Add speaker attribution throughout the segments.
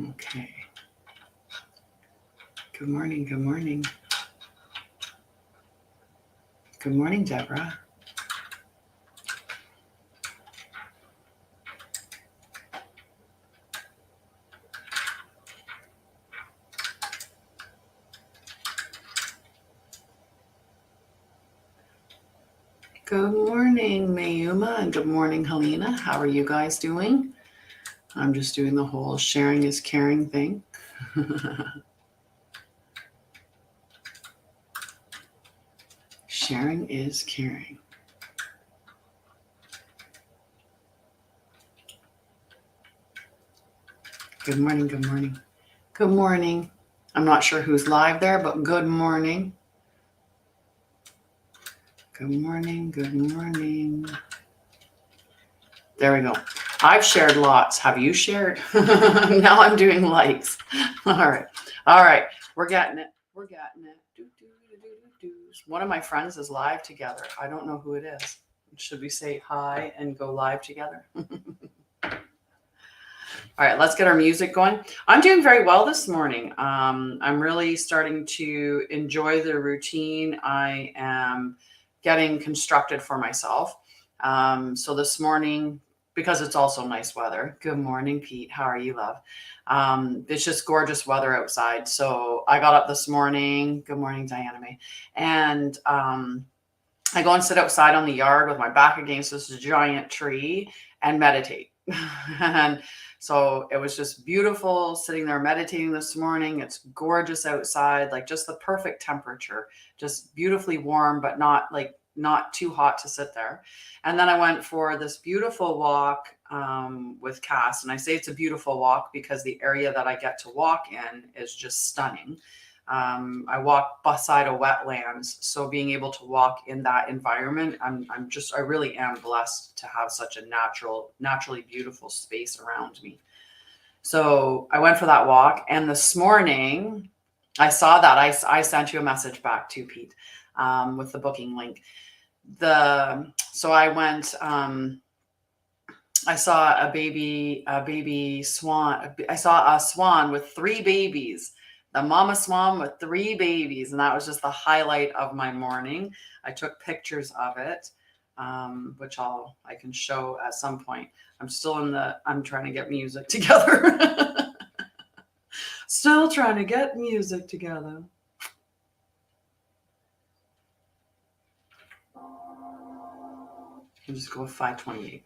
Speaker 1: Okay. Good morning. Good morning. Good morning, Deborah. Good morning, Mayuma, and good morning, Helena. How are you guys doing? I'm just doing the whole sharing is caring thing. Sharing is caring. Good morning, good morning. Good morning. I'm not sure who's live there, but good morning. Good morning, good morning. There we go. I've shared lots. Have you shared? Now I'm doing likes. All right. We're getting it. One of my friends is live together. I don't know who it is. Should we say hi and go live together? All right, let's get our music going. I'm doing very well this morning. I'm really starting to enjoy the routine I am getting constructed for myself. So this morning, because it's also nice weather. Good morning, Pete. How are you, love? It's just gorgeous weather outside. So I got up this morning. Good morning, Diana May. And I go and sit outside on the yard with my back against this giant tree and meditate. And so it was just beautiful sitting there meditating this morning. It's gorgeous outside, like just the perfect temperature, just beautifully warm, but not too hot to sit there. And then I went for this beautiful walk with Cass. And I say it's a beautiful walk because the area that I get to walk in is just stunning. I walk beside a wetlands, so being able to walk in that environment, I really am blessed to have such a naturally beautiful space around me. So I went for that walk, and this morning I saw that I sent you a message back to Pete with the booking link. So I went. I saw a baby swan. I saw a swan with 3 babies. The mama swan with 3 babies, and that was just the highlight of my morning. I took pictures of it, which I can show at some point. I'm trying to get music together. Still trying to get music together. I'll just go with 528.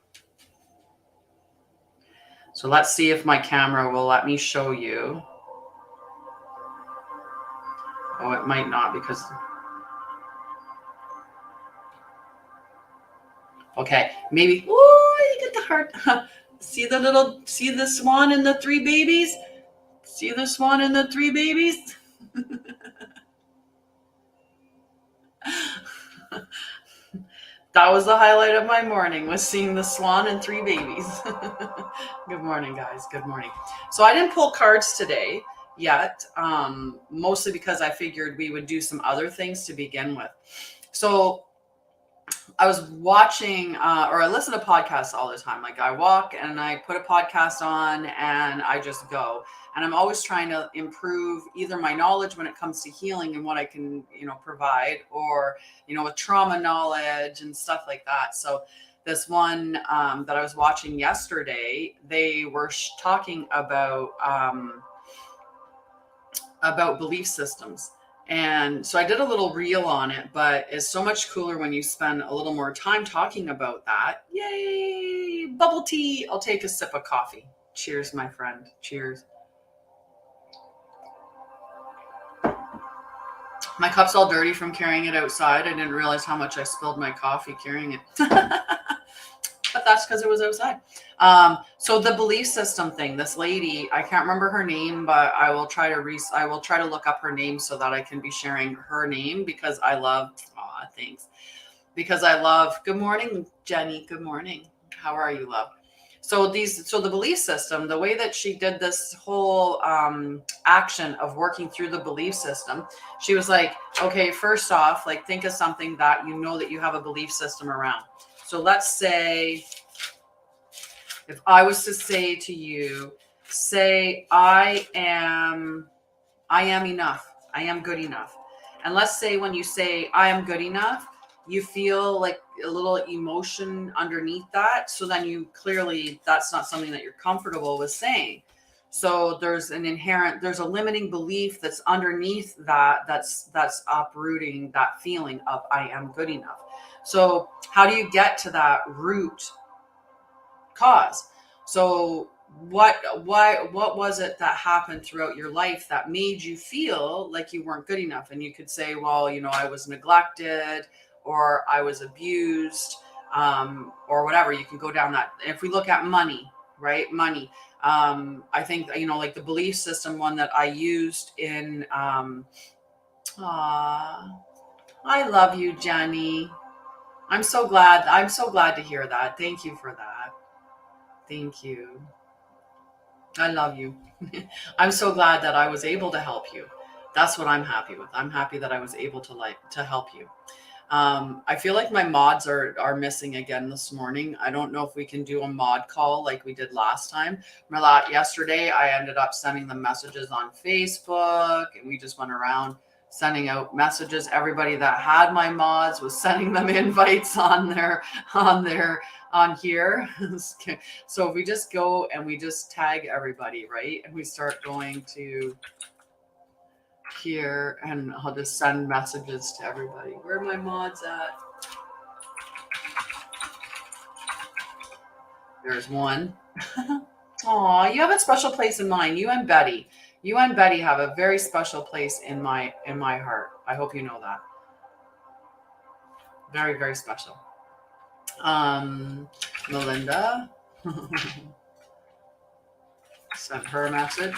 Speaker 1: So let's see if my camera will let me show you. Oh, it might not because... Okay, maybe... Oh, you get the heart. See the swan and the 3 babies? See the swan and the 3 babies? That was the highlight of my morning, was seeing the swan and 3 babies. Good morning, guys. Good morning. So I didn't pull cards today yet, mostly because I figured we would do some other things to begin with. So I was watching, or I listen to podcasts all the time. Like I walk and I put a podcast on and I just go. And I'm always trying to improve either my knowledge when it comes to healing and what I can, provide, or, with trauma knowledge and stuff like that. So this one that I was watching yesterday, they were talking about belief systems. And so I did a little reel on it, but it's so much cooler when you spend a little more time talking about that. Yay! Bubble tea. I'll take a sip of coffee. Cheers, my friend. Cheers. My cup's all dirty from carrying it outside. I didn't realize how much I spilled my coffee carrying it. But that's because it was outside. So the belief system thing, this lady, I can't remember her name, but I will try to look up her name so that I can be sharing her name because I love, thanks. Because I love, good morning, Jenny. Good morning. How are you, love? So the belief system, the way that she did this whole action of working through the belief system, she was like, okay, first off, like think of something that that you have a belief system around. So let's say, if I was to say to you, say, I am enough. I am good enough. And let's say when you say, I am good enough, you feel like a little emotion underneath that. So then you clearly, that's not something that you're comfortable with saying. So there's a limiting belief that's underneath that, that's uprooting that feeling of I am good enough. So how do you get to that root cause? So what was it that happened throughout your life that made you feel like you weren't good enough? And you could say, well, I was neglected, or I was abused, or whatever. You can go down that. If we look at money, right? Money. I think, like the belief system one that I used in, I love you, Jenny. I'm so glad to hear that. Thank you for that. Thank you. I love you. I'm so glad that I was able to help you. That's what I'm happy with. I'm happy that I was able to help you. I feel like my mods are missing again this morning. I don't know if we can do a mod call like we did last time. Yesterday, I ended up sending them messages on Facebook, and we just went around sending out messages. Everybody that had my mods was sending them invites on here. So if we just go and we just tag everybody, right? And we start going to here, and I'll just send messages to everybody. Where are my mods at? There's one. Aw, you have a special place in mine. You and Betty have a very special place in my heart. I hope you know that. Very, very special. Melinda sent her a message.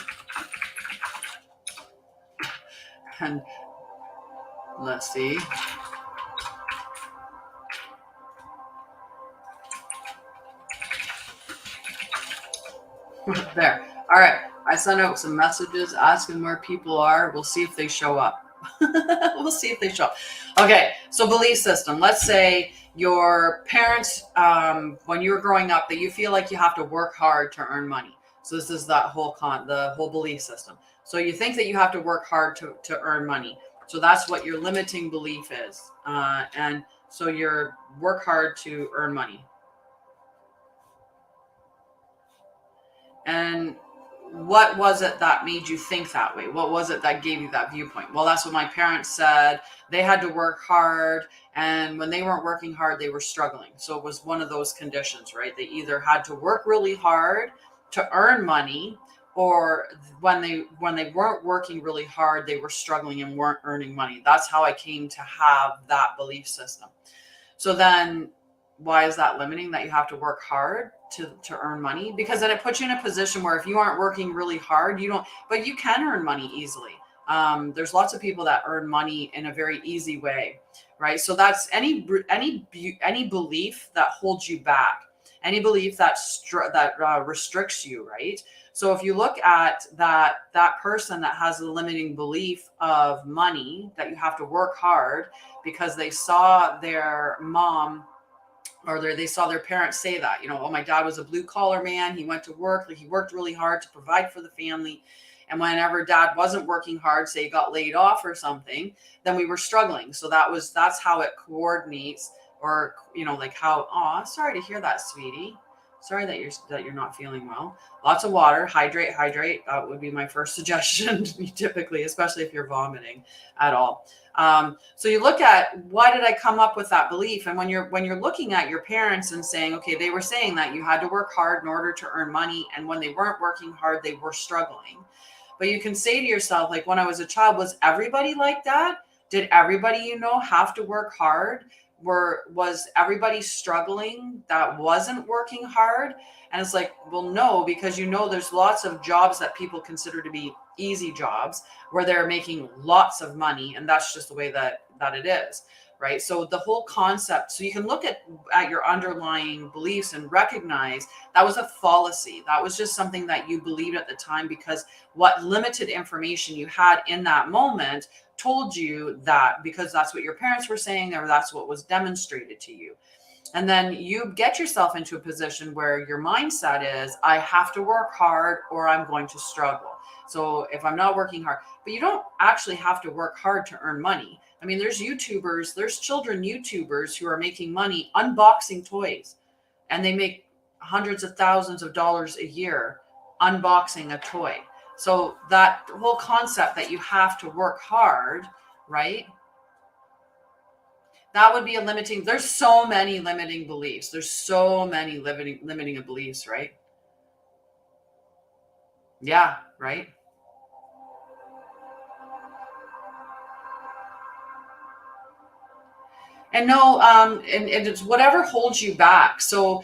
Speaker 1: And let's see. There. All right. I sent out some messages asking where people are. We'll see if they show up. We'll see if they show up. Okay. So belief system. Let's say your parents, when you were growing up, that you feel like you have to work hard to earn money. So this is that the whole belief system. So you think that you have to work hard to earn money. So that's what your limiting belief is. And so you're work hard to earn money. And what was it that made you think that way? What was it that gave you that viewpoint? Well, that's what my parents said. They had to work hard, and when they weren't working hard, they were struggling. So it was one of those conditions, right? They either had to work really hard to earn money, or when they weren't working really hard, they were struggling and weren't earning money. That's how I came to have that belief system. So then why is that limiting, that you have to work hard to earn money? Because then it puts you in a position where if you aren't working really hard, but you can earn money easily. There's lots of people that earn money in a very easy way, right? So that's any belief that holds you back, any belief that restricts you, right? So if you look at that person that has a limiting belief of money, that you have to work hard because they saw their mom or they saw their parents say that, oh, my dad was a blue collar man. He went to work, he worked really hard to provide for the family. And whenever dad wasn't working hard, say he got laid off or something, then we were struggling. So that's how it coordinates, or, like how, sorry to hear that, sweetie. Sorry that you're not feeling well. Lots of water, hydrate. That would be my first suggestion, typically, especially if you're vomiting at all. So you look at, why did I come up with that belief? And when you're looking at your parents and saying, okay, they were saying that you had to work hard in order to earn money, and when they weren't working hard, they were struggling. But you can say to yourself, like, when I was a child, was everybody like that? Did everybody, have to work hard? Was everybody struggling that wasn't working hard? And it's like, well, no, because there's lots of jobs that people consider to be easy jobs where they're making lots of money, and that's just the way that it is, right? So the whole concept, so you can look at your underlying beliefs and recognize that was a fallacy. That was just something that you believed at the time, because what limited information you had in that moment told you that, because that's what your parents were saying, or that's what was demonstrated to you. And then you get yourself into a position where your mindset is, I have to work hard or I'm going to struggle. So if I'm not working hard, but you don't actually have to work hard to earn money. I mean, there's YouTubers, there's children YouTubers who are making money unboxing toys, and they make hundreds of thousands of dollars a year unboxing a toy. So that whole concept that you have to work hard, right? That would be a limiting. There's so many limiting beliefs. There's so many limiting beliefs, right? Yeah, right. And no, and it's whatever holds you back. So,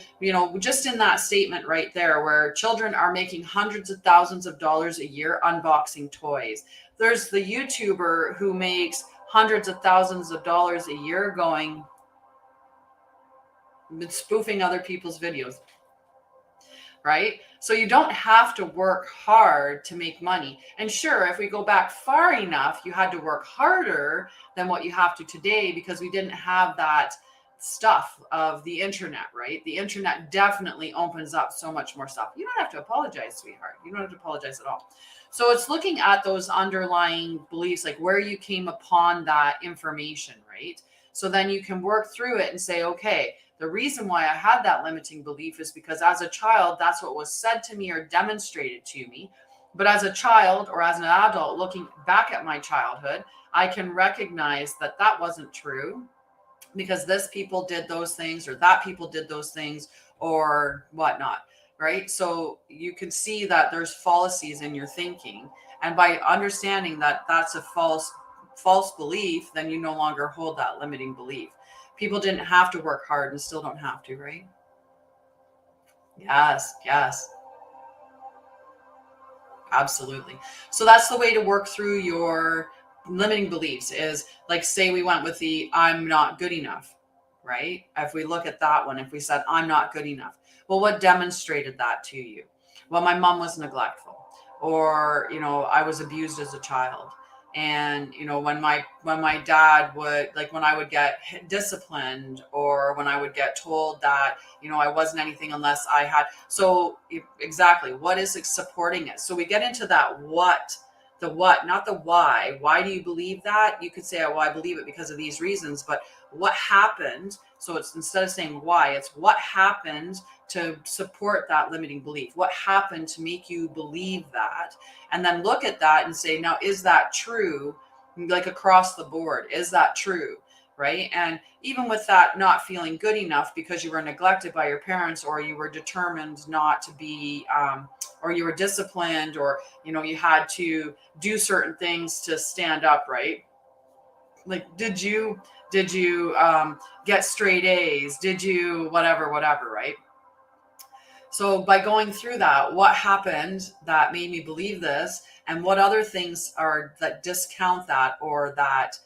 Speaker 1: just in that statement right there, where children are making hundreds of thousands of dollars a year unboxing toys. There's the YouTuber who makes hundreds of thousands of dollars a year going spoofing other people's videos, right? So you don't have to work hard to make money. And sure, if we go back far enough, you had to work harder than what you have to today, because we didn't have that stuff of the internet, right? The internet definitely opens up so much more stuff. You don't have to apologize, sweetheart. You don't have to apologize at all. So it's looking at those underlying beliefs, like where you came upon that information, right? So then you can work through it and say, okay, the reason why I had that limiting belief is because as a child, that's what was said to me or demonstrated to me. But as a child or as an adult looking back at my childhood, I can recognize that that wasn't true, because this people did those things or that people did those things or whatnot, right? So you can see that there's fallacies in your thinking. And by understanding that that's a false belief, then you no longer hold that limiting belief. People didn't have to work hard and still don't have to, right? Yes, yes, absolutely. So that's the way to work through your limiting beliefs, is like, say we went with the I'm not good enough, right? If we look at that one, if we said I'm not good enough, well, what demonstrated that to you? Well, my mom was neglectful, or I was abused as a child. And when my dad would, like, when I would get disciplined, or when I would get told that I wasn't anything unless I had. So exactly, what is supporting it? So we get into that the what, not the why. Why do you believe that? You could say, oh, well, I believe it because of these reasons, but what happened? So it's, instead of saying why, it's what happened to support that limiting belief. What happened to make you believe that? And then look at that and say, now, is that true? Like across the board, is that true? Right? And even with that not feeling good enough because you were neglected by your parents, or you were determined not to be, or you were disciplined, or you had to do certain things to stand up, right? Like, did you get straight A's? Did you whatever, right? So by going through that, what happened that made me believe this, and what other things are that discount that, or that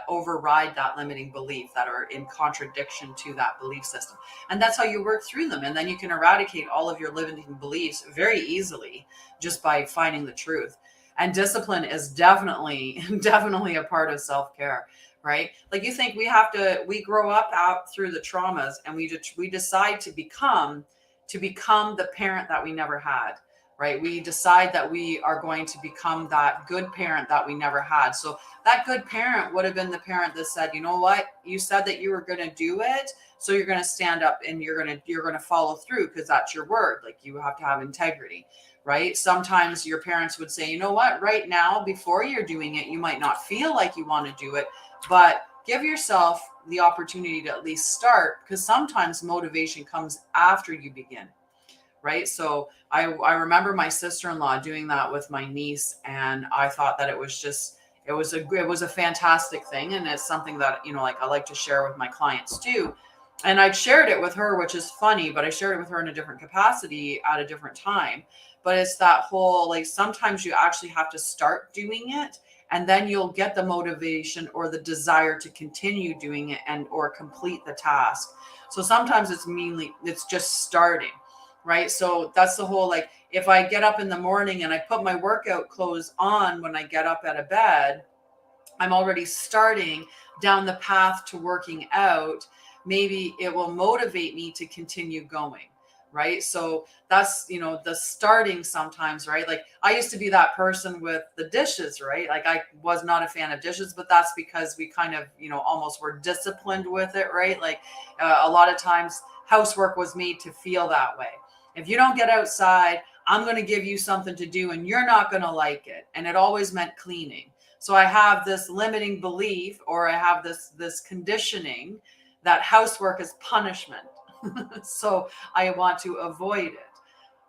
Speaker 1: override that limiting belief, that are in contradiction to that belief system. And that's how you work through them. And then you can eradicate all of your limiting beliefs very easily just by finding the truth. And discipline is definitely, definitely a part of self-care, right? Like, you think we grow up out through the traumas, and we decide to become the parent that we never had, right? We decide that we are going to become that good parent that we never had. So that good parent would have been the parent that said, you know what, you said that you were going to do it, so you're going to stand up and you're going to follow through, because that's your word. Like, you have to have integrity, right? Sometimes your parents would say, you know what, right now, before you're doing it, you might not feel like you want to do it, but give yourself the opportunity to at least start, because sometimes motivation comes after you begin, right? So I remember my sister-in-law doing that with my niece, and I thought that it was a fantastic thing, and it's something that like, I like to share with my clients too. And I'd shared it with her, which is funny, but I shared it with her in a different capacity at a different time. But it's that whole, like, sometimes you actually have to start doing it, and then you'll get the motivation or the desire to continue doing it and or complete the task. So sometimes it's just starting, right? So that's the whole, like, if I get up in the morning and I put my workout clothes on when I get up out of bed, I'm already starting down the path to working out. maybe it will motivate me to continue going. Right. So that's, the starting sometimes, right? Like I used to be that person with the dishes, right? Like I was not a fan of dishes, but that's because we kind of, almost were disciplined with it, right? Like a lot of times housework was made to feel that way. If you don't get outside, I'm going to give you something to do and you're not going to like it. And it always meant cleaning. So I have this limiting belief, or I have this conditioning that housework is punishment. So I want to avoid it.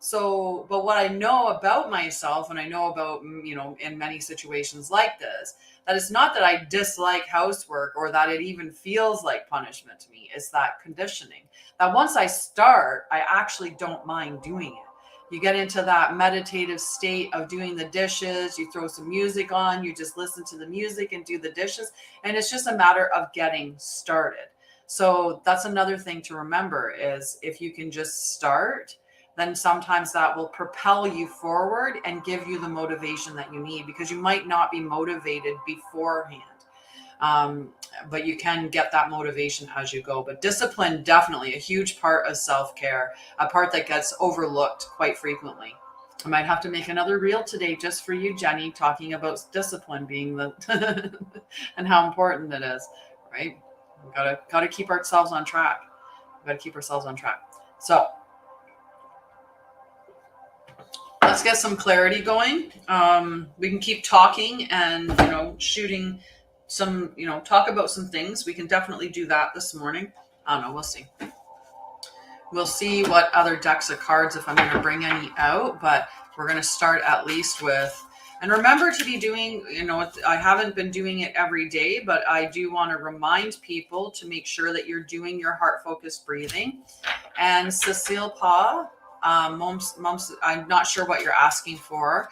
Speaker 1: So, but what I know about myself, and I know about, in many situations like this, that it's not that I dislike housework or that it even feels like punishment to me. It's that conditioning that once I start, I actually don't mind doing it. You get into that meditative state of doing the dishes, you throw some music on, you just listen to the music and do the dishes. And it's just a matter of getting started. So that's another thing to remember is if you can just start, then sometimes that will propel you forward and give you the motivation that you need, because you might not be motivated beforehand. But you can get that motivation as you go. But discipline, definitely a huge part of self-care, a part that gets overlooked quite frequently. I might have to make another reel today just for you, Jenny, talking about discipline being the and how important it is, right? We gotta keep ourselves on track. So let's get some clarity going. We can keep talking and shooting some, talk about some things. We can definitely do that this morning. I don't know. We'll see. We'll see what other decks of cards, if I'm going to bring any out, but we're going to start at least with, and remember to be doing, I haven't been doing it every day, but I do want to remind people to make sure that you're doing your heart-focused breathing. And Cecile Pa, Mums, I'm not sure what you're asking for.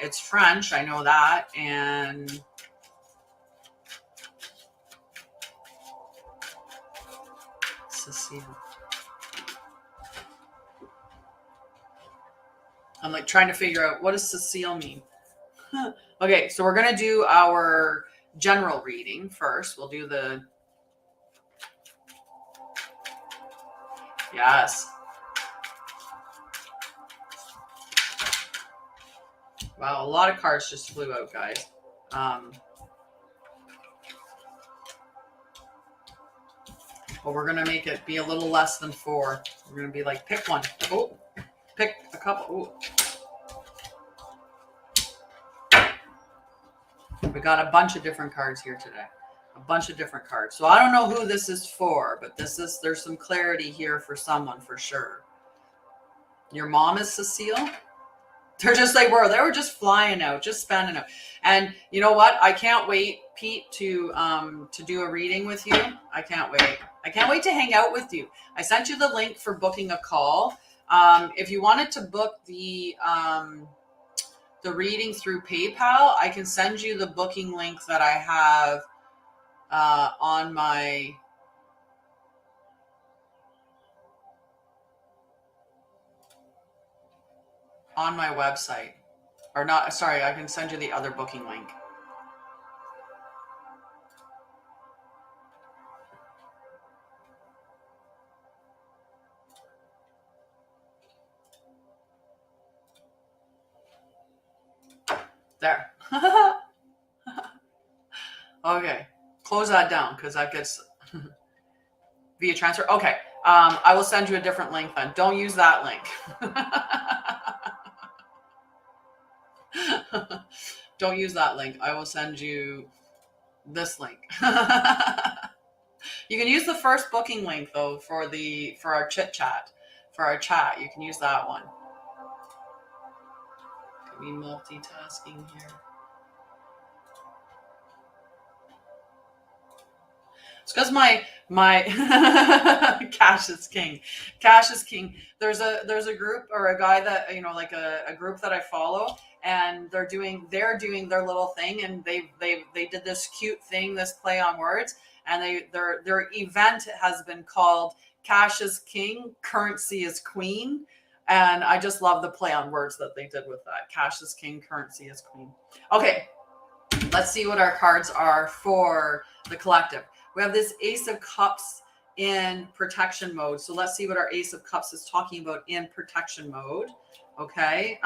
Speaker 1: It's French, I know that. And Cecile. I'm like trying to figure out, what does Cecile mean? Okay, so we're going to do our general reading first. We'll do the... Yes. Wow, a lot of cards just flew out, guys. Well, we're going to make it be a little less than 4. We're going to be like, pick one. Oh, pick a couple. Oh. We got a bunch of different cards here today. A bunch of different cards. So I don't know who this is for, but there's some clarity here for someone for sure. Your mom is Cecile? They were just flying out, just spanning out. And you know what? I can't wait, Pete, to do a reading with you. I can't wait. I can't wait to hang out with you. I sent you the link for booking a call. If you wanted to book the reading through PayPal, I can send you the booking link that I have on my website. Or not, sorry, I can send you the other booking link. There. Okay. Close that down because that gets via transfer. Okay. I will send you a different link then. Don't use that link. Don't use that link. I will send you this link. You can use the first booking link though for our chit chat. For our chat, you can use that one. Can be multitasking here. It's because my Cash is king. Cash is king. There's a group or a guy that like a group that I follow, and they're doing their little thing, and they did this cute thing, this play on words, and their event has been called Cash is King, Currency is Queen, and I just love the play on words that they did with that. Cash is king, currency is queen. Okay, let's see what our cards are for the collective. We have this Ace of Cups in protection mode. So let's see what our Ace of Cups is talking about in protection mode. Okay.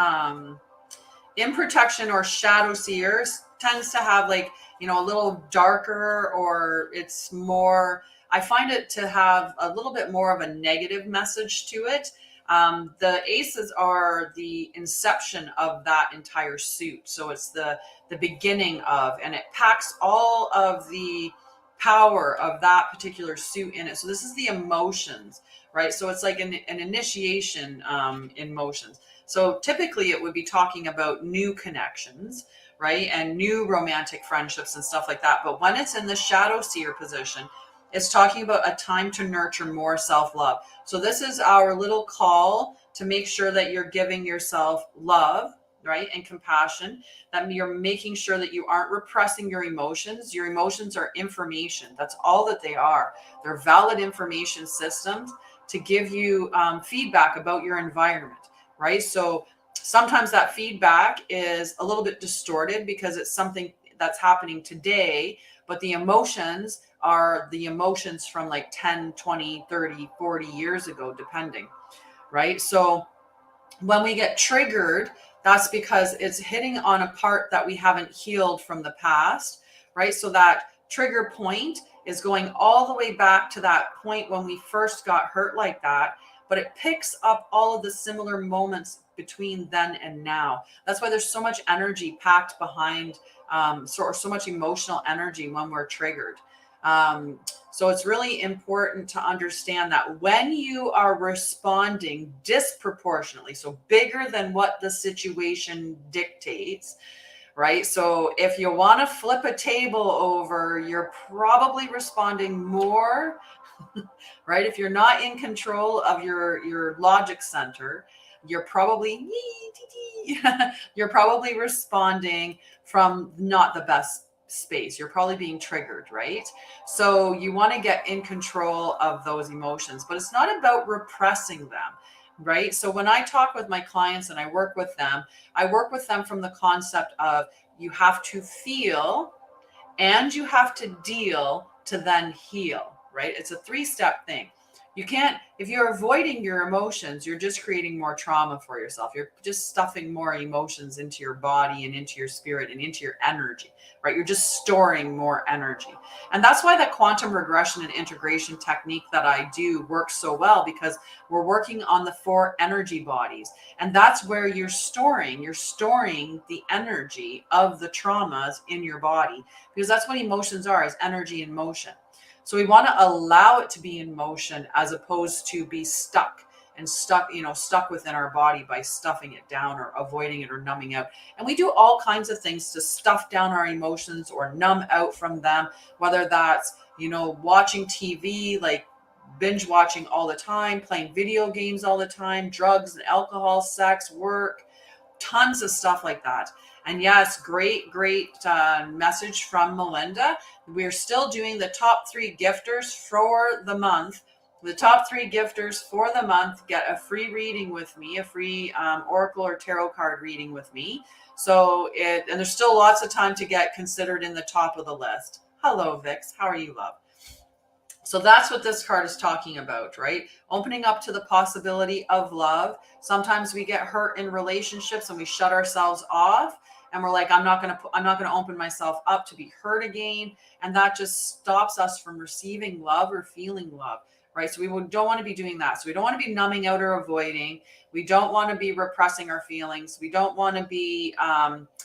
Speaker 1: In protection or shadow seers tends to have like, you know, a little darker, or it's more, I find it to have a little bit more of a negative message to it. The aces are the inception of that entire suit. So it's the beginning of, and it packs all of the power of that particular suit in it. So this is the emotions, right? So it's like an initiation in motions. So typically it would be talking about new connections, right? And new romantic friendships and stuff like that. But when it's in the shadow seer position, it's talking about a time to nurture more self-love. So this is our little call to make sure that you're giving yourself love, right? And compassion, that you're making sure that you aren't repressing your emotions. Your emotions are information. That's all that they are. They're valid information systems to give you feedback about your environment, right? So sometimes that feedback is a little bit distorted because it's something that's happening today, but the emotions are the emotions from like 10, 20, 30, 40 years ago, depending, right? So when we get triggered, that's because it's hitting on a part that we haven't healed from the past, right? So that trigger point is going all the way back to that point when we first got hurt like that, but it picks up all of the similar moments between then and now. That's why there's so much energy packed behind, so much emotional energy when we're triggered. So it's really important to understand that when you are responding disproportionately, so bigger than what the situation dictates, right? So if you want to flip a table over, you're probably responding more, right? If you're not in control of your logic center, you're probably you're probably responding from not the best space. You're probably being triggered, right? So you want to get in control of those emotions, but it's not about repressing them, right? So when I talk with my clients and I work with them from the concept of you have to feel and you have to deal to then heal, right? It's a 3-step thing. You can't, if you're avoiding your emotions, you're just creating more trauma for yourself. You're just stuffing more emotions into your body and into your spirit and into your energy, right? You're just storing more energy. And that's why the quantum regression and integration technique that I do works so well, because we're working on the 4 energy bodies. And that's where you're storing the energy of the traumas in your body, because that's what emotions are, is energy in motion. So we want to allow it to be in motion as opposed to be stuck within our body by stuffing it down or avoiding it or numbing out. And we do all kinds of things to stuff down our emotions or numb out from them, whether that's, watching TV, like binge watching all the time, playing video games all the time, drugs and alcohol, sex, work, tons of stuff like that. And yes, great message from Melinda. We're still doing the top 3 gifters for the month. The top 3 gifters for the month get a free reading with me, a free oracle or tarot card reading with me. And there's still lots of time to get considered in the top of the list. Hello, Vix. How are you, love? So that's what this card is talking about, right? Opening up to the possibility of love. Sometimes we get hurt in relationships and we shut ourselves off and we're like, I'm not going to open myself up to be hurt again. And that just stops us from receiving love or feeling love, right? So we don't want to be doing that. So we don't want to be numbing out or avoiding. We don't want to be repressing our feelings. We don't want to be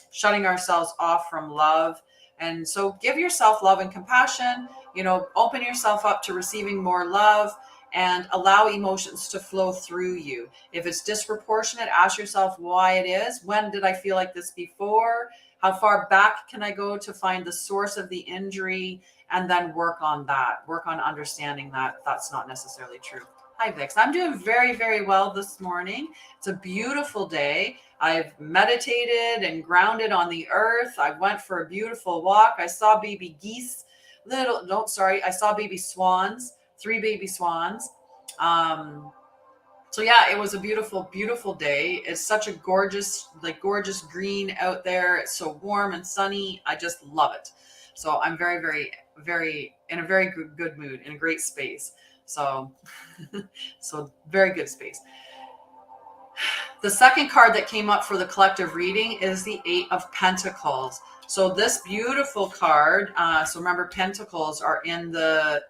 Speaker 1: shutting ourselves off from love. And so give yourself love and compassion, open yourself up to receiving more love and allow emotions to flow through you. If it's disproportionate, ask yourself why it is. When did I feel like this before? How far back can I go to find the source of the injury? And then work on that. Work on understanding that that's not necessarily true. Hi, Vix. I'm doing very, very well this morning. It's a beautiful day. I've meditated and grounded on the earth. I went for a beautiful walk. I saw baby geese. I saw baby swans, 3 baby swans. So yeah, it was a beautiful, beautiful day. It's such a gorgeous green out there. It's so warm and sunny. I just love it. So I'm very, very, very in a very good mood, in a great space. So, so very good space. The second card that came up for the collective reading is the Eight of Pentacles. So this beautiful card. So remember, Pentacles are in the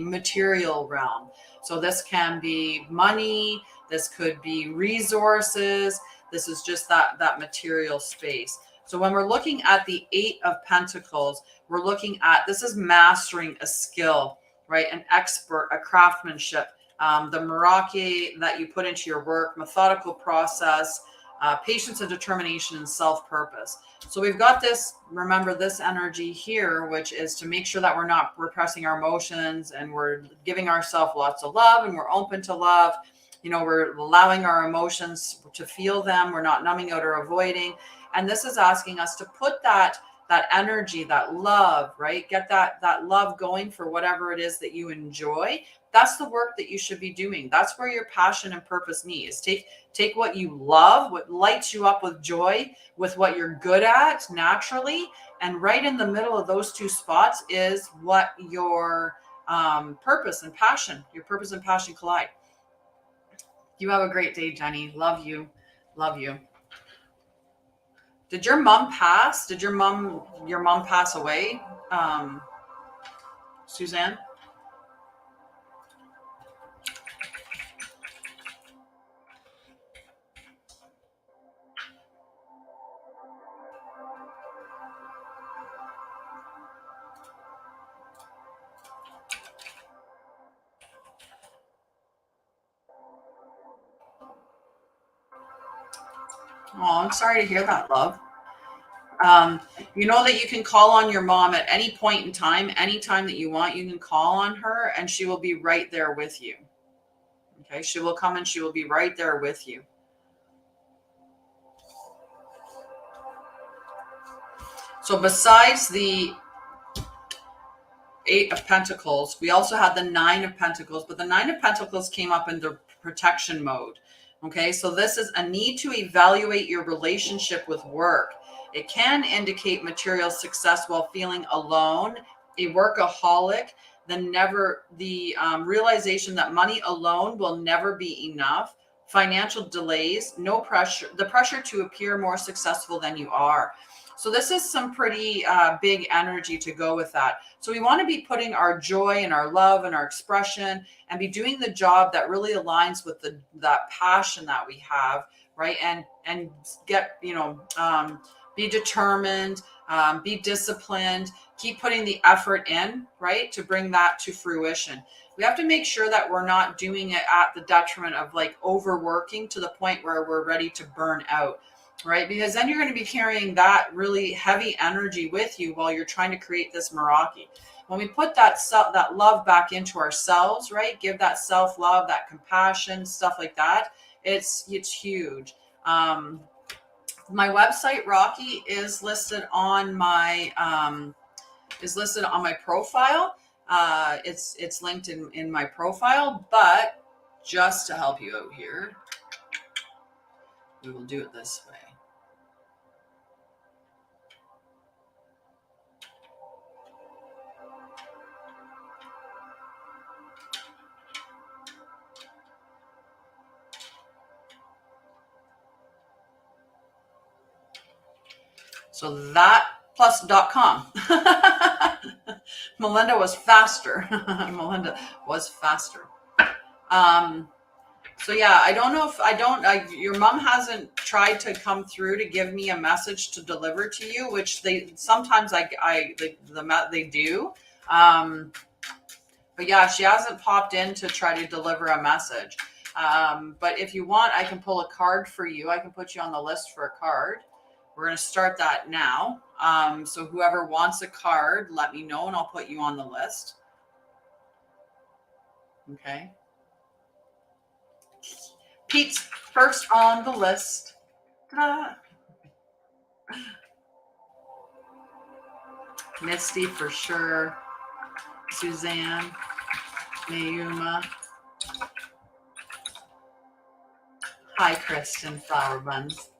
Speaker 1: material realm. So this can be money. This could be resources. This is just that material space. So when we're looking at the Eight of Pentacles, we're looking at, this is mastering a skill, right? An expert, a craftsmanship. The Meraki that you put into your work, methodical process, patience and determination, and self-purpose. So we've got this, remember this energy here, which is to make sure that we're not repressing our emotions and we're giving ourselves lots of love and we're open to love. You know, we're allowing our emotions to feel them. We're not numbing out or avoiding. And this is asking us to put that energy, that love, right? Get that love going for whatever it is that you enjoy. That's the work that you should be doing. That's where your passion and purpose needs. Take what you love, what lights you up with joy, with what you're good at naturally, and right in the middle of those two spots is what your purpose and passion collide. You have a great day, Jenny. Love you. Love you. Did your mom pass? Did your mom pass away? Suzanne? Oh, I'm sorry to hear that, love. You know that you can call on your mom at any point in time, anytime that you want. You can call on her and she will be right there with you. Okay, she will come and she will be right there with you. So besides the Eight of Pentacles, we also had the Nine of Pentacles, but the Nine of Pentacles came up in the protection mode. Okay, so this is a need to evaluate your relationship with work. It can indicate material success while feeling alone, a workaholic, the realization that money alone will never be enough, financial delays, no pressure, the pressure to appear more successful than you are. So this is some pretty big energy to go with that. So we want to be putting our joy and our love and our expression and be doing the job that really aligns with that passion that we have, right? And get, be determined, be disciplined, keep putting the effort in, right? To bring that to fruition. We have to make sure that we're not doing it at the detriment of like overworking to the point where we're ready to burn out. Right? Because then you're going to be carrying that really heavy energy with you while you're trying to create this Meraki. When we put that love back into ourselves, right? Give that self-love, that compassion, stuff like that. It's huge. My website, Rocky, is listed on my profile. It's linked in my profile, but just to help you out here, we will do it this way. So that plus.com. Melinda was faster. Melinda was faster. So yeah, I don't know if your mom hasn't tried to come through to give me a message to deliver to you, which they sometimes they do. But yeah, she hasn't popped in to try to deliver a message. But if you want, I can pull a card for you. I can put you on the list for a card. We're going to start that now. So whoever wants a card, let me know and I'll put you on the list. Okay. Pete's first on the list. Ta-da. Misty for sure. Suzanne. Mayuma. Hi, Kristen Flower Buns.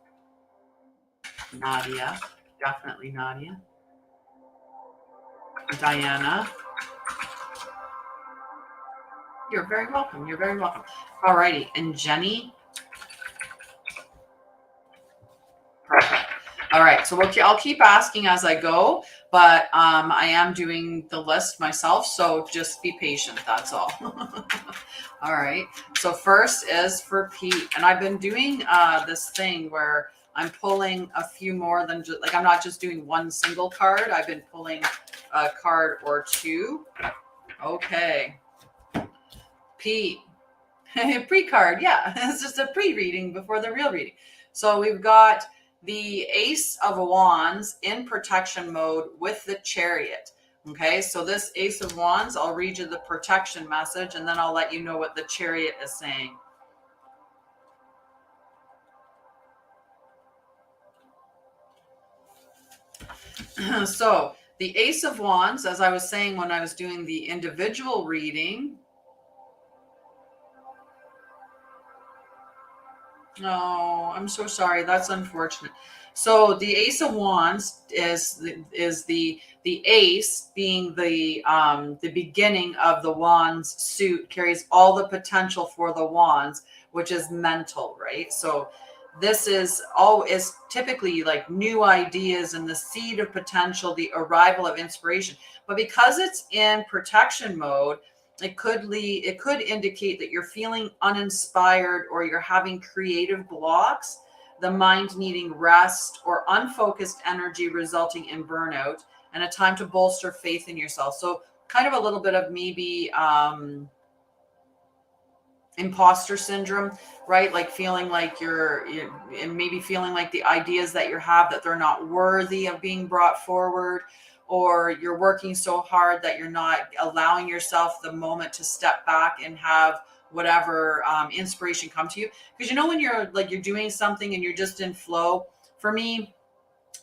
Speaker 1: Nadia. Definitely Nadia. Diana. You're very welcome. You're very welcome. All righty. And Jenny. Perfect. All right. So I'll keep asking as I go, but I am doing the list myself. So just be patient. That's all. All right. So first is for Pete. And I've been doing this thing where I'm pulling a few more than just like, I'm not just doing one single card. I've been pulling a card or two. Okay. Pete. Pre-card. Yeah. It's just a pre-reading before the real reading. So we've got the Ace of Wands in protection mode with the Chariot. Okay, so this Ace of Wands, I'll read you the protection message and then I'll let you know what the Chariot is saying. So the Ace of Wands, as I was saying when I was doing the individual reading. Oh, I'm so sorry. That's unfortunate. So the Ace of Wands is the ace being the beginning of the wands suit, carries all the potential for the wands, which is mental, right? So this is typically like new ideas and the seed of potential, the arrival of inspiration. But because it's in protection mode, it could indicate that you're feeling uninspired or you're having creative blocks, the mind needing rest or unfocused energy resulting in burnout, and a time to bolster faith in yourself. So kind of a little bit of maybe imposter syndrome, right? Like feeling like you're and maybe feeling like the ideas that you have, that they're not worthy of being brought forward, or you're working so hard that you're not allowing yourself the moment to step back and have whatever inspiration come to you. Because when you're doing something and you're just in flow. For me,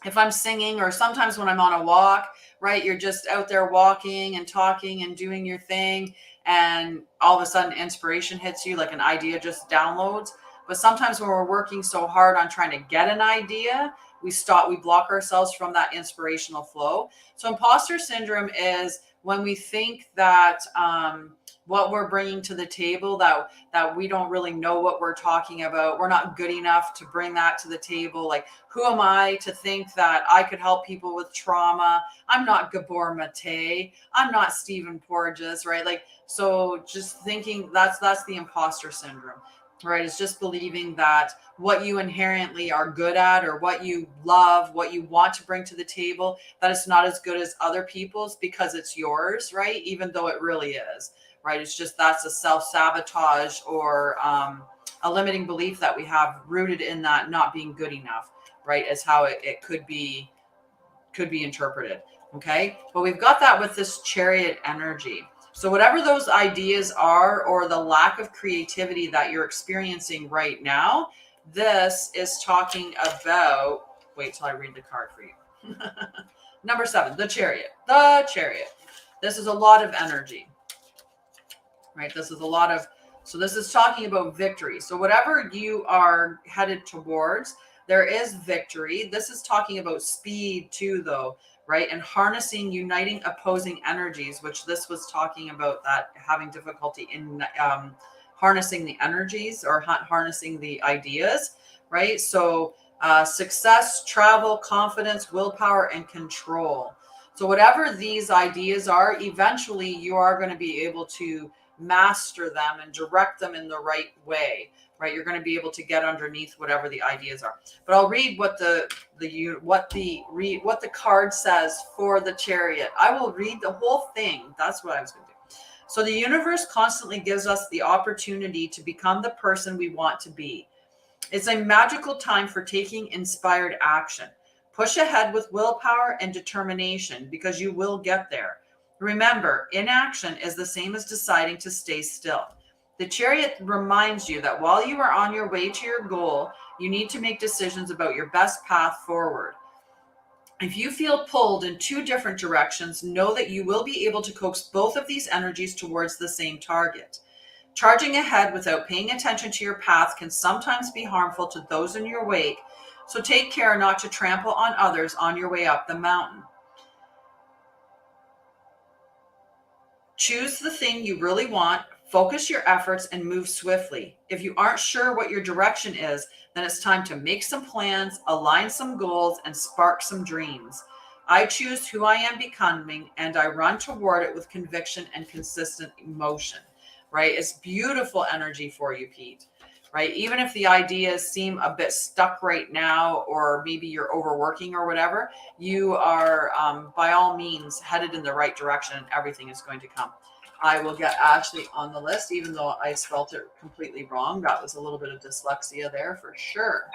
Speaker 1: if I'm singing, or sometimes when I'm on a walk, right, you're just out there walking and talking and doing your thing, and all of a sudden inspiration hits you, like an idea just downloads. But sometimes when we're working so hard on trying to get an idea, we block ourselves from that inspirational flow. So imposter syndrome is when we think that what we're bringing to the table, that we don't really know what we're talking about. We're not good enough to bring that to the table. Like, who am I to think that I could help people with trauma? I'm not Gabor Mate. I'm not Stephen Porges, right? Like, so just thinking that's the imposter syndrome, right? It's just believing that what you inherently are good at, or what you love, what you want to bring to the table, that it's not as good as other people's because it's yours, right? Even though it really is, right? It's just, that's a self-sabotage or a limiting belief that we have rooted in that not being good enough, right? Is how it could be interpreted. Okay. But we've got that with this Chariot energy. So whatever those ideas are, or the lack of creativity that you're experiencing right now, this is talking about, wait till I read the card for you. Number 7, the Chariot. The Chariot. This is a lot of energy, right? This is a lot of, so this is talking about victory. So whatever you are headed towards, there is victory. This is talking about speed too, though, right? And harnessing, uniting opposing energies, which this was talking about, that having difficulty in harnessing the energies, or harnessing the ideas, right? So success, travel, confidence, willpower, and control. So whatever these ideas are, eventually you are going to be able to master them and direct them in the right way, right? You're going to be able to get underneath whatever the ideas are. But I'll read what the card says for the Chariot. I will read the whole thing. That's what I was going to do. So the universe constantly gives us the opportunity to become the person we want to be. It's a magical time for taking inspired action. Push ahead with willpower and determination, because you will get there. Remember, inaction is the same as deciding to stay still. The Chariot reminds you that while you are on your way to your goal, you need to make decisions about your best path forward. If you feel pulled in two different directions, know that you will be able to coax both of these energies towards the same target. Charging ahead without paying attention to your path can sometimes be harmful to those in your wake, so take care not to trample on others on your way up the mountain. Choose the thing you really want, Focus your efforts and move swiftly. If you aren't sure what your direction is, then it's time to make some plans, align some goals, and spark some dreams. I choose who I am becoming, and I run toward it with conviction and consistent emotion, right? It's beautiful energy for you, Pete, right? Even if the ideas seem a bit stuck right now, or maybe you're overworking or whatever, you are, by all means, headed in the right direction, and everything is going to come. I will get Ashley on the list, even though I spelt it completely wrong. That was a little bit of dyslexia there for sure.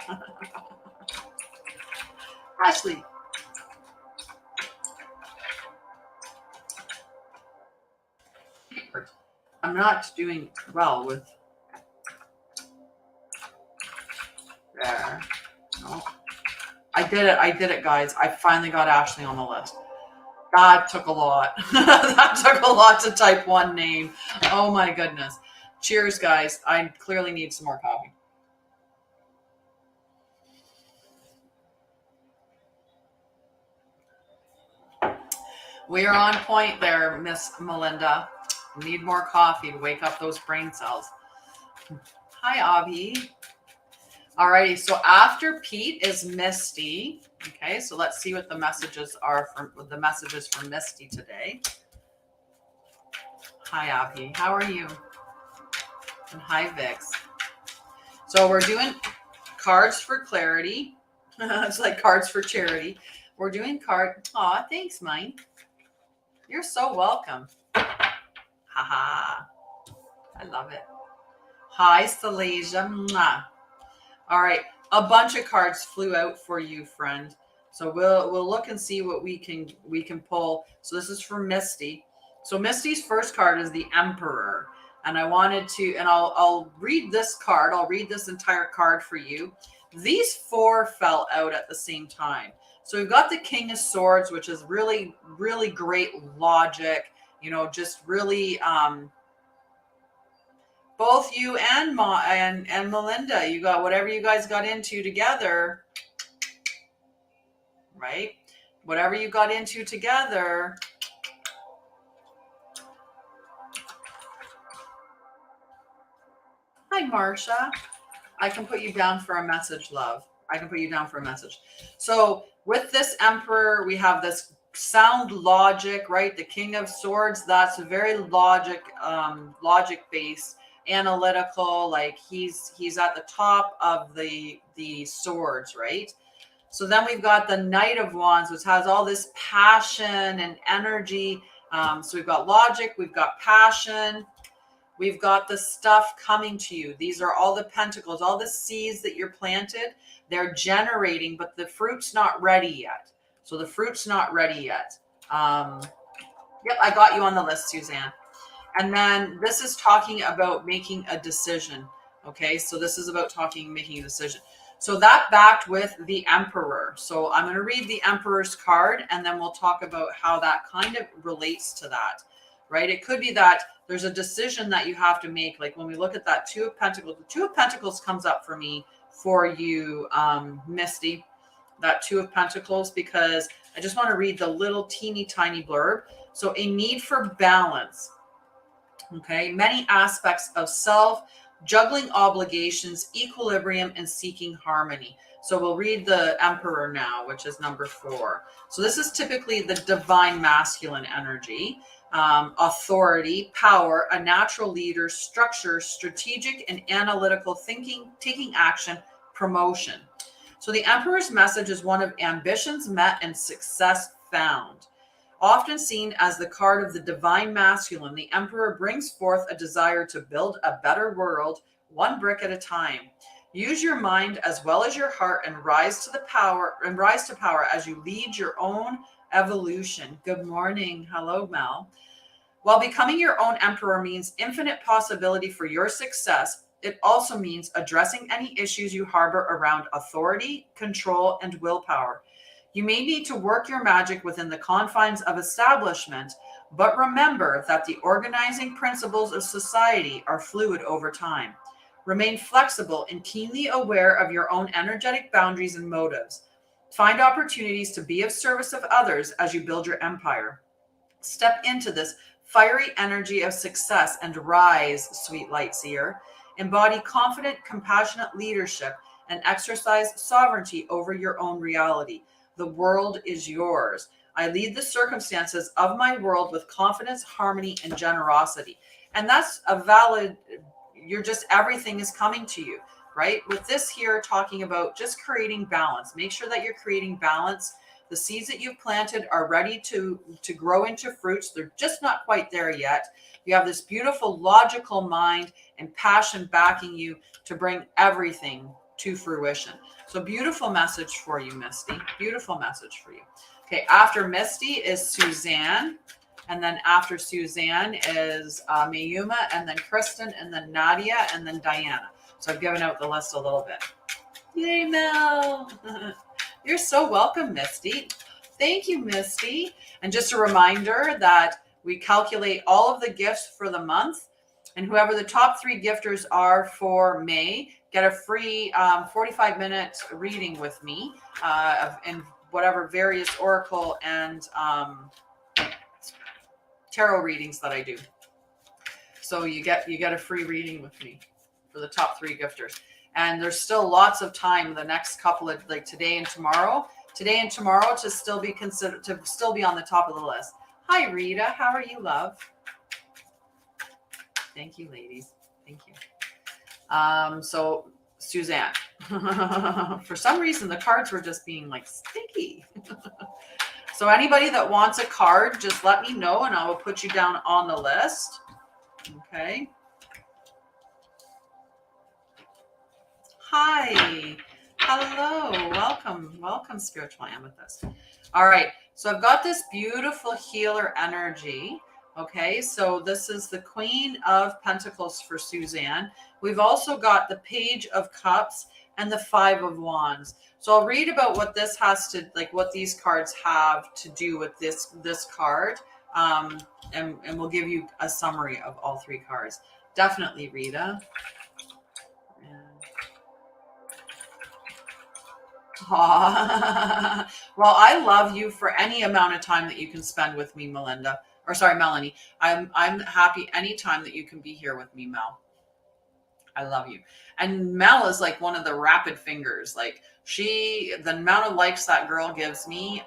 Speaker 1: Ashley. I'm not doing well with there. No. I did it, guys. I finally got Ashley on the list. That took a lot. That took a lot to type one name. Oh my goodness. Cheers, guys. I clearly need some more coffee. We are on point there, Miss Melinda. Need more coffee to wake up those brain cells. Hi, Avi. Alrighty, so after Pete is Misty. Okay, so let's see what the messages are from Misty today. Hi, Avi. How are you? And hi, Vix. So we're doing cards for clarity. It's like cards for charity. We're doing Aw, thanks, Mike. You're so welcome. Haha. I love it. Hi, Salasia. Mwah. All right, a bunch of cards flew out for you, friend. So we'll look and see what we can pull. So this is for Misty. So Misty's first card is the Emperor, and I wanted to, and I'll read this card. I'll read this entire card for you. These four fell out at the same time. So we've got the King of Swords, which is really, really great logic. You know, just really. Both you and Melinda, you got whatever you guys got into together, right? Whatever you got into together. Hi, Marsha. I can put you down for a message, love. I can put you down for a message. So with this Emperor, we have this sound logic, right? The King of Swords, that's very logic based. Analytical, like he's at the top of the swords, right? So then we've got the Knight of Wands, which has all this passion and energy. So we've got logic, we've got passion, we've got the stuff coming to you. These are all the pentacles, all the seeds that you're planted. They're generating, but the fruit's not ready yet. So the fruit's not ready yet. Yep, I got you on the list, Suzanne. And then this is talking about making a decision. Okay, so this is about making a decision. So that backed with the Emperor. So I'm going to read the Emperor's card, and then we'll talk about how that kind of relates to that, right? It could be that there's a decision that you have to make. Like when we look at that Two of Pentacles, the Two of Pentacles comes up for me for you, Misty, that Two of Pentacles, because I just want to read the little teeny tiny blurb. So a need for balance. Okay, many aspects of self, juggling obligations, equilibrium, and seeking harmony. So we'll read the Emperor now, which is number 4. So this is typically the divine masculine energy, authority, power, a natural leader, structure, strategic and analytical thinking, taking action, promotion. So the Emperor's message is one of ambitions met and success found. Often seen as the card of the divine masculine, the Emperor brings forth a desire to build a better world, one brick at a time. Use your mind as well as your heart and rise to power as you lead your own evolution. Good morning. Hello, Mel. While becoming your own Emperor means infinite possibility for your success, it also means addressing any issues you harbor around authority, control, and willpower. You may need to work your magic within the confines of establishment, but remember that the organizing principles of society are fluid over time. Remain flexible and keenly aware of your own energetic boundaries and motives. Find opportunities to be of service of others as you build your empire. Step into this fiery energy of success and rise, sweet light seer. Embody confident, compassionate leadership and exercise sovereignty over your own reality. The world is yours. I lead the circumstances of my world with confidence, harmony, and generosity. And that's a valid, everything is coming to you, right? With this here, talking about just creating balance. Make sure that you're creating balance. The seeds that you've planted are ready to grow into fruits. They're just not quite there yet. You have this beautiful logical mind and passion backing you to bring everything to fruition. So beautiful message for you, Misty. Beautiful message for you. Okay, after Misty is Suzanne. And then after Suzanne is Mayuma, and then Kristen, and then Nadia, and then Diana. So I've given out the list a little bit. Yay, Mel. You're so welcome, Misty. Thank you, Misty. And just a reminder that we calculate all of the gifts for the month. And whoever the top 3 gifters are for May get a free 45-minute reading with me in whatever various oracle and tarot readings that I do. So you get a free reading with me for the top 3 gifters. And there's still lots of time the next couple of, like today and tomorrow to still be considered, to still be on the top of the list. Hi, Rita. How are you, love? Thank you, ladies. Thank you. So Suzanne, for some reason, the cards were just being like sticky. So anybody that wants a card, just let me know and I will put you down on the list. Okay. Hi. Hello. Welcome, Spiritual Amethyst. All right. So I've got this beautiful healer energy. Okay. So this is the Queen of Pentacles for Suzanne. We've also got the Page of Cups and the 5 of Wands. So I'll read about what this has to, like what these cards have to do with this card. And we'll give you a summary of all 3 cards. Definitely, Rita. Well, I love you for any amount of time that you can spend with me, Melanie. I'm happy anytime that you can be here with me, Mel. I love you. And Mel is like one of the rapid fingers. Like the amount of likes that girl gives me,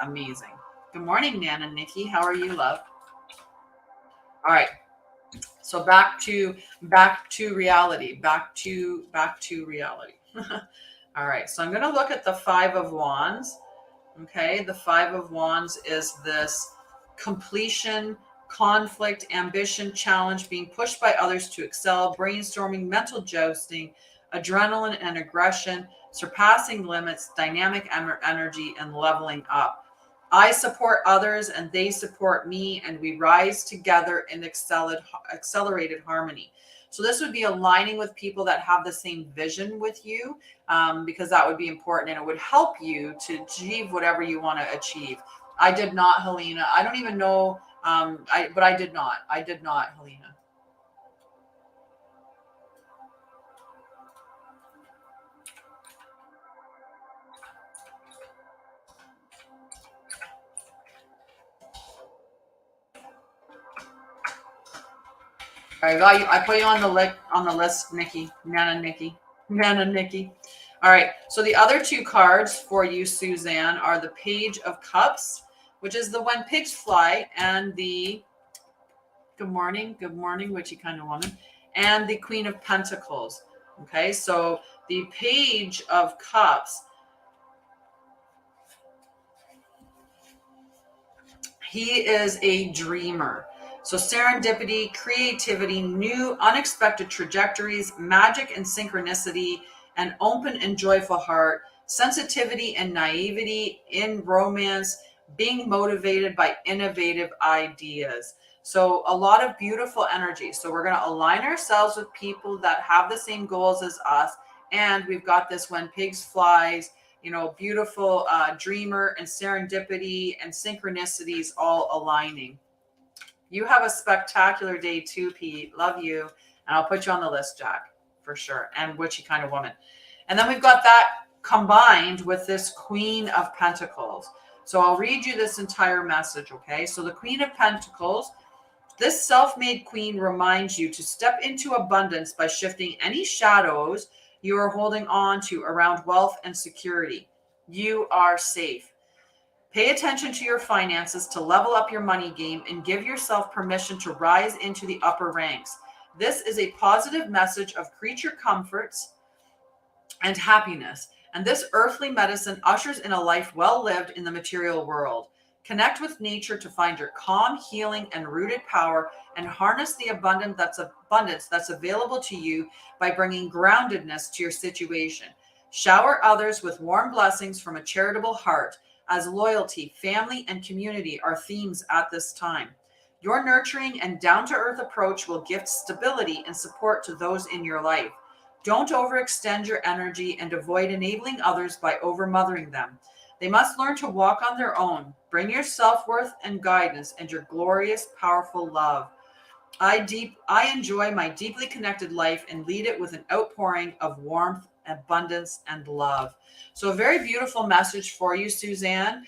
Speaker 1: amazing. Good morning, Nan and Nikki. How are you, love? All right. So back to reality. Back to reality. All right. So I'm going to look at the 5 of Wands. Okay. The 5 of Wands is this completion, conflict, ambition, challenge, being pushed by others to excel, brainstorming, mental jousting, adrenaline and aggression, surpassing limits, dynamic energy, and leveling up. I support others and they support me, and we rise together in accelerated harmony. So this would be aligning with people that have the same vision with you, because that would be important and it would help you to achieve whatever you want to achieve. I did not, Helena. I don't even know. But I did not. Helena. I got you. I put you on the list, Nikki. Nana Nikki. All right. So the other 2 cards for you, Suzanne, are the Page of Cups, which is the When Pigs Fly, and the Good morning, witchy kind of woman, and the Queen of Pentacles. Okay. So the Page of Cups, he is a dreamer. So serendipity, creativity, new unexpected trajectories, magic and synchronicity, an open and joyful heart, sensitivity and naivety in romance, being motivated by innovative ideas. So a lot of beautiful energy. So we're going to align ourselves with people that have the same goals as us. And we've got this When Pigs Flies, beautiful dreamer and serendipity and synchronicities all aligning. You have a spectacular day too, Pete. Love you. And I'll put you on the list, Jack, for sure. And witchy kind of woman. And then we've got that combined with this Queen of Pentacles. So I'll read you this entire message, okay? So the Queen of Pentacles This self-made queen reminds you to step into abundance by shifting any shadows you are holding on to around wealth and security. You are safe. Pay attention to your finances to level up your money game and give yourself permission to rise into the upper ranks. This is a positive message of creature comforts and happiness. And this earthly medicine ushers in a life well lived in the material world. Connect with nature to find your calm, healing, and rooted power, and harness the abundance that's available to you by bringing groundedness to your situation. Shower others with warm blessings from a charitable heart, as loyalty, family, and community are themes at this time. Your nurturing and down-to-earth approach will gift stability and support to those in your life. Don't overextend your energy and avoid enabling others by overmothering them. They must learn to walk on their own. Bring your self-worth and guidance and your glorious, powerful love. I enjoy my deeply connected life and lead it with an outpouring of warmth, abundance, and love. So a very beautiful message for you, Suzanne.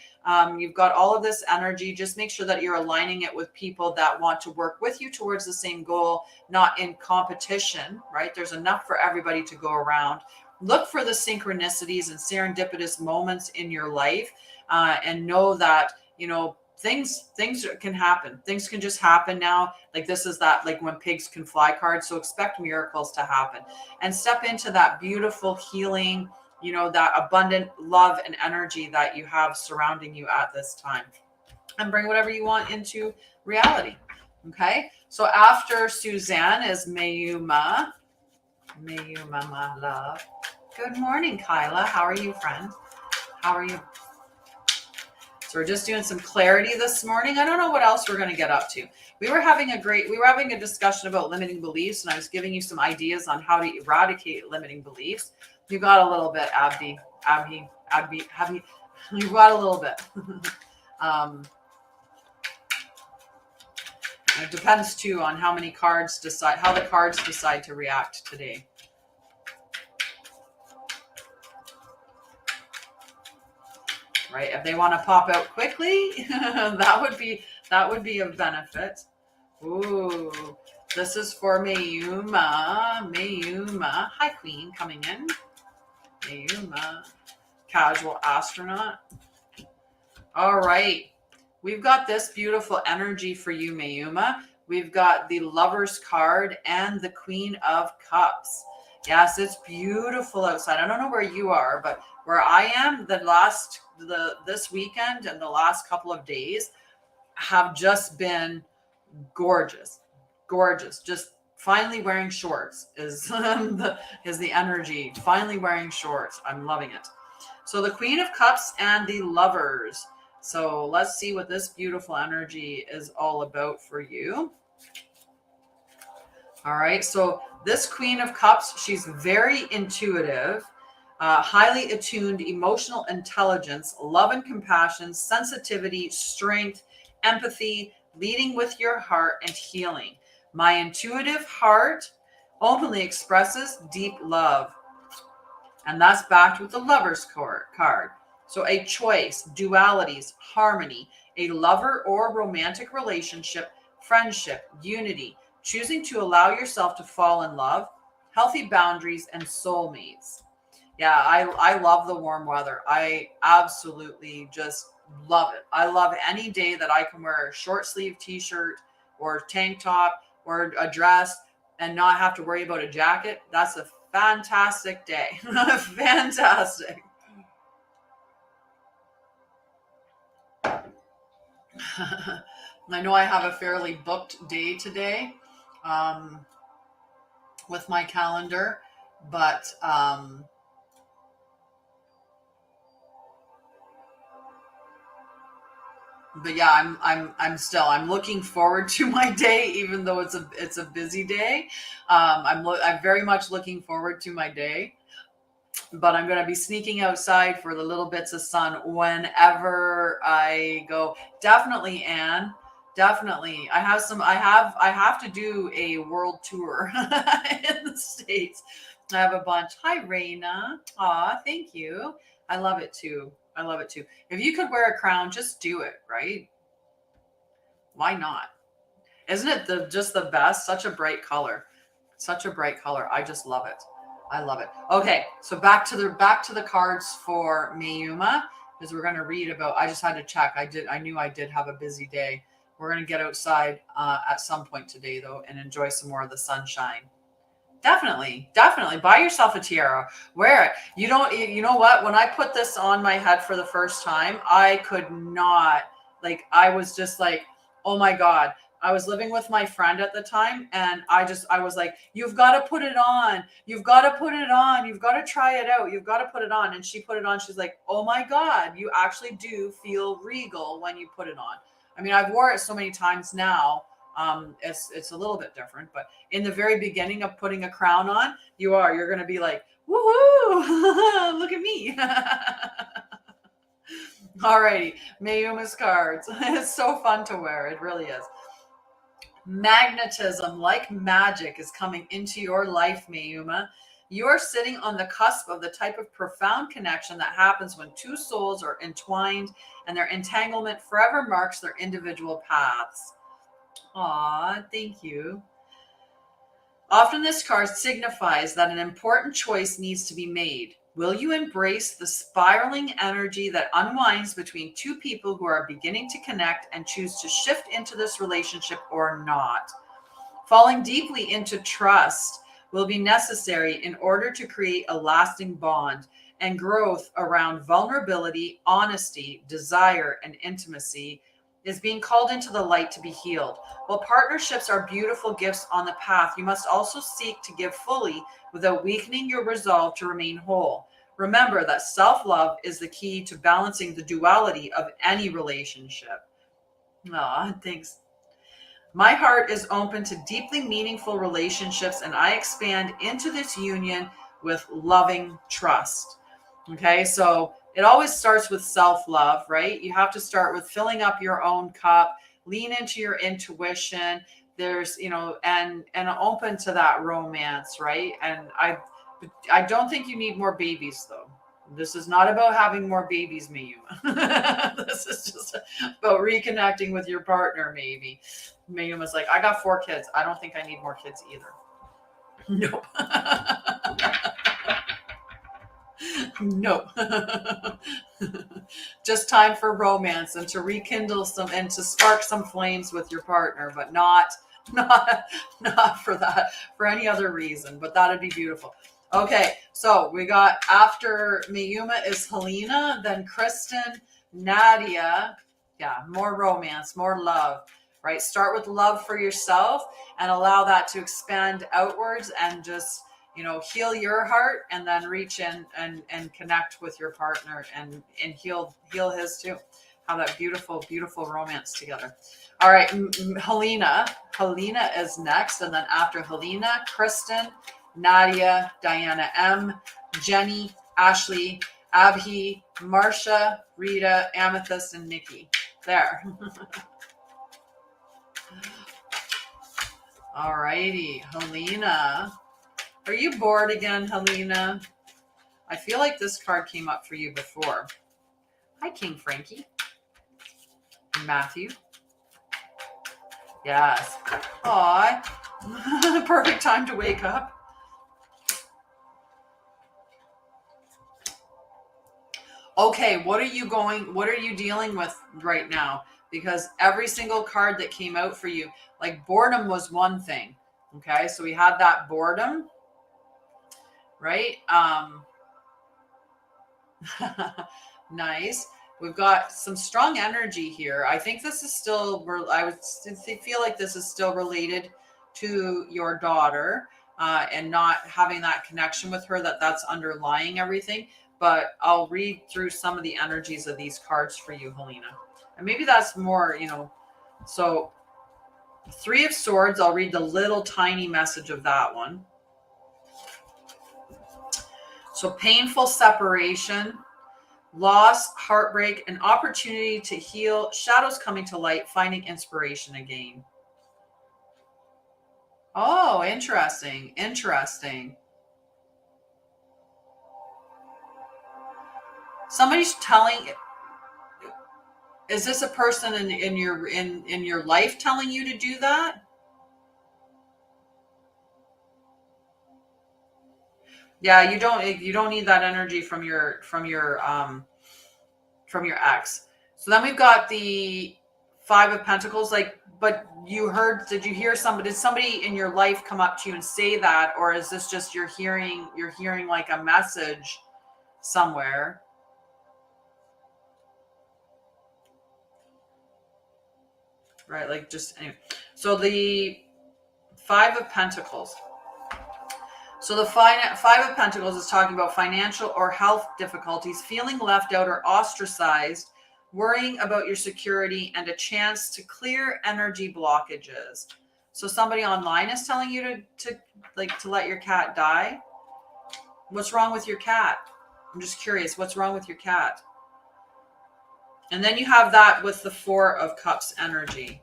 Speaker 1: You've got all of this energy. Just make sure that you're aligning it with people that want to work with you towards the same goal, not in competition, right? There's enough for everybody to go around. Look for the synchronicities and serendipitous moments in your life, and know that, things can happen. Things can just happen now. Like this is that, like when pigs can fly card. So expect miracles to happen and step into that beautiful healing, that abundant love and energy that you have surrounding you at this time, and bring whatever you want into reality. Okay. So after Suzanne is Mayuma, my love. Good morning, Kyla. How are you, friend? How are you? So we're just doing some clarity this morning. I don't know what else we're going to get up to. We were having a discussion about limiting beliefs, and I was giving you some ideas on how to eradicate limiting beliefs. You got a little bit, Abby. You got a little bit. It depends too on how the cards decide to react today. Right? If they want to pop out quickly, that would be of benefit. Ooh, this is for Mayuma. Mayuma. Hi, Queen, coming in. Mayuma. Casual astronaut. All right. We've got this beautiful energy for you, Mayuma. We've got the Lover's card and the Queen of Cups. Yes, it's beautiful outside. I don't know where you are, but where I am, this weekend and the last couple of days have just been gorgeous. Just finally wearing shorts is the energy. Finally wearing shorts. I'm loving it. So the Queen of Cups and the Lovers. So let's see what this beautiful energy is all about for you. All right. So this Queen of Cups, she's very intuitive, highly attuned, emotional intelligence, love and compassion, sensitivity, strength, empathy, leading with your heart, and healing. My intuitive heart openly expresses deep love. And that's backed with the Lover's card. So a choice, dualities, harmony, a lover or romantic relationship, friendship, unity, choosing to allow yourself to fall in love, healthy boundaries, and soulmates. Yeah, I love the warm weather. I absolutely just love it. I love any day that I can wear a short sleeve t-shirt or tank top or a dress and not have to worry about a jacket. That's a fantastic day. Fantastic. I know I have a fairly booked day today with my calendar, but yeah, I'm looking forward to my day, even though it's a busy day. I'm very much looking forward to my day, but I'm going to be sneaking outside for the little bits of sun whenever I go. Definitely, Anne. Definitely. I have to do a world tour in the States. I have a bunch. Hi, Raina. Aw, thank you. I love it too. If you could wear a crown, just do it, right? Why not? Isn't it just the best? Such a bright color. Such a bright color. I just love it. I love it. Okay, so back to the cards for Mayuma, because we're going to read about. I just had to check. I knew I did have a busy day. We're going to get outside at some point today, though, and enjoy some more of the sunshine. Definitely, definitely. Buy yourself a tiara. Wear it. You know what? When I put this on my head for the first time, I could not, I was just like, oh my God. I was living with my friend at the time, and I was like, you've got to put it on. You've got to put it on. You've got to try it out. You've got to put it on. And she put it on. She's like, oh my God, you actually do feel regal when you put it on. I mean, I've wore it so many times now. It's a little bit different, but in the very beginning of putting a crown on, you're going to be like, woohoo, look at me. Alrighty, Mayuma's cards. It's so fun to wear. It really is. Magnetism, like magic, is coming into your life, Mayuma. You are sitting on the cusp of the type of profound connection that happens when two souls are entwined, and their entanglement forever marks their individual paths. Aw, thank you. Often this card signifies that an important choice needs to be made. Will you embrace the spiraling energy that unwinds between two people who are beginning to connect and choose to shift into this relationship or not? Falling deeply into trust will be necessary in order to create a lasting bond, and growth around vulnerability, honesty, desire, and intimacy is being called into the light to be healed. While partnerships are beautiful gifts on the path, you must also seek to give fully without weakening your resolve to remain whole. Remember that self-love is the key to balancing the duality of any relationship. Aw, thanks. My heart is open to deeply meaningful relationships, and I expand into this union with loving trust. Okay, so it always starts with self-love, right? You have to start with filling up your own cup, lean into your intuition. There's, and open to that romance, right? And I don't think you need more babies, though. This is not about having more babies, Mayuma. This is just about reconnecting with your partner, maybe. Mayuma's like, I got 4 kids. I don't think I need more kids either. Nope. Nope. Just time for romance and to rekindle some and to spark some flames with your partner, but not for that, for any other reason. But that'd be beautiful. Okay, so we got, after Mayuma is Helena, then Kristen, Nadia. Yeah, more romance, more love, right? Start with love for yourself and allow that to expand outwards, and just, heal your heart, and then reach in and connect with your partner and heal his too. Have that beautiful, beautiful romance together. All right, Helena is next, and then after Helena, Kristen, Nadia, Diana M, Jenny, Ashley, Abhi, Marsha, Rita, Amethyst, and Nikki. There. All righty, Helena. Are you bored again, Helena? I feel like this card came up for you before. Hi, King Frankie. Matthew. Yes. Aw. Perfect time to wake up. Okay, what are you dealing with right now? Because every single card that came out for you, like boredom was one thing. Okay, so we had that boredom, right? Nice. We've got some strong energy here. I think this is still, I would feel like this is still related to your daughter, and not having that connection with her, that's underlying everything. But I'll read through some of the energies of these cards for you, Helena. And maybe that's more, so 3 of Swords, I'll read the little tiny message of that one. So painful separation, loss, heartbreak, an opportunity to heal, shadows coming to light, finding inspiration again. Oh, interesting. Interesting. Somebody's telling, Is this a person in your life telling you to do that? Yeah, you don't need that energy from your ex. So then we've got the Five of Pentacles. Like, but did you hear somebody? Did somebody in your life come up to you and say that, or is this just you're hearing like a message somewhere? Right, like just anyway. So the Five of Pentacles. So the Five of Pentacles is talking about financial or health difficulties, feeling left out or ostracized, worrying about your security, and a chance to clear energy blockages. So somebody online is telling you to let your cat die. What's wrong with your cat? I'm just curious. What's wrong with your cat? And then you have that with the Four of Cups energy.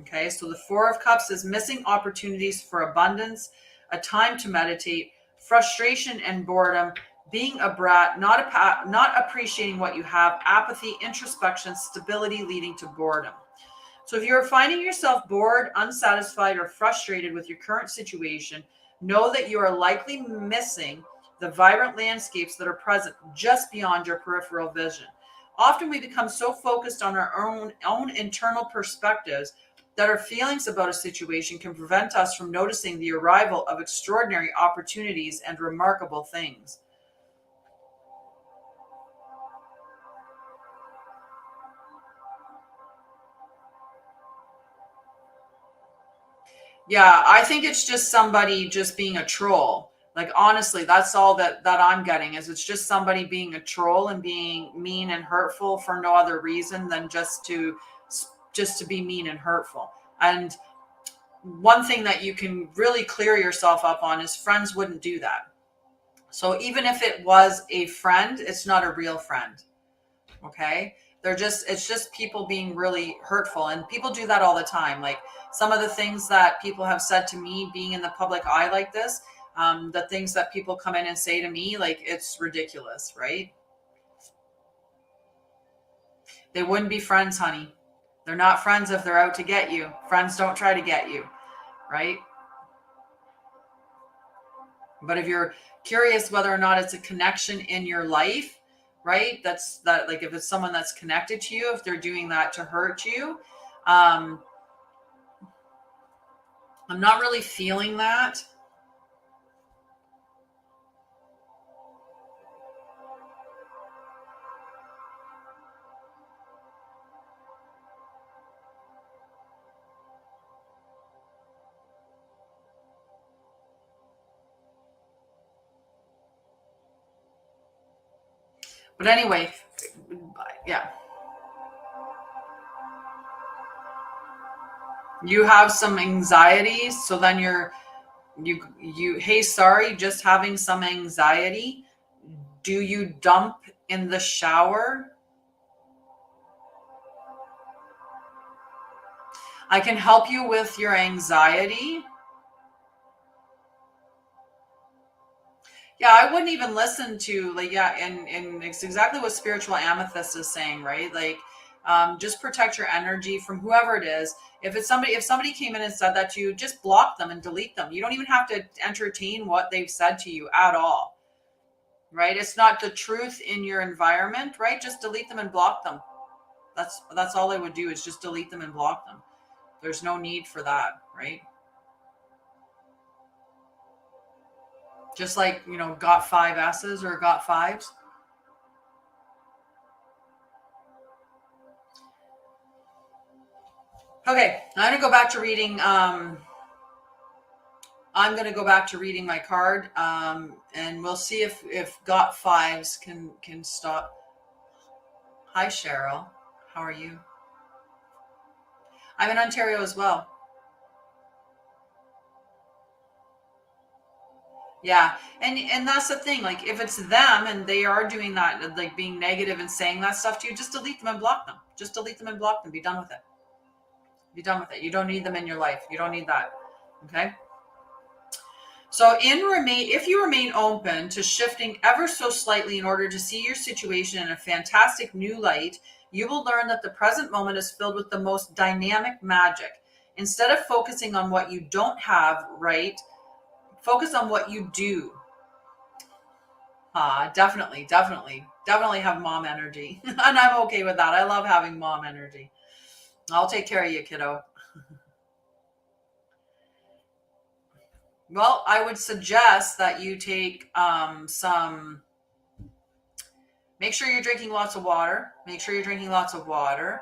Speaker 1: Okay, so the Four of Cups is missing opportunities for abundance, a time to meditate, frustration and boredom, being a brat, not appreciating what you have, apathy, introspection, stability leading to boredom. So if you're finding yourself bored, unsatisfied, or frustrated with your current situation, know that you are likely missing the vibrant landscapes that are present just beyond your peripheral vision. Often we become so focused on our own internal perspectives that our feelings about a situation can prevent us from noticing the arrival of extraordinary opportunities and remarkable things. Yeah, I think it's just somebody just being a troll. Like, honestly, that's all that I'm getting is it's just somebody being a troll and being mean and hurtful for no other reason than just to be mean and hurtful. And one thing that you can really clear yourself up on is friends wouldn't do that. So even if it was a friend, it's not a real friend. Okay? It's just people being really hurtful, and people do that all the time. Like, some of the things that people have said to me being in the public eye like this, the things that people come in and say to me, like, it's ridiculous, right? They wouldn't be friends, honey. They're not friends if they're out to get you. Friends don't try to get you, right? But if you're curious whether or not it's a connection in your life, right? Like, if it's someone that's connected to you, if they're doing that to hurt you, I'm not really feeling that. But anyway, yeah. You have some anxieties, so then hey, sorry, just having some anxiety. Do you dump in the shower? I can help you with your anxiety. Yeah, I wouldn't even listen to, like, yeah, and it's exactly what spiritual amethyst is saying, right? Like, just protect your energy from whoever it is. If somebody came in and said that to you, just block them and delete them. You don't even have to entertain what they've said to you at all, right? It's not the truth in your environment, right? Just delete them and block them. That's all I would do, is just delete them and block them. There's no need for that, right? Just like, got 5 S's or got 5s. Okay, I'm going to go back to reading. I'm going to go back to reading my card, and we'll see if got 5s can stop. Hi, Cheryl. How are you? I'm in Ontario as well. Yeah, and that's the thing. Like, if it's them and they are doing that, like being negative and saying that stuff to you, just delete them and block them. Just delete them and block them. Be done with it. Be done with it. You don't need them in your life. You don't need that. Okay? So if you remain open to shifting ever so slightly in order to see your situation in a fantastic new light, you will learn that the present moment is filled with the most dynamic magic. Instead of focusing on what you don't have, right, focus on what you do. Definitely have mom energy. And I'm okay with that. I love having mom energy. I'll take care of you, kiddo. Well, I would suggest that you take make sure you're drinking lots of water. Make sure you're drinking lots of water.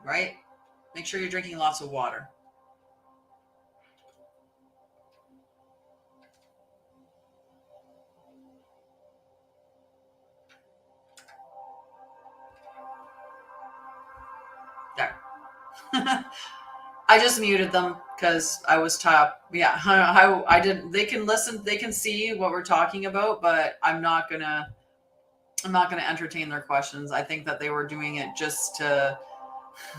Speaker 1: Right? Make sure you're drinking lots of water. There. I just muted them because I was top. Yeah, I didn't. They can listen. They can see what we're talking about, but I'm not gonna entertain their questions. I think that they were doing it just to.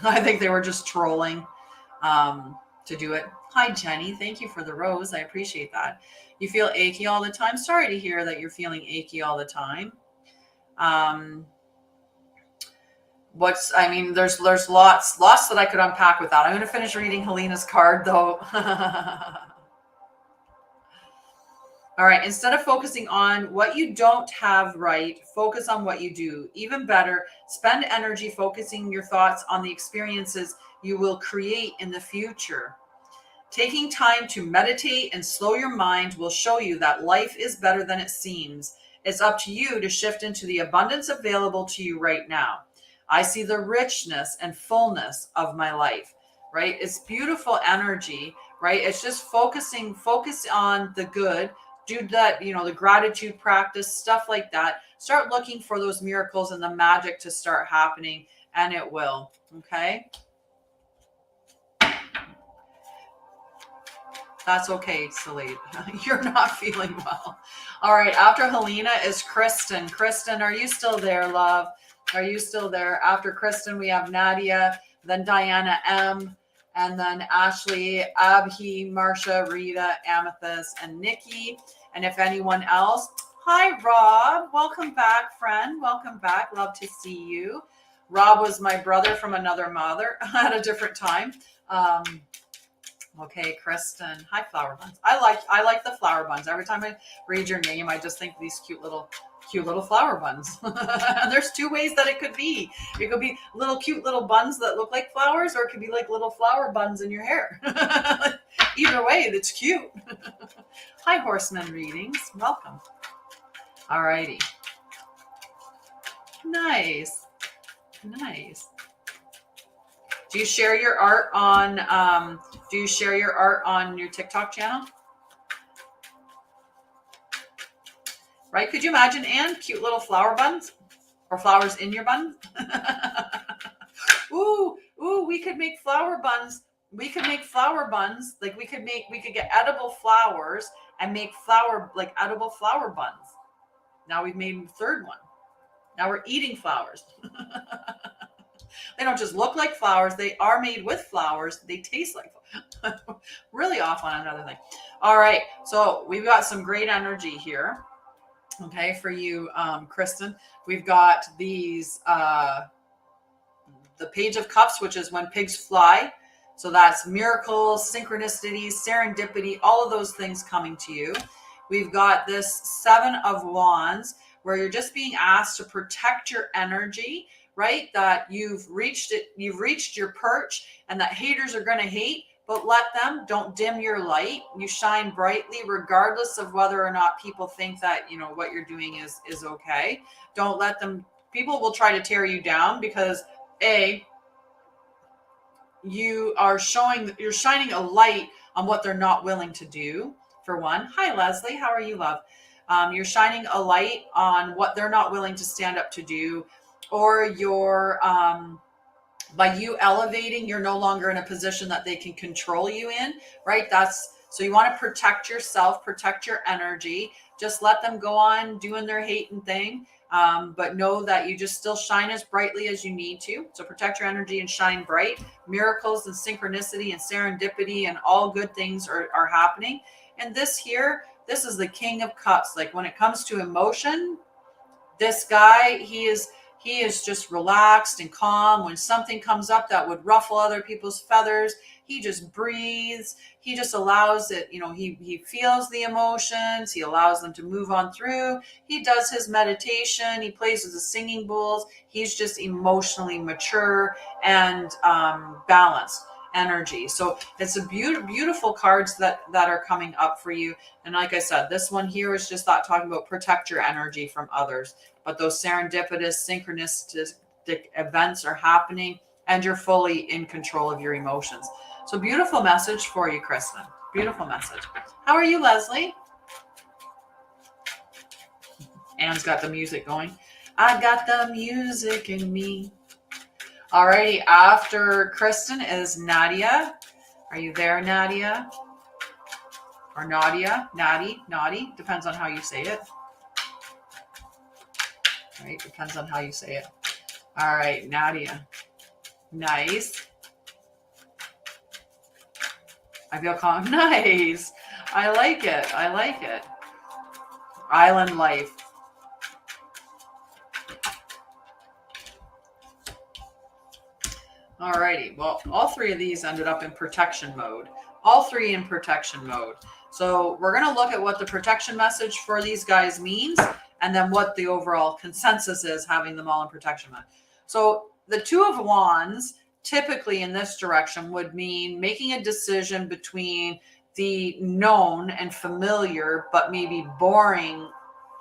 Speaker 1: I think they were just trolling, to do it. Hi, Jenny. Thank you for the rose. I appreciate that. You feel achy all the time. Sorry to hear that you're feeling achy all the time. There's lots that I could unpack with that. I'm going to finish reading Helena's card though. All right. Instead of focusing on what you don't have right, focus on what you do. Even better, spend energy focusing your thoughts on the experiences you will create in the future. Taking time to meditate and slow your mind will show you that life is better than it seems. It's up to you to shift into the abundance available to you right now. I see the richness and fullness of my life, right? It's beautiful energy, right? It's just focus on the good. Do that, the gratitude practice, stuff like that. Start looking for those miracles and the magic to start happening, and it will, okay? That's okay, Salid. You're not feeling well. All right, after Helena is Kristen. Kristen, are you still there, love? Are you still there? After Kristen, we have Nadia, then Diana M, and then Ashley, Abhi, Marsha, Rita, Amethyst, and Nikki. And if anyone else, hi, Rob. Welcome back, friend. Welcome back. Love to see you. Rob was my brother from another mother at a different time. Okay, Kristen. Hi, flower buns. I like the flower buns. Every time I read your name, I just think these cute little flower buns. There's two ways that it could be. It could be cute little buns that look like flowers, or it could be like little flower buns in your hair. Either way, that's cute. Hi, Horseman Readings. Welcome. All righty. Nice. Do you share your art on your TikTok channel? Right? Could you imagine, Anne, cute little flower buns or flowers in your bun? Ooh, we could make flower buns. We could make flower buns. Like we could get edible flowers and make edible flower buns. Now we've made the third one. Now we're eating flowers. They don't just look like flowers. They are made with flowers. They taste like flowers. Really off on another thing. All right. So we've got some great energy here. Okay. For you, Kristen, we've got these, the Page of Cups, which is when pigs fly. So that's miracles, synchronicities, serendipity, all of those things coming to you. We've got this Seven of Wands, where you're just being asked to protect your energy, right? That you've reached your perch, and that haters are going to hate, but let them. Don't dim your light. You shine brightly regardless of whether or not people think that, what you're doing is okay. Don't let them. People will try to tear you down because you're shining a light on what they're not willing to do, for one. Hi, Leslie. How are you, love? You're shining a light on what they're not willing to stand up to do, or you're, by you elevating, you're no longer in a position that they can control you in, right? So you want to protect yourself, protect your energy. Just let them go on doing their hating thing. But know that you just still shine as brightly as you need to. So protect your energy and shine bright. Miracles and synchronicity and serendipity and all good things are happening. And this is the King of Cups. Like when it comes to emotion, This guy, he is just relaxed and calm. When something comes up that would ruffle other people's feathers, he just breathes. He just allows it, he feels the emotions. He allows them to move on through. He does his meditation. He plays with the singing bowls. He's just emotionally mature and balanced energy. So it's a beautiful cards that are coming up for you. And like I said, this one here is just talking about protect your energy from others. But those serendipitous, synchronistic events are happening, and you're fully in control of your emotions. So beautiful message for you, Kristen. Beautiful message. How are you, Leslie? Anne's got the music going. I got the music in me. Alrighty, after Kristen is Nadia. Are you there, Nadia? Or Nadia? Naughty? Depends on how you say it. Right? Depends on how you say it. All right, Nadia. Nice. I feel calm. Nice. I like it. Island life. All righty. Well, all three of these ended up in protection mode. All three in protection mode. So we're going to look at what the protection message for these guys means, and then what the overall consensus is having them all in protection mode. So the Two of Wands, typically in this direction, would mean making a decision between the known and familiar, but maybe boring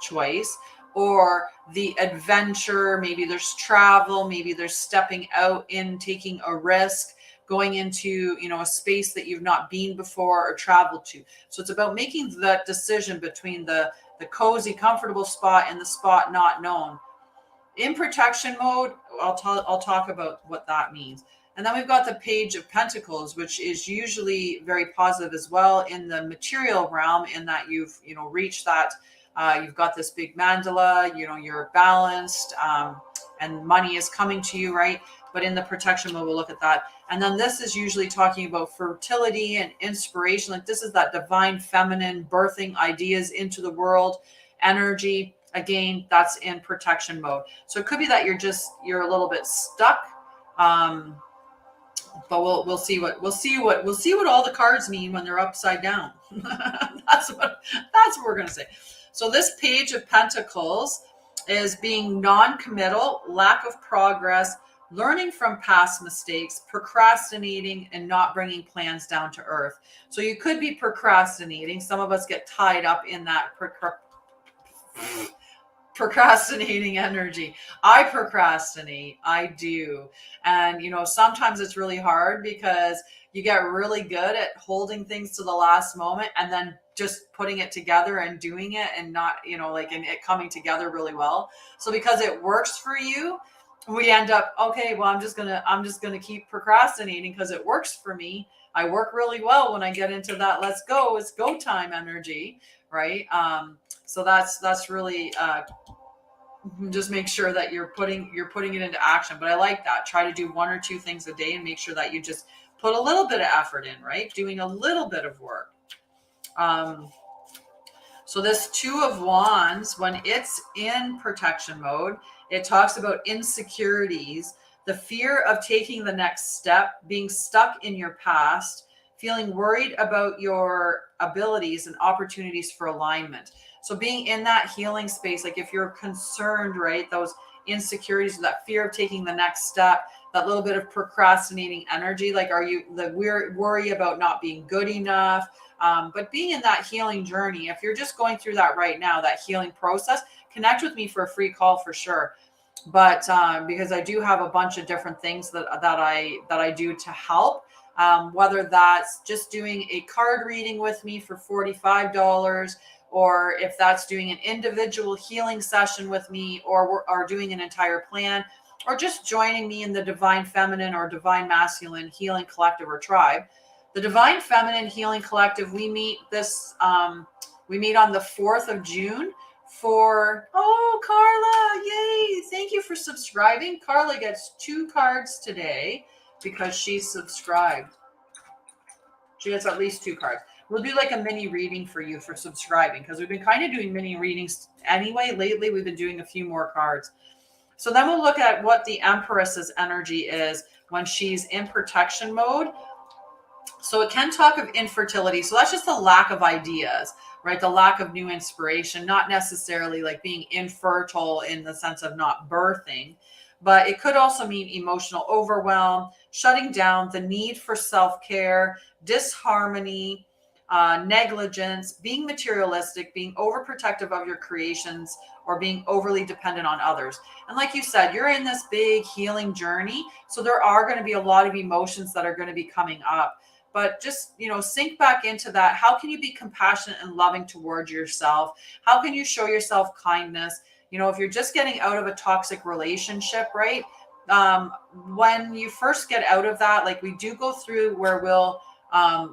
Speaker 1: choice, or the adventure. Maybe there's travel, maybe there's stepping out in taking a risk, going into, a space that you've not been before or traveled to. So it's about making that decision between the cozy, comfortable spot and the spot not known. In protection mode, I'll talk about what that means. And then we've got the Page of Pentacles, which is usually very positive as well in the material realm, in that you've, reached that, you've got this big mandala, you're balanced, and money is coming to you, right? But in the protection mode, we'll look at that. And then this is usually talking about fertility and inspiration. Like, this is that divine feminine birthing ideas into the world energy. Again, that's in protection mode. So it could be that you're a little bit stuck. But we'll see what all the cards mean when they're upside down. That's what we're going to say. So this Page of Pentacles is being non-committal, lack of progress, learning from past mistakes, procrastinating, and not bringing plans down to earth. So you could be procrastinating. Some of us get tied up in that procrastinating energy. I procrastinate. I do. And, sometimes it's really hard because you get really good at holding things to the last moment and then just putting it together and doing it, and not, and it coming together really well. So because it works for you, we end up, okay, well, I'm just going to keep procrastinating because it works for me. I work really well when I get into that let's go, it's go time energy, right? So that's really just make sure that you're putting it into action. But I like that. Try to do one or two things a day and make sure that you just put a little bit of effort in, right? Doing a little bit of work. So this Two of Wands, when it's in protection mode, it talks about insecurities, the fear of taking the next step, being stuck in your past, feeling worried about your abilities and opportunities for alignment. So being in that healing space, like if you're concerned, right, those insecurities, that fear of taking the next step, that little bit of procrastinating energy, like are you the worry about not being good enough? But being in that healing journey, if you're just going through that right now, that healing process, connect with me for a free call for sure. But because I do have a bunch of different things that I do to help, whether that's just doing a card reading with me for $45, or if that's doing an individual healing session with me, or doing an entire plan, or just joining me in the Divine Feminine or Divine Masculine Healing Collective or Tribe. The Divine Feminine Healing Collective, we meet on the 4th of June for, Carla, yay. Thank you for subscribing. Carla gets 2 cards today because she's subscribed. She gets at least 2 cards. we'll do like a mini reading for you for subscribing, because we've been kind of doing mini readings anyway. Lately, we've been doing a few more cards. So then we'll look at what the Empress's energy is when she's in protection mode. So it can talk of infertility. So that's just a lack of ideas, right? The lack of new inspiration, not necessarily like being infertile in the sense of not birthing, but it could also mean emotional overwhelm, shutting down, the need for self-care, disharmony, negligence, being materialistic, being overprotective of your creations, or being overly dependent on others. And like you said, you're in this big healing journey. So there are going to be a lot of emotions that are going to be coming up. But just, sink back into that. How can you be compassionate and loving towards yourself? How can you show yourself kindness? If you're just getting out of a toxic relationship, right? When you first get out of that, like we do go through where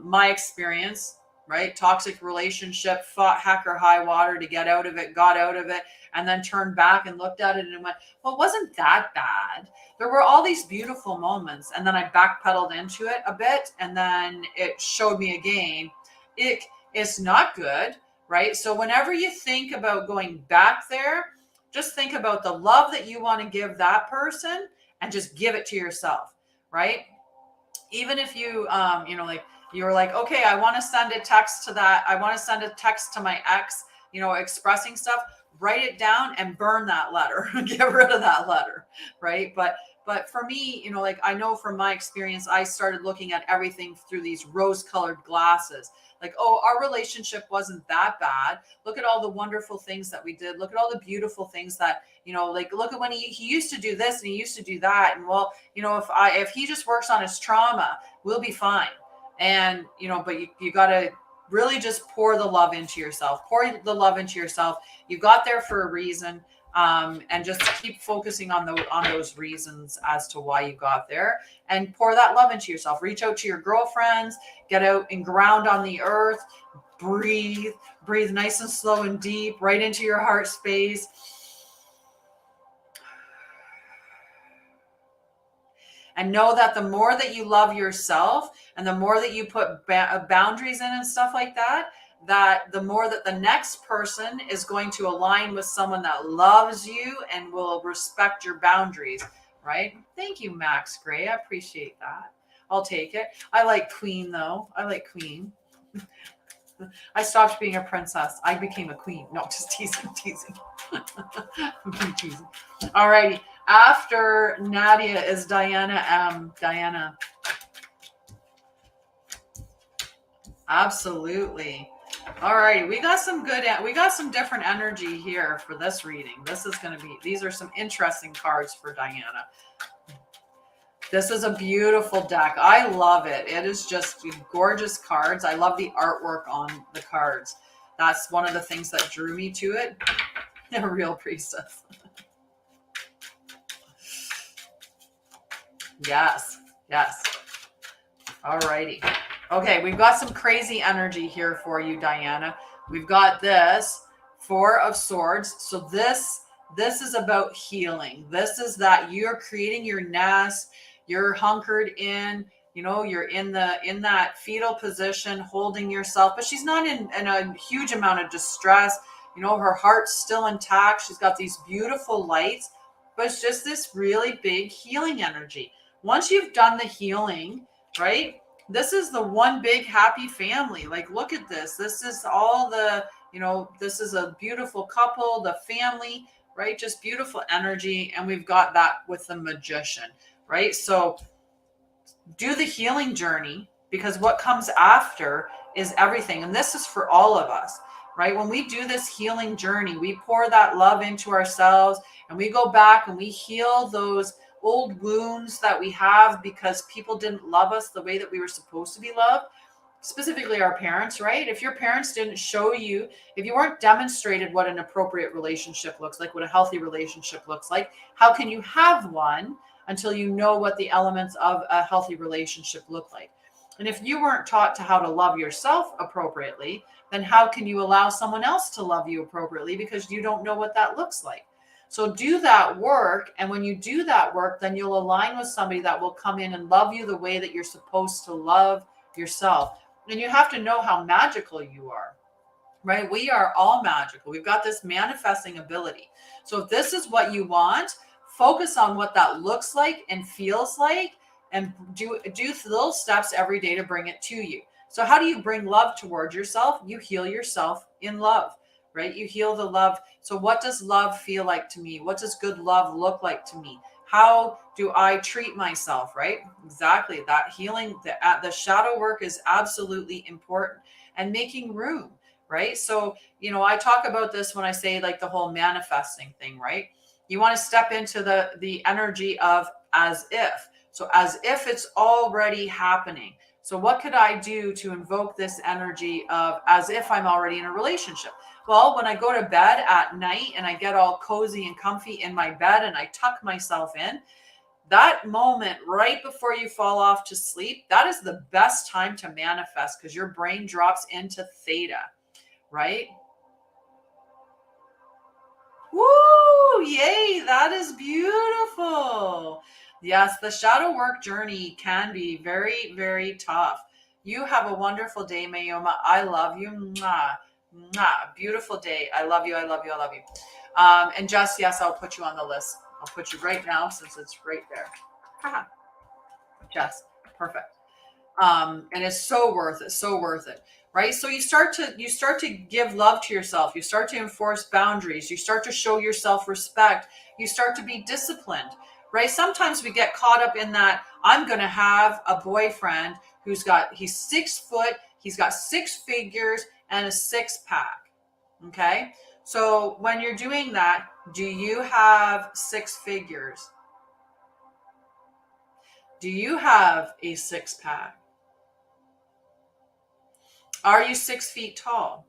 Speaker 1: my experience, right? Toxic relationship, fought heck or high water to get out of it, got out of it, and then turned back and looked at it and went, well, it wasn't that bad. There were all these beautiful moments. And then I backpedaled into it a bit, and then it showed me again, it's not good, right? So whenever you think about going back there, just think about the love that you want to give that person and just give it to yourself, right? Even if you, you're like, okay, I want to send a text to that. I want to send a text to my ex, expressing stuff, write it down and burn that letter, get rid of that letter. Right. But for me, I know from my experience, I started looking at everything through these rose-colored glasses. Like, oh, our relationship wasn't that bad. Look at all the wonderful things that we did. Look at all the beautiful things that, look at when he used to do this and he used to do that. And well, if he just works on his trauma, we'll be fine. And, but you got to really just pour the love into yourself. Pour the love into yourself. You got there for a reason. And just keep focusing on those reasons as to why you got there, and pour that love into yourself. Reach out to your girlfriends, get out and ground on the earth, breathe nice and slow and deep, right into your heart space. And know that the more that you love yourself and the more that you put boundaries in and stuff like that, that the more that the next person is going to align with someone that loves you and will respect your boundaries, right? Thank you, Max Gray. I appreciate that. I'll take it. I like Queen, though. I like Queen. I stopped being a princess. I became a queen. No, just teasing. Teasing. All righty. After Nadia is Diana M. Diana. Absolutely. All right, we got some different energy here for this reading. These are some interesting cards for Diana. This is a beautiful deck. I love it. It is just gorgeous cards. I love the artwork on the cards. That's one of the things that drew me to it. A real priestess. Yes. All righty. Okay, we've got some crazy energy here for you, Diana. We've got this Four of Swords. So this is about healing. This is that you're creating your nest. You're hunkered in. You're in that fetal position, holding yourself. But she's not in a huge amount of distress. Her heart's still intact. She's got these beautiful lights. But it's just this really big healing energy. Once you've done the healing, right? This is the one big happy family. Like, look at this. This is all this is a beautiful couple, the family, right? Just beautiful energy. And we've got that with the Magician, right? So do the healing journey, because what comes after is everything. And this is for all of us, right? When we do this healing journey, we pour that love into ourselves and we go back and we heal those old wounds that we have because people didn't love us the way that we were supposed to be loved, specifically our parents, right? If your parents didn't show you, if you weren't demonstrated what an appropriate relationship looks like, what a healthy relationship looks like, how can you have one until you know what the elements of a healthy relationship look like? And if you weren't taught to how to love yourself appropriately, then how can you allow someone else to love you appropriately, because you don't know what that looks like? So do that work. And when you do that work, then you'll align with somebody that will come in and love you the way that you're supposed to love yourself. And you have to know how magical you are, right? We are all magical. We've got this manifesting ability. So if this is what you want, focus on what that looks like and feels like, and do little steps every day to bring it to you. So how do you bring love towards yourself? You heal yourself in love, right? You heal the love. So what does love feel like to me? What does good love look like to me? How do I treat myself, right? Exactly. That healing, the shadow work is absolutely important, and making room, right? So, I talk about this when I say like the whole manifesting thing, right? You want to step into the energy of as if. So as if it's already happening. So what could I do to invoke this energy of as if I'm already in a relationship? Well, when I go to bed at night and I get all cozy and comfy in my bed and I tuck myself in, that moment right before you fall off to sleep, that is the best time to manifest, because your brain drops into theta, right? Woo! Yay! That is beautiful. Yes, the shadow work journey can be very, very tough. You have a wonderful day, Mayoma. I love you. Mwah. Mwah. Beautiful day. I love you. I love you. I love you. And Jess, yes, I'll put you on the list. I'll put you right now since it's right there. Haha. Jess, perfect. And it's so worth it, so worth it, right? So you start to give love to yourself, you start to enforce boundaries, you start to show yourself respect, you start to be disciplined, right? Sometimes we get caught up in that I'm going to have a boyfriend he's 6 foot, he's got 6 figures and a 6-pack. Okay, so when you're doing that, do you have 6 figures? Do you have a 6-pack? Are you 6 feet tall?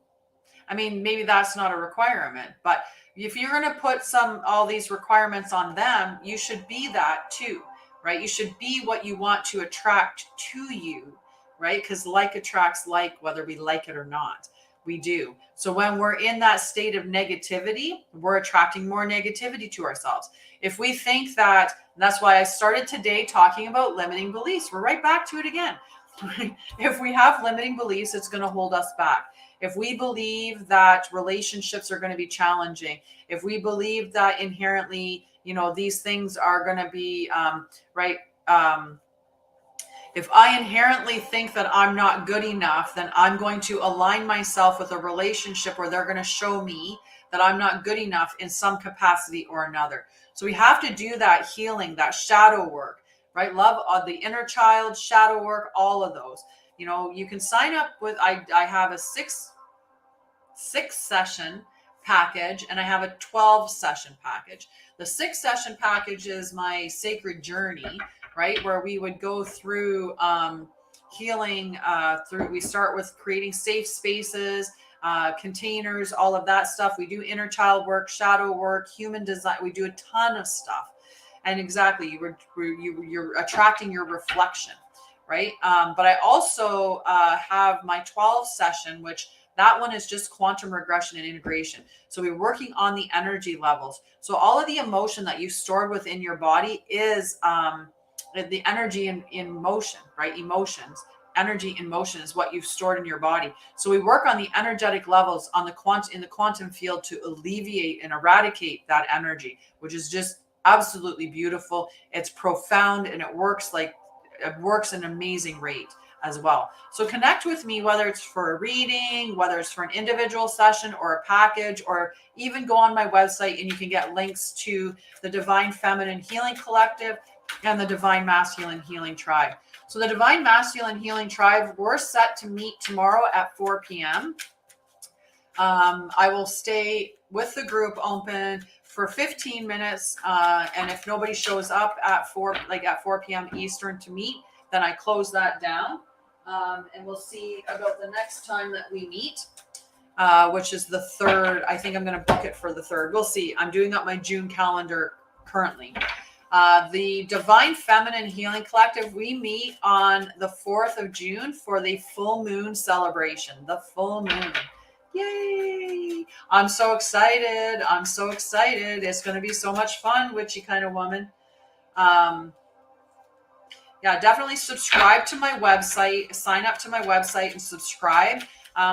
Speaker 1: I mean, maybe that's not a requirement, but if you're going to put all these requirements on them, you should be that too, right? You should be what you want to attract to you, right? Because like attracts like, whether we like it or not, we do. So when we're in that state of negativity, we're attracting more negativity to ourselves. If we think that, and that's why I started today talking about limiting beliefs. We're right back to it again. If we have limiting beliefs, it's going to hold us back. If we believe that relationships are going to be challenging, if we believe that inherently, these things are going to be right. If I inherently think that I'm not good enough, then I'm going to align myself with a relationship where they're going to show me that I'm not good enough in some capacity or another. So we have to do that healing, that shadow work, right? Love the inner child, shadow work, all of those. You can sign up with, I have a six session package and I have a 12 session package. The 6 session package is my sacred journey, right? Where we would go through healing we start with creating safe spaces, containers, all of that stuff. We do inner child work, shadow work, human design. We do a ton of stuff. And exactly, you're attracting your reflection, right? But I also have my 12 session, which that one is just quantum regression and integration. So we're working on the energy levels. So all of the emotion that you stored within your body is the energy in motion, right? Emotions, energy in motion is what you've stored in your body. So we work on the energetic levels in the quantum field to alleviate and eradicate that energy, which is just absolutely beautiful. It's profound and it works an amazing rate as well. So connect with me, whether it's for a reading, whether it's for an individual session or a package, or even go on my website and you can get links to the Divine Feminine Healing Collective and the Divine Masculine Healing Tribe. So the Divine Masculine Healing Tribe, we're set to meet tomorrow at 4 p.m. I will stay with the group open for 15 minutes. And if nobody shows up at 4 p.m. Eastern to meet, then I close that down. And we'll see about the next time that we meet, which is the 3rd. I think I'm going to book it for the 3rd. We'll see. I'm doing up my June calendar currently. The Divine Feminine Healing Collective, we meet on the 4th of June for the full moon celebration. The full moon. Yay! I'm so excited. It's going to be so much fun, witchy kind of woman. Yeah, definitely subscribe to my website, sign up to my website and subscribe.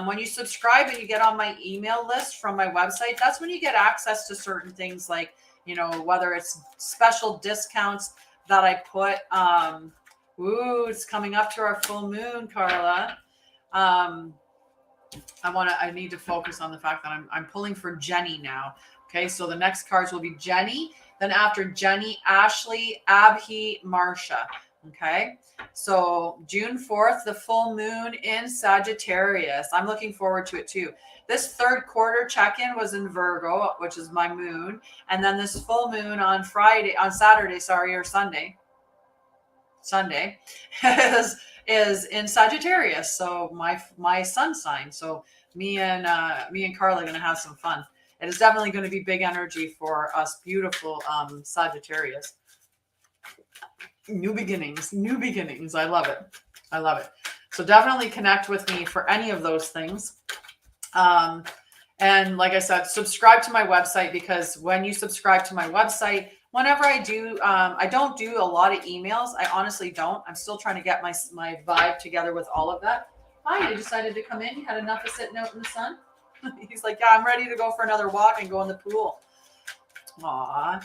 Speaker 1: When you subscribe and you get on my email list from my website, that's when you get access to certain things like, you know, whether it's special discounts that I put. Ooh, it's coming up to our full moon, Carla. I need to focus on the fact that I'm pulling for Jenny now. Okay, so the next cards will be Jenny. Then after Jenny, Ashley, Abhi, Marsha. Okay, so June 4th, the full moon in Sagittarius. I'm looking forward to it too. This third quarter check-in was in Virgo, which is my moon. And then this full moon on Saturday, or Sunday is in Sagittarius. So my sun sign. So me and Carla are going to have some fun. It is definitely going to be big energy for us beautiful Sagittarius. New beginnings. I love it. So definitely connect with me for any of those things. And like I said, subscribe to my website, because when you subscribe to my website, whenever I do, I don't do a lot of emails. I honestly don't. I'm still trying to get my vibe together with all of that. Hi, you decided to come in. You had enough of sitting out in the sun. He's like, yeah, I'm ready to go for another walk and go in the pool. Aw.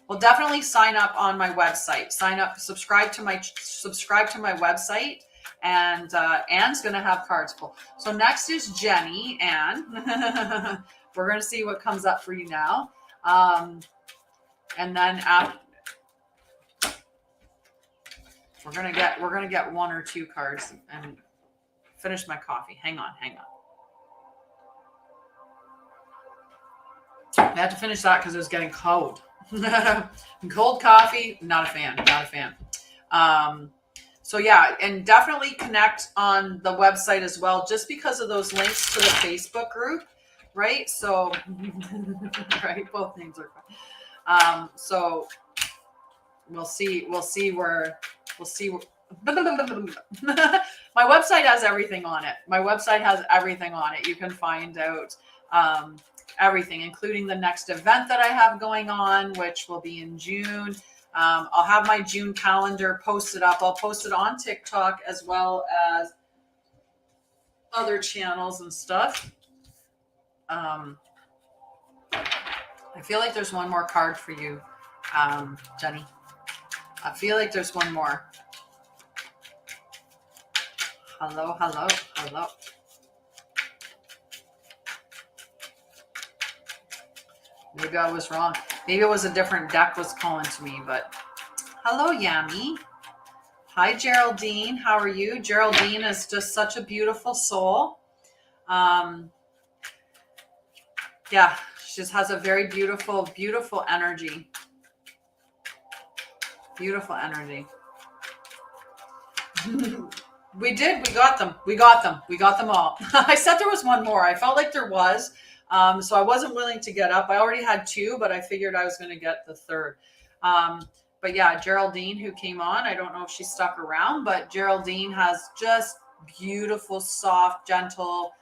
Speaker 1: Well, definitely sign up on my website. Sign up, subscribe to my website, and Anne's going to have cards pulled. So next is Jenny. Anne. We're going to see what comes up for you now. And then we're going to get one or two cards and finish my coffee. Hang on. I had to finish that because it was getting cold. Cold coffee, not a fan. So yeah, and definitely connect on the website as well, just because of those links to the Facebook group, right? So, right, both names are fine. So we'll see where. My website has everything on it. You can find out everything, including the next event that I have going on, which will be in June. I'll have my June calendar posted up. I'll post it on TikTok as well as other channels and stuff. I feel like there's one more card for you, Jenny. I feel like there's one more. Hello. Maybe I was wrong. Maybe it was a different deck was calling to me, but hello, Yami. Hi, Geraldine. How are you? Geraldine is just such a beautiful soul. Yeah, she just has a very beautiful, beautiful energy. Beautiful energy. We got them all. I said there was one more. I felt like there was. So I wasn't willing to get up. I already had two, but I figured I was going to get the third. But yeah, Geraldine, who came on, I don't know if she stuck around, but Geraldine has just beautiful, soft, gentle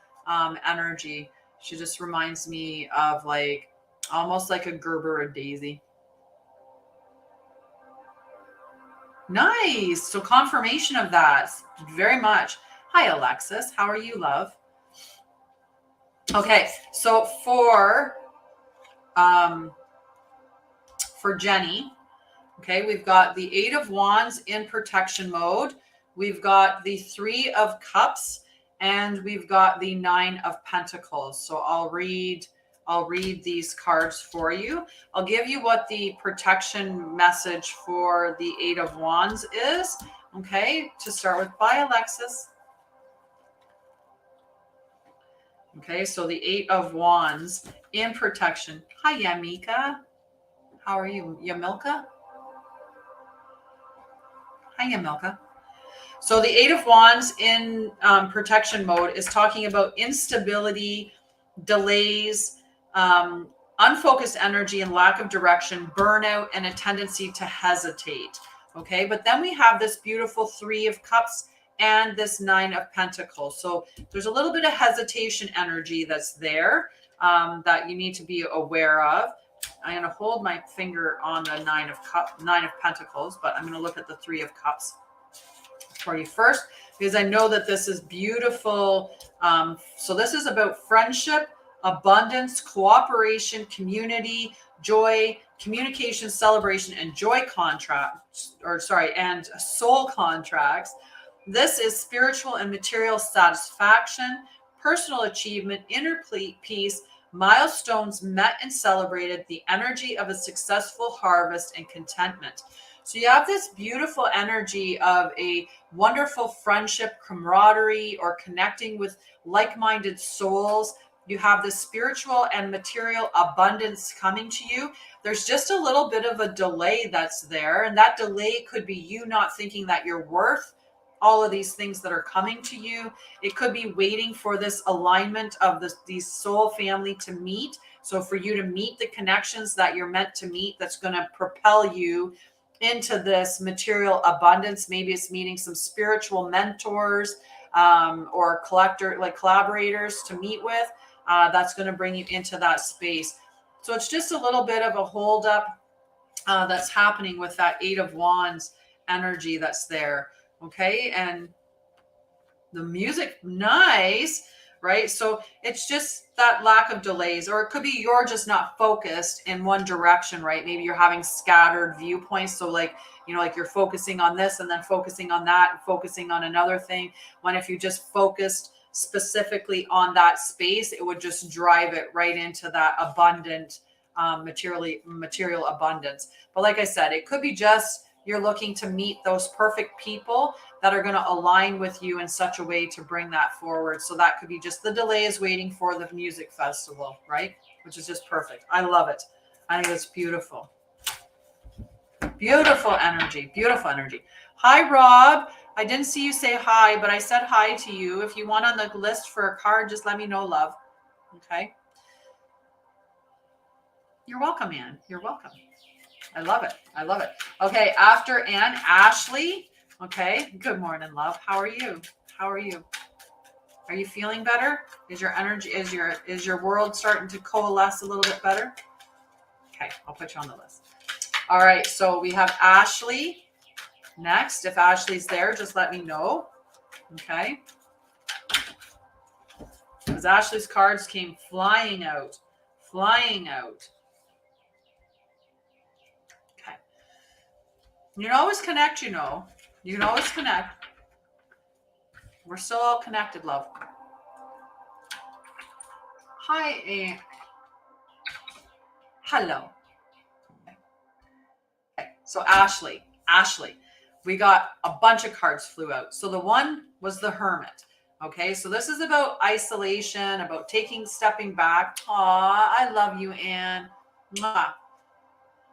Speaker 1: energy. She just reminds me of almost like a Gerber or Daisy. Nice. So confirmation of that. Very much. Hi, Alexis. How are you, love? Okay. So for Jenny, okay, we've got the 8 of Wands in protection mode. We've got the 3 of Cups, and we've got the 9 of Pentacles. So I'll read these cards for you. I'll give you what the protection message for the 8 of Wands is. Okay, to start with. Bye, Alexis. Okay, so the 8 of Wands in protection. Hi, Yamika. How are you? Yamilka? Hi, Yamilka. So the 8 of Wands in protection mode is talking about instability, delays, unfocused energy and lack of direction, burnout, and a tendency to hesitate. Okay, but then we have this beautiful 3 of Cups and this 9 of Pentacles. So there's a little bit of hesitation energy that's there that you need to be aware of. I'm going to hold my finger on the Nine of Pentacles, but I'm going to look at the Three of Cups for you first, because I know that this is beautiful. So this is about friendship, abundance, cooperation, community, joy, communication, celebration, and joy contracts, and soul contracts. This is spiritual and material satisfaction, personal achievement, inner peace, milestones met and celebrated, the energy of a successful harvest, and contentment. So you have this beautiful energy of a wonderful friendship, camaraderie, or connecting with like-minded souls. You have the spiritual and material abundance coming to you. There's just a little bit of a delay that's there. And that delay could be you not thinking that you're worth all of these things that are coming to you. It could be waiting for this alignment of these soul family to meet. So for you to meet the connections that you're meant to meet, that's going to propel you into this material abundance. Maybe it's meeting some spiritual mentors or collaborators to meet with. That's going to bring you into that space. So it's just a little bit of a holdup that's happening with that Eight of Wands energy that's there. Okay. And the music, nice, right? So it's just that lack of delays, or it could be you're just not focused in one direction, right? Maybe you're having scattered viewpoints. So like you're focusing on this and then focusing on that and focusing on another thing. When if you just focused specifically on that space, it would just drive it right into that abundant material abundance. But like I said, it could be just you're looking to meet those perfect people that are going to align with you in such a way to bring that forward. So that could be just the delay is waiting for the music festival, right? Which is just perfect. I love it. I think it's beautiful. Beautiful energy. Beautiful energy. Hi, Rob. I didn't see you say hi, but I said hi to you. If you want on the list for a card, just let me know, love. Okay. You're welcome, Anne. You're welcome. I love it. I love it. Okay. After Anne, Ashley. Okay. Good morning, love. How are you? How are you? Are you feeling better? Is your energy, is your world starting to coalesce a little bit better? Okay. I'll put you on the list. All right. So we have Ashley next. If Ashley's there, just let me know. Okay. Because Ashley's cards came flying out. Flying out. Okay. You can always connect, you know. You can always connect. We're still all connected, love. Hi, Aunt. Hello. Okay. So Ashley, we got a bunch of cards flew out. So the one was the Hermit. Okay. So this is about isolation, about stepping back. Aw, I love you, Anne. Mwah.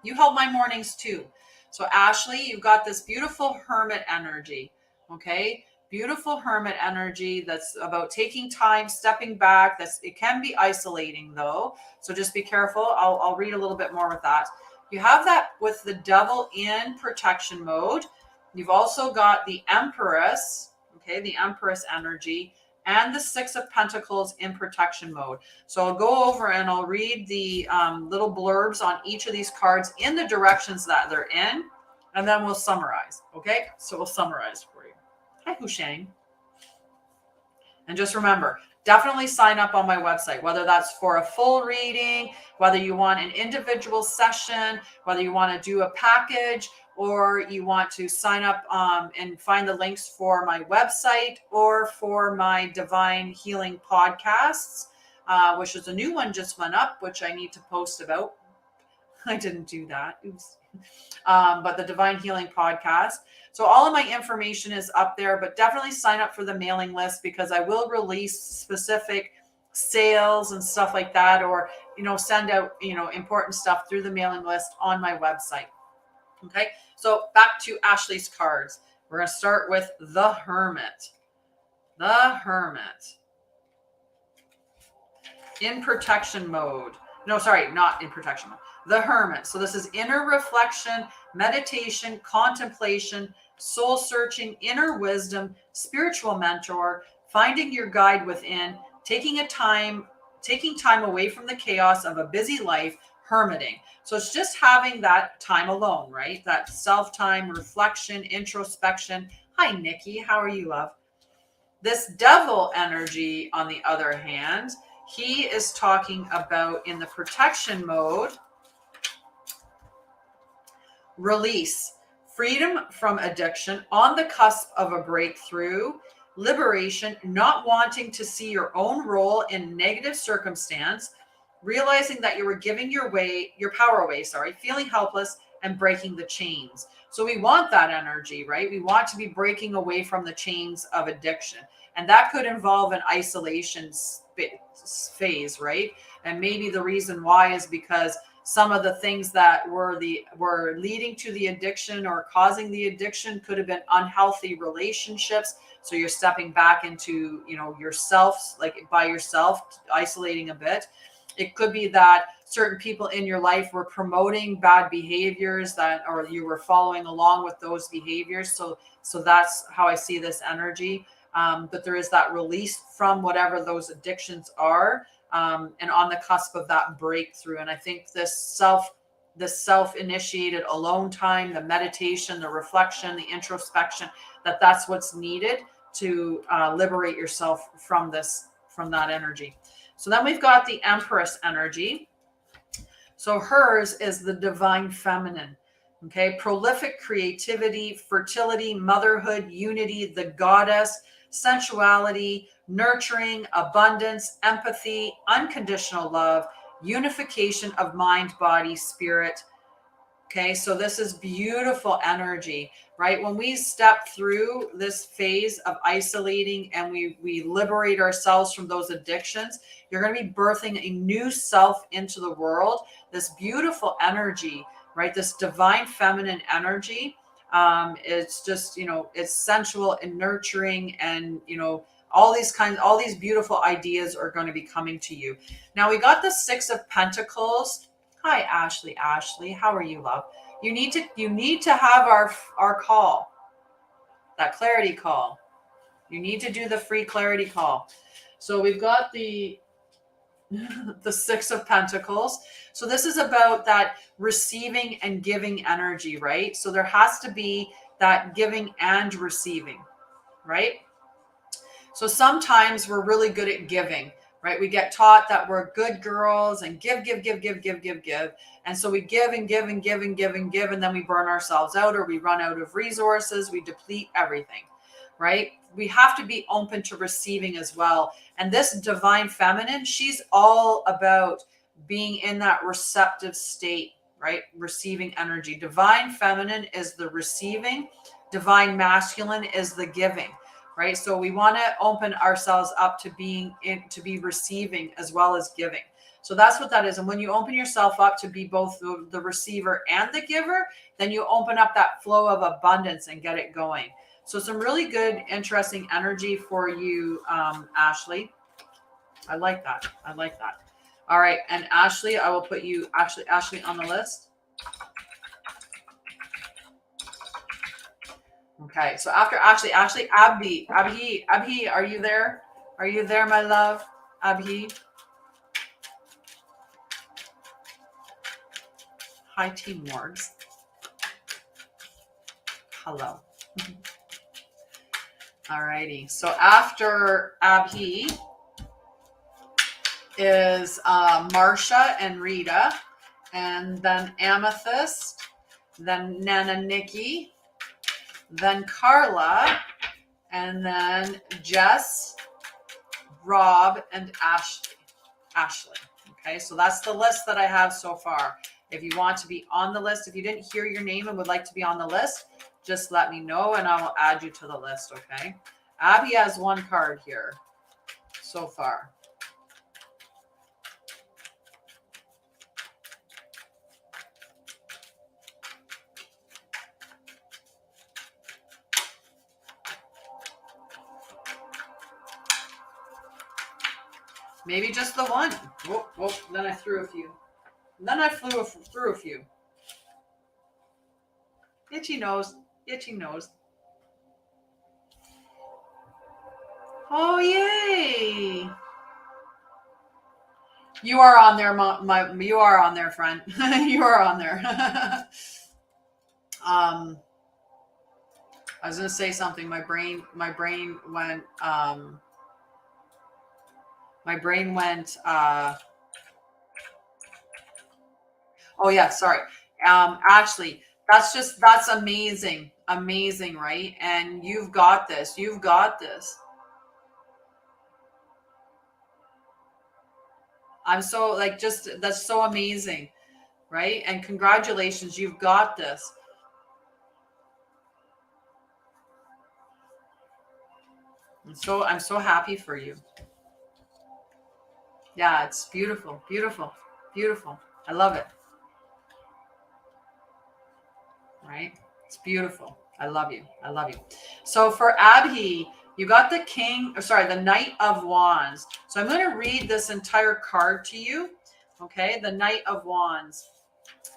Speaker 1: You help my mornings too. So Ashley, you've got this beautiful Hermit energy. Okay. Beautiful Hermit energy that's about taking time, stepping back. It can be isolating though. So just be careful. I'll read a little bit more with that. You have that with the Devil in protection mode. You've also got the Empress, okay, the Empress energy, and the Six of Pentacles in protection mode. So I'll go over and I'll read the little blurbs on each of these cards in the directions that they're in, and then we'll summarize. Okay, so we'll summarize for you. Hi, Hushang. And just remember, definitely sign up on my website, whether that's for a full reading, whether you want an individual session, whether you want to do a package, or you want to sign up and find the links for my website or for my Divine Healing podcasts, which is a new one just went up, which I need to post about. I didn't do that. Oops. But the Divine Healing podcast. So all of my information is up there, but definitely sign up for the mailing list because I will release specific sales and stuff like that, or, send out, important stuff through the mailing list on my website. Okay. So back to Ashley's cards. We're going to start with the Hermit. The Hermit. In protection mode. No, sorry, not in protection mode. The Hermit. So this is inner reflection, meditation, contemplation, soul searching, inner wisdom, spiritual mentor, finding your guide within, taking time away from the chaos of a busy life. hermiting. So it's just having that time alone, right? That self-time, reflection, introspection. Hi, Nikki. How are you, love? This devil energy, on the other hand, he is talking about in the protection mode, release, freedom from addiction, on the cusp of a breakthrough, liberation, not wanting to see your own role in negative circumstance, realizing that you were giving your power away, feeling helpless and breaking the chains. So we want that energy, right? We want to be breaking away from the chains of addiction. And that could involve an isolation phase, right? And maybe the reason why is because some of the things that were leading to the addiction or causing the addiction could have been unhealthy relationships. So you're stepping back into, yourself, like by yourself, isolating a bit. It could be that certain people in your life were promoting bad behaviors or you were following along with those behaviors. So that's how I see this energy. But there is that release from whatever those addictions are. And on the cusp of that breakthrough. And I think this self-initiated alone time, the meditation, the reflection, the introspection, that's what's needed to liberate yourself from that energy. So then we've got the Empress energy. So hers is the divine feminine. Okay, prolific creativity, fertility, motherhood, unity, the goddess, sensuality, nurturing, abundance, empathy, unconditional love, unification of mind, body, spirit. Okay, so this is beautiful energy, right? When we step through this phase of isolating and we liberate ourselves from those addictions, you're going to be birthing a new self into the world. This beautiful energy, right? This divine feminine energy. It's just, it's sensual and nurturing, and, all these beautiful ideas are going to be coming to you. Now we got the Six of Pentacles. Hi, Ashley. Ashley, how are you, love? You need to have our call, that clarity call. You need to do the free clarity call. So we've got the Six of Pentacles. So this is about that receiving and giving energy, right? So there has to be that giving and receiving, right? So sometimes we're really good at giving, right? We get taught that we're good girls and give. And so we give and give and give and give and give, and then we burn ourselves out, or we run out of resources, we deplete everything, right? We have to be open to receiving as well. And this divine feminine, she's all about being in that receptive state, right? Receiving energy. Divine feminine is the receiving. Divine masculine is the giving. Right. So we want to open ourselves up to to be receiving as well as giving. So that's what that is. And when you open yourself up to be both the receiver and the giver, then you open up that flow of abundance and get it going. So some really good, interesting energy for you, Ashley. I like that. All right. And Ashley, I will put you Ashley on the list. Okay, so after Ashley, Abhi, are you there? Are you there, my love? Abhi. Hi, Team Wards. Hello. All righty. So after Abhi is Marsha and Rita, and then Amethyst, then Nana Nikki, then Carla, and then Jess, Rob, and Ashley. Okay, so that's the list that I have so far. If you want to be on the list, if you didn't hear your name and would like to be on the list, just let me know and I will add you to the list, okay? Abby has one card here so far. Maybe just the one. Whoop, whoop. Then I threw a few. Then I threw a few. Itchy nose. Itchy nose. Oh, yay. You are on there, you are on there, friend. You are on there. I was gonna say something. My brain went. My brain went. Oh yeah, sorry. Actually, that's amazing, amazing, right? And you've got this. You've got this. I'm so like just that's so amazing, right? And congratulations, you've got this. I'm so happy for you. Yeah, it's beautiful, beautiful, beautiful. I love it. Right? It's beautiful. I love you. I love you. So for Abhi, you got the king, or sorry, the Knight of Wands. So I'm going to read this entire card to you. Okay, the Knight of Wands.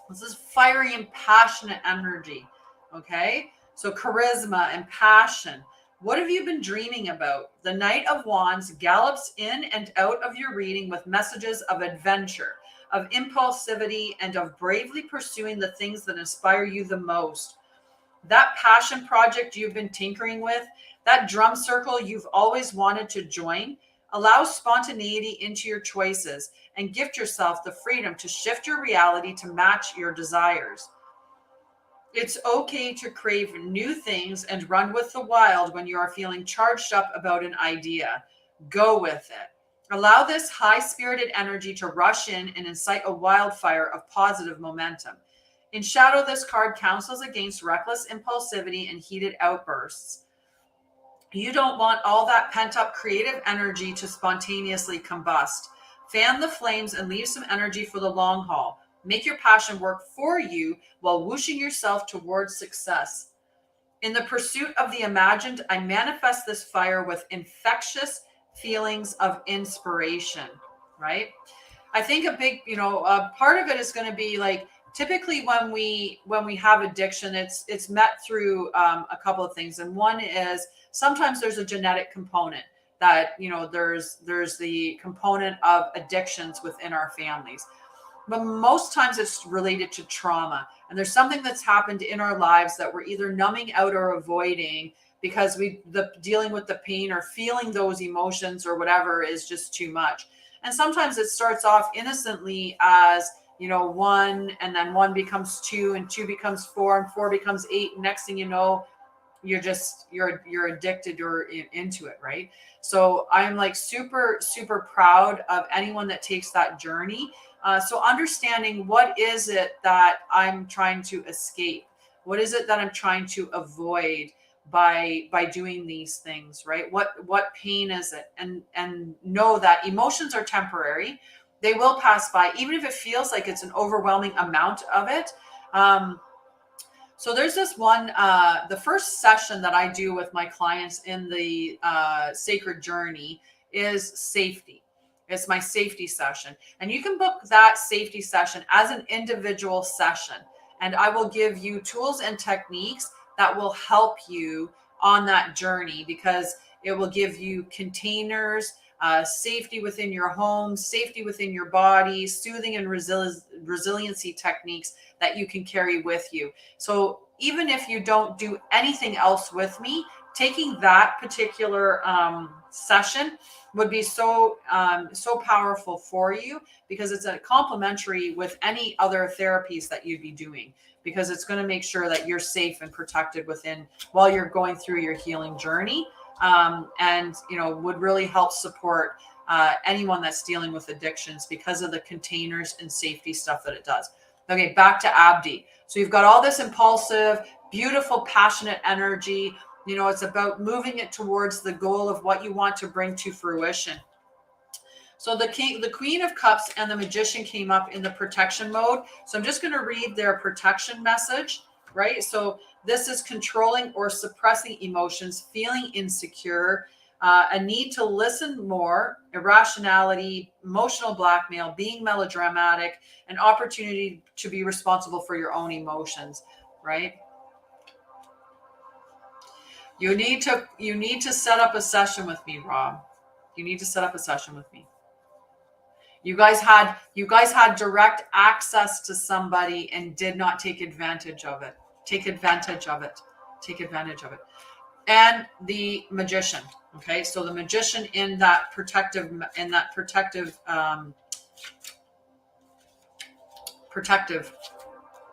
Speaker 1: This is fiery and passionate energy. Okay, so charisma and passion. What have you been dreaming about? The Knight of Wands gallops in and out of your reading with messages of adventure, of impulsivity, and of bravely pursuing the things that inspire you the most. That passion project you've been tinkering with, that drum circle you've always wanted to join, allow spontaneity into your choices and gift yourself the freedom to shift your reality to match your desires. It's okay to crave new things and run with the wild when you are feeling charged up about an idea. Go with it. Allow this high spirited energy to rush in and incite a wildfire of positive momentum. In shadow, this card counsels against reckless impulsivity and heated outbursts. You don't want all that pent up creative energy to spontaneously combust. Fan the flames and leave some energy for the long haul. Make your passion work for you while whooshing yourself towards success. In the pursuit of the imagined, I manifest this fire with infectious feelings of inspiration, right? I think a big, part of it is going to be like typically when we have addiction, it's met through a couple of things, and one is sometimes there's a genetic component that there's the component of addictions within our families, but most times it's related to trauma, and there's something that's happened in our lives that we're either numbing out or avoiding because the dealing with the pain or feeling those emotions or whatever is just too much. And sometimes it starts off innocently as one, and then one becomes two, and two becomes four, and four becomes eight, and next thing you know, you're addicted or into it, right? So I'm like super super proud of anyone that takes that journey. So understanding what is it that I'm trying to escape, what is it that I'm trying to avoid by doing these things, right? What pain is it? And know that emotions are temporary. They will pass by, even if it feels like it's an overwhelming amount of it. So there's this one, the first session that I do with my clients in the sacred journey is safety. It's my safety session. And you can book that safety session as an individual session. And I will give you tools and techniques that will help you on that journey, because it will give you containers, safety within your home, safety within your body, soothing and resiliency techniques that you can carry with you. So even if you don't do anything else with me, taking that particular session would be so powerful for you, because it's a complementary with any other therapies that you'd be doing, because it's going to make sure that you're safe and protected within while you're going through your healing journey. And would really help support anyone that's dealing with addictions because of the containers and safety stuff that it does. Okay, back to Abdi. So you've got all this impulsive, beautiful, passionate energy. It's about moving it towards the goal of what you want to bring to fruition. So the Queen of Cups and the Magician came up in the protection mode. So I'm just going to read their protection message, right? So this is controlling or suppressing emotions, feeling insecure, a need to listen more, irrationality, emotional blackmail, being melodramatic, an opportunity to be responsible for your own emotions, right? You need to set up a session with me, Rob. You need to set up a session with me. You guys had direct access to somebody and did not take advantage of it. Take advantage of it. Take advantage of it. And the magician. Okay, so the magician in that protective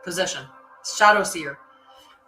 Speaker 1: position. Shadow seer.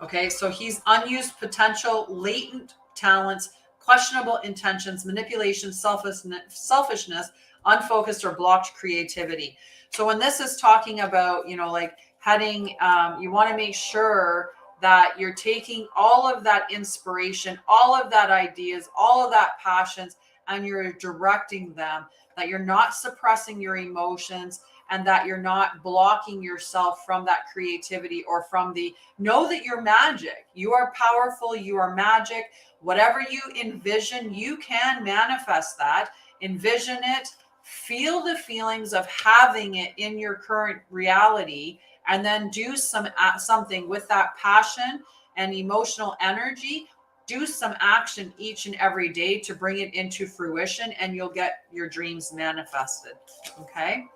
Speaker 1: Okay, so he's unused potential, latent talents, questionable intentions, manipulation, selfishness, unfocused or blocked creativity. So when this is talking about, like heading, you want to make sure that you're taking all of that inspiration, all of that ideas, all of that passions, and you're directing them, that you're not suppressing your emotions, and that you're not blocking yourself from that creativity or from know that you're magic. You are powerful. You are magic. Whatever you envision, you can manifest that. Envision it. Feel the feelings of having it in your current reality, and then do something with that passion and emotional energy. Do some action each and every day to bring it into fruition, and you'll get your dreams manifested. Okay?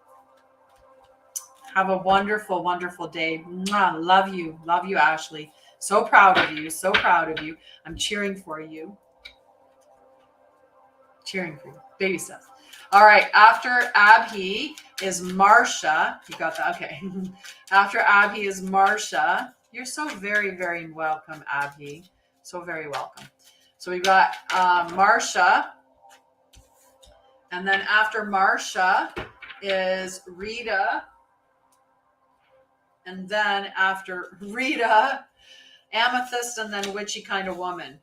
Speaker 1: Have a wonderful, wonderful day. Mwah. Love you. Love you, Ashley. So proud of you. So proud of you. I'm cheering for you. Cheering for you. Baby steps. All right. After Abhi is Marsha. You got that? Okay. After Abhi is Marsha. You're so very, very welcome, Abhi. So very welcome. So we've got Marsha. And then after Marsha is Rita. And then after Rita, Amethyst, and then Witchy Kind of Woman.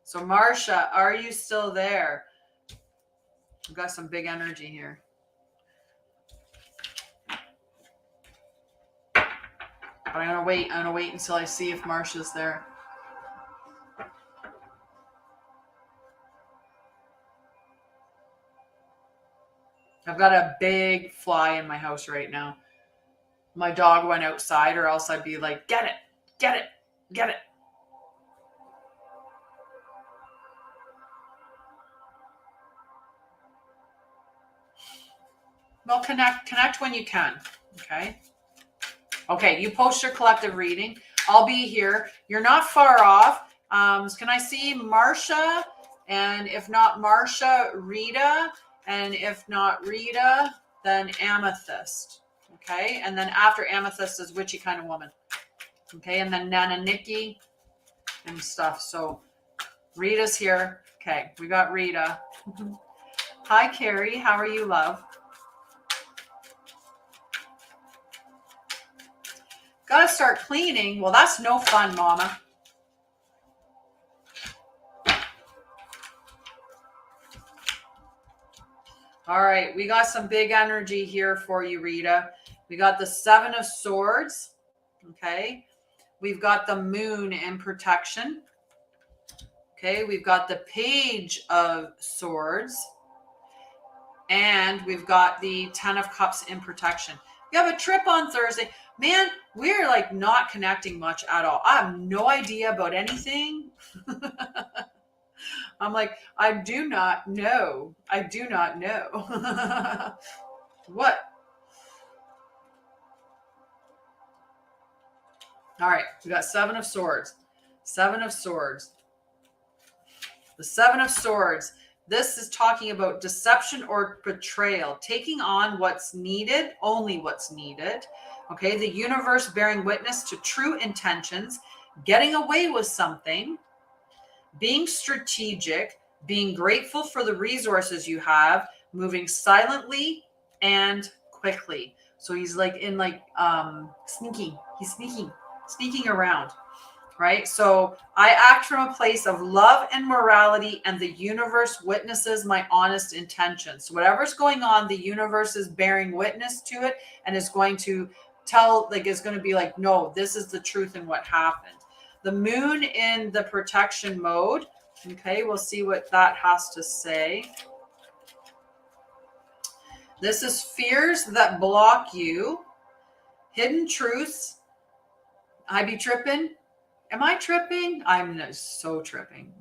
Speaker 1: So Marsha, are you still there? We've got some big energy here. But I'm gonna wait until I see if Marsha's there. I've got a big fly in my house right now. My dog went outside, or else I'd be like, get it, get it, get it. Well, connect when you can. Okay. Okay. You post your collective reading. I'll be here. You're not far off. Can I see Marsha? And if not Marsha, Rita. And if not Rita, then Amethyst. Okay. And then after Amethyst is Witchy Kind of Woman. Okay. And then Nana Nikki and stuff. So Rita's here. Okay. We got Rita. Hi, Carrie. How are you, love? Gotta start cleaning. Well, that's no fun, Mama. All right, we got some big energy here for you, Rita. We got the 7 of Swords. Okay. We've got the Moon in protection. Okay. We've got the Page of Swords. And we've got the 10 of Cups in protection. We have a trip on Thursday. Man, we're like not connecting much at all. I have no idea about anything. I'm like, I do not know. I do not know. What? All right, we got 7 of Swords. 7 of Swords. The 7 of Swords. This is talking about deception or betrayal, taking on what's needed, only what's needed. Okay, the universe bearing witness to true intentions, getting away with something, being strategic, being grateful for the resources you have, moving silently and quickly. So he's like in like sneaking. He's sneaking around. Right? So I act from a place of love and morality, and the universe witnesses my honest intentions. So whatever's going on, the universe is bearing witness to it and is going to tell, like, is going to be like, no, this is the truth in what happened. The Moon in the protection mode. Okay, we'll see what that has to say. This is fears that block you. Hidden truths. I be tripping. Am I tripping? I'm so tripping.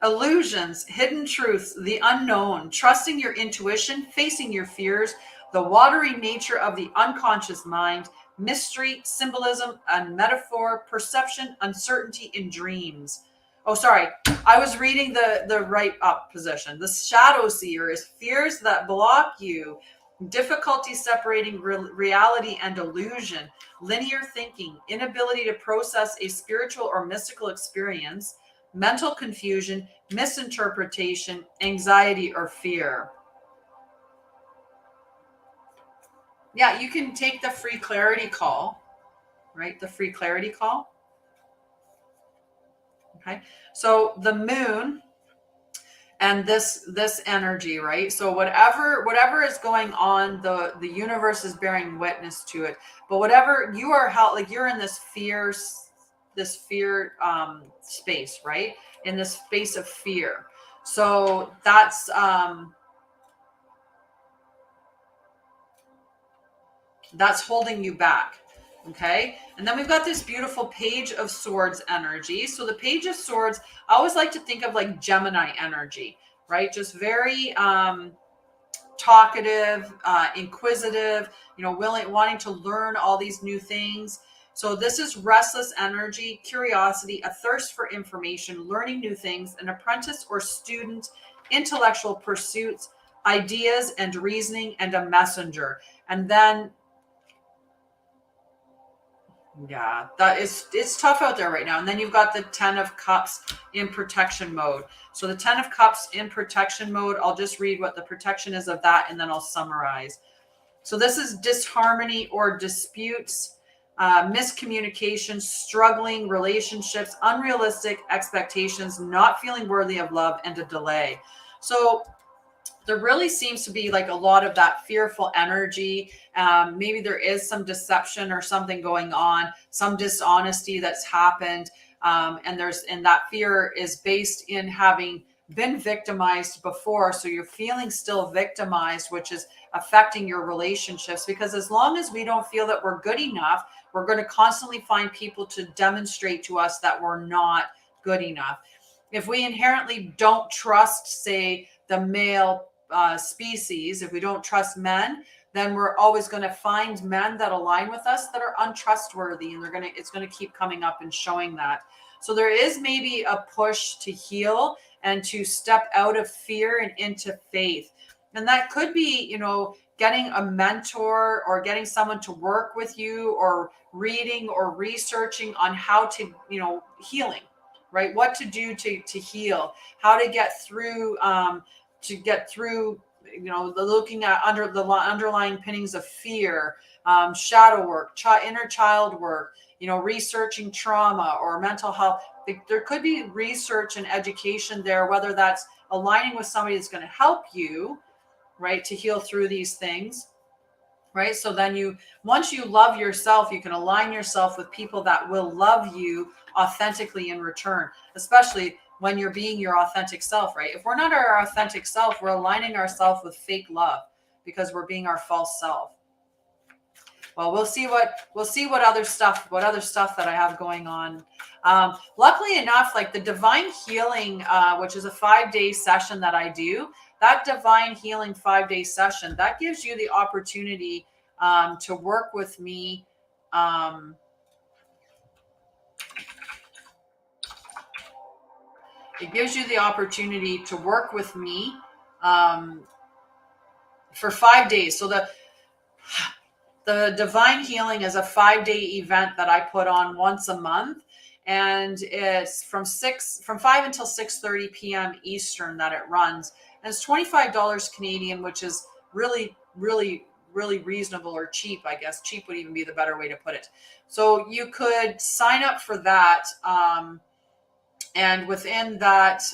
Speaker 1: Illusions, hidden truths, the unknown, trusting your intuition, facing your fears, the watery nature of the unconscious mind, mystery, symbolism, and metaphor, perception, uncertainty in dreams. Oh, sorry. I was reading the right up position. The shadow seer is fears that block you, difficulty separating reality and illusion, linear thinking, inability to process a spiritual or mystical experience, mental confusion, misinterpretation, anxiety, or fear. Yeah, you can take the free clarity call, right? The free clarity call. Okay. So the moon and this energy, right? So whatever is going on, the universe is bearing witness to it. But whatever you are, how, like, you're in this fear space, right? In this space of fear. So that's holding you back. Okay. And then we've got this beautiful Page of Swords energy. So the Page of Swords, I always like to think of like Gemini energy, right? Just very talkative, inquisitive, wanting to learn all these new things. So this is restless energy, curiosity, a thirst for information, learning new things, an apprentice or student, intellectual pursuits, ideas and reasoning, and a messenger. And then, yeah, it's tough out there right now. And then you've got the 10 of Cups in protection mode. So the 10 of Cups in protection mode, I'll just read what the protection is of that, and then I'll summarize. So this is disharmony or disputes, miscommunication, struggling relationships, unrealistic expectations, not feeling worthy of love, and a delay. So there really seems to be like a lot of that fearful energy. Maybe there is some deception or something going on, some dishonesty that's happened. And that fear is based in having been victimized before. So you're feeling still victimized, which is affecting your relationships, because as long as we don't feel that we're good enough, we're going to constantly find people to demonstrate to us that we're not good enough. If we inherently don't trust, say, the male species, if we don't trust men, then we're always going to find men that align with us that are untrustworthy, and it's going to keep coming up and showing that. So there is maybe a push to heal and to step out of fear and into faith. And that could be, getting a mentor or getting someone to work with you, or reading or researching on how to, healing, right? What to do to heal, how to get through, looking at the underlying pinnings of fear, shadow work, inner child work, researching trauma or mental health. There could be research and education there, whether that's aligning with somebody that's going to help you, right, to heal through these things, right? So then once you love yourself, you can align yourself with people that will love you authentically in return, especially when you're being your authentic self, right? If we're not our authentic self, we're aligning ourselves with fake love because we're being our false self. Well, we'll see what other stuff that I have going on. Luckily enough, like the divine healing, which is a 5-day session that I do, that divine healing 5-day session, that gives you the opportunity to work with me. It gives you the opportunity to work with me for 5 days. So the divine healing is a 5-day event that I put on once a month, and it's from 5 until 6:30 p.m. Eastern that it runs. And it's $25 Canadian, which is really, really, really reasonable, or cheap, I guess. Cheap would even be the better way to put it. So you could sign up for that. And within that,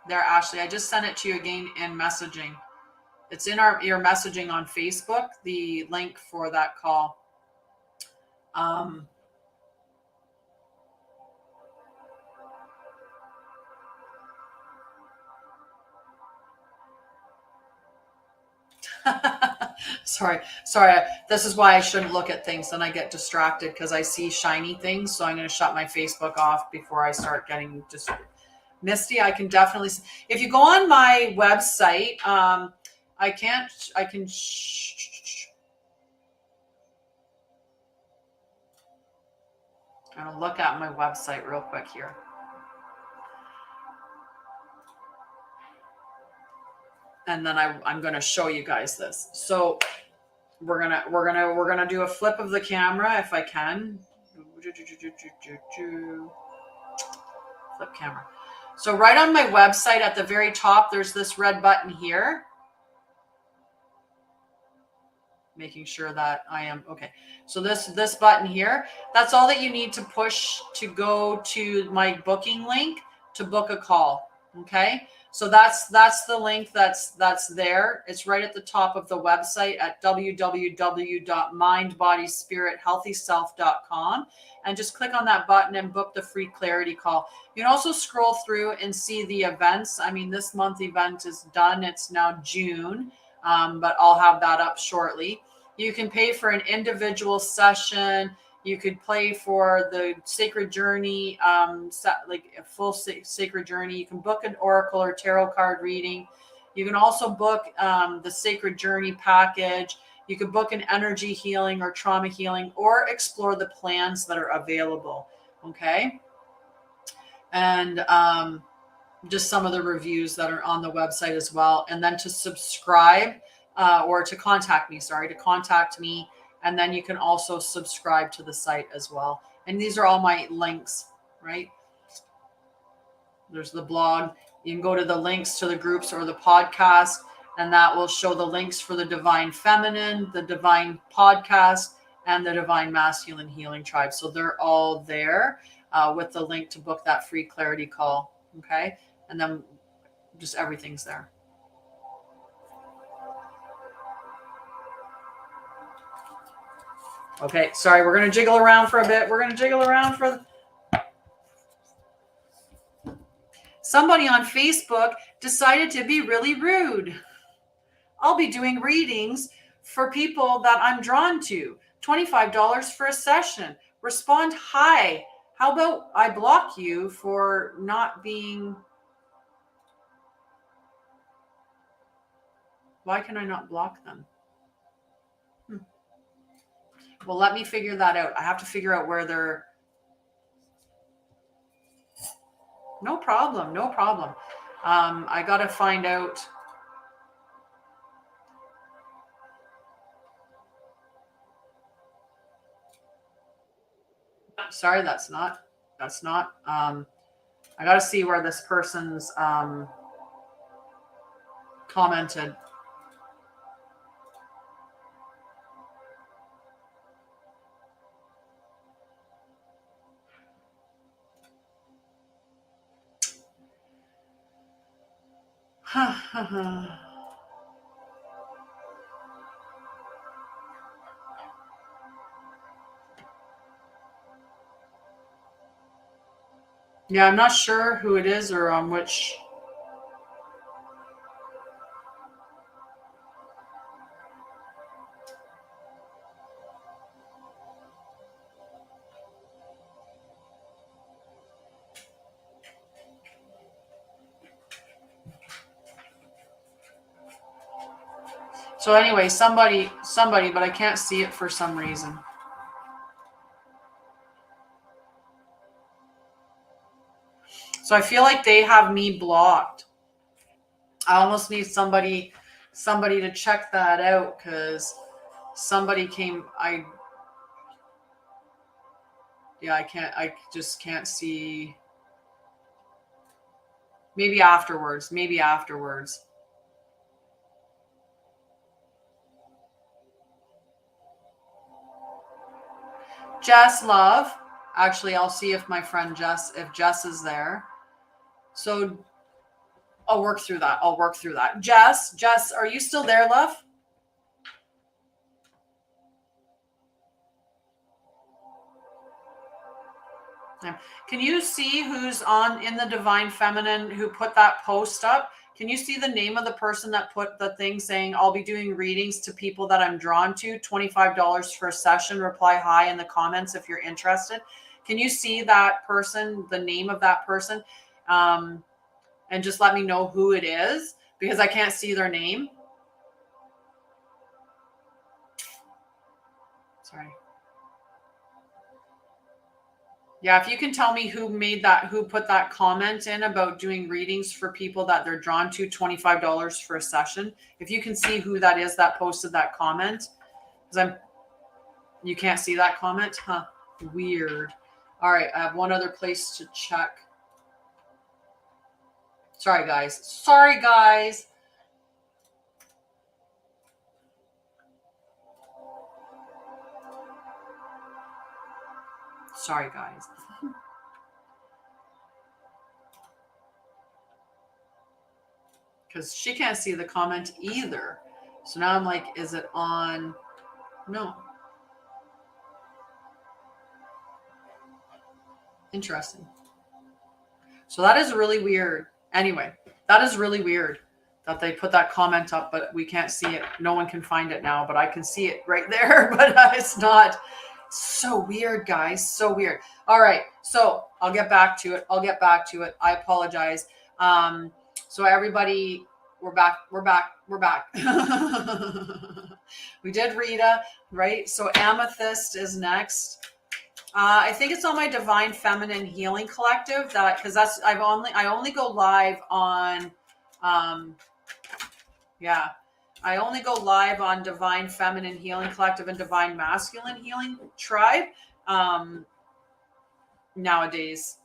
Speaker 1: there, Ashley, I just sent it to you again in messaging. It's in your messaging on Facebook, the link for that call. Sorry. This is why I shouldn't look at things. Then I get distracted because I see shiny things. So I'm going to shut my Facebook off before I start getting just Misty. I can definitely, if you go on my website, I'm going to look at my website real quick here. And then I'm going to show you guys this. So we're gonna do a flip of the camera if I can. Flip camera. So right on my website at the very top, there's this red button here. Making sure that I am okay. So this button here, that's all that you need to push to go to my booking link to book a call. Okay. So that's the link that's there. It's right at the top of the website at www.mindbodyspirithealthyself.com, and just click on that button and book the free clarity call. You can also scroll through and see the events. I mean, this month event is done. It's now June, but I'll have that up shortly. You can pay for an individual session. You could pay for the Sacred Journey, like a full Sacred Journey. You can book an Oracle or Tarot card reading. You can also book the Sacred Journey package. You can book an energy healing or trauma healing, or explore the plans that are available. Okay. And just some of the reviews that are on the website as well. And then to subscribe or to contact me, and then you can also subscribe to the site as well. And these are all my links, right? There's the blog. You can go to the links to the groups or the podcast, and that will show the links for the Divine Feminine, the Divine Podcast, and the Divine Masculine Healing Tribe. So they're all there with the link to book that free clarity call. Okay. And then just everything's there. Okay, sorry, we're going to jiggle around for a bit. Somebody on Facebook decided to be really rude. I'll be doing readings for people that I'm drawn to. $25 for a session. Respond, hi. How about I block you for not being... Why can I not block them? Well, let me figure that out. I have to figure out where they're... No problem. I got to find out... Sorry, that's not. I got to see where this person's commented. Yeah, I'm not sure who it is or on which. So anyway, somebody, but I can't see it for some reason. So I feel like they have me blocked. I almost need somebody to check that out, because somebody came. I just can't see. Maybe afterwards. Jess, love. Actually, I'll see if my friend Jess is there. So I'll work through that. Jess, are you still there, love? Can you see who's in the Divine Feminine who put that post up? Can you see the name of the person that put the thing saying, I'll be doing readings to people that I'm drawn to, $25 for a session, reply hi in the comments if you're interested. Can you see that person, the name of that person? And just let me know who it is, because I can't see their name. Sorry. Yeah, if you can tell me who made that, who put that comment in about doing readings for people that they're drawn to, $25 for a session. If you can see who that is that posted that comment, because you can't see that comment, huh? Weird. All right, I have one other place to check. Sorry, guys. Sorry, guys. Sorry, guys. Because she can't see the comment either. So now I'm like, is it on? No. Interesting. So that is really weird. Anyway, that is really weird that they put that comment up, but we can't see it. No one can find it now, but I can see it right there, but it's not. So weird, guys. So weird. All right. So I'll get back to it. I apologize. So everybody, we're back. We did Rita, right? So Amethyst is next. I think it's on my Divine Feminine Healing Collective, that because that's I only go live on I only go live on Divine Feminine Healing Collective and Divine Masculine Healing Tribe nowadays.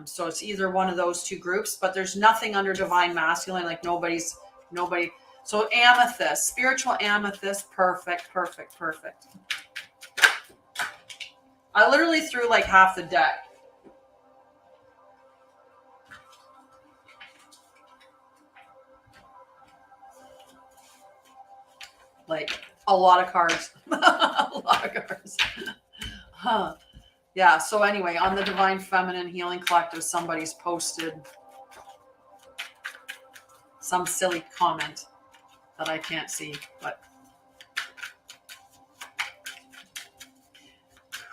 Speaker 1: So it's either one of those two groups, but there's nothing under Divine Masculine, like nobody. So Amethyst, spiritual Amethyst, perfect. I literally threw like half the deck. Like a lot of cards. Huh. Yeah, so anyway, on the Divine Feminine Healing Collective, somebody's posted some silly comment that I can't see, but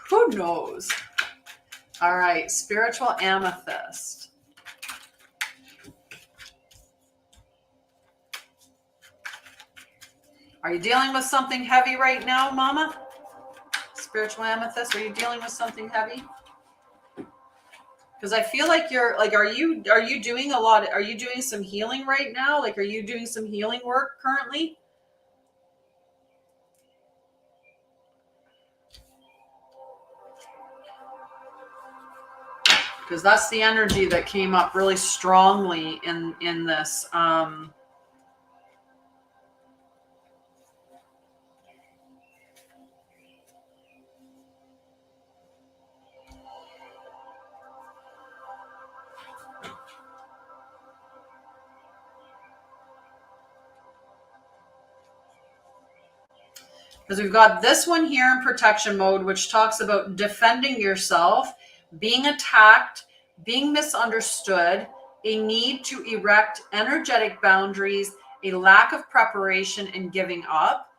Speaker 1: who knows? All right, spiritual Amethyst. Are you dealing with something heavy right now, Mama? Spiritual Amethyst, are you dealing with something heavy? Because I feel like you're like, are you doing a lot? Are you doing some healing right now? Like, are you doing some healing work currently? Because that's the energy that came up really strongly in this. Because we've got this one here in protection mode, which talks about defending yourself, being attacked, being misunderstood, a need to erect energetic boundaries, a lack of preparation, and giving up.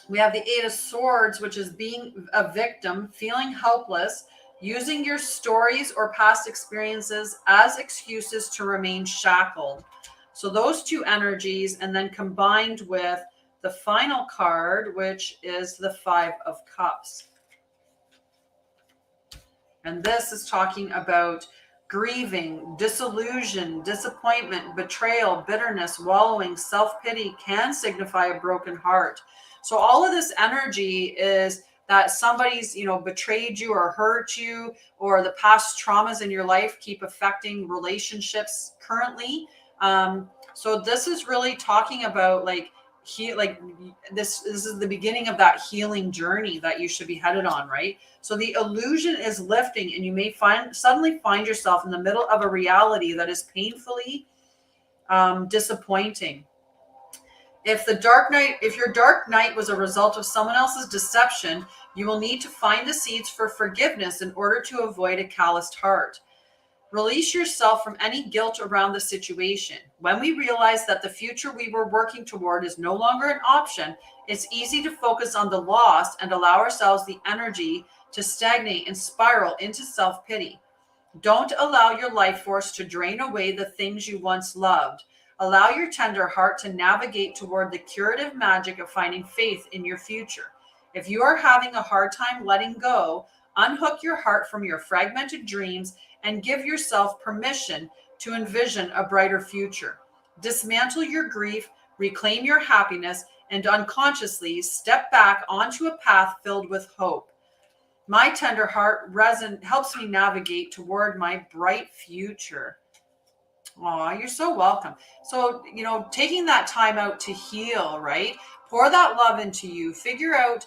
Speaker 1: We have the Eight of Swords, which is being a victim, feeling helpless, using your stories or past experiences as excuses to remain shackled. So those two energies, and then combined with the final card, which is the Five of Cups. And this is talking about grieving, disillusion, disappointment, betrayal, bitterness, wallowing, self-pity can signify a broken heart. So all of this energy is that somebody's, betrayed you or hurt you, or the past traumas in your life keep affecting relationships currently. So this is really talking about this is the beginning of that healing journey that you should be headed on, right? So the illusion is lifting, and you may suddenly find yourself in the middle of a reality that is painfully disappointing. If your dark night was a result of someone else's deception, you will need to find the seeds for forgiveness in order to avoid a calloused heart. Release yourself from any guilt around the situation. When we realize that the future we were working toward is no longer an option, it's easy to focus on the loss and allow ourselves the energy to stagnate and spiral into self-pity. Don't allow your life force to drain away the things you once loved. Allow your tender heart to navigate toward the curative magic of finding faith in your future. If you are having a hard time letting go, unhook your heart from your fragmented dreams and give yourself permission to envision a brighter future. Dismantle your grief, reclaim your happiness, and unconsciously step back onto a path filled with hope. My tender heart helps me navigate toward my bright future. Oh, you're so welcome. So, taking that time out to heal, right? Pour that love into you. Figure out,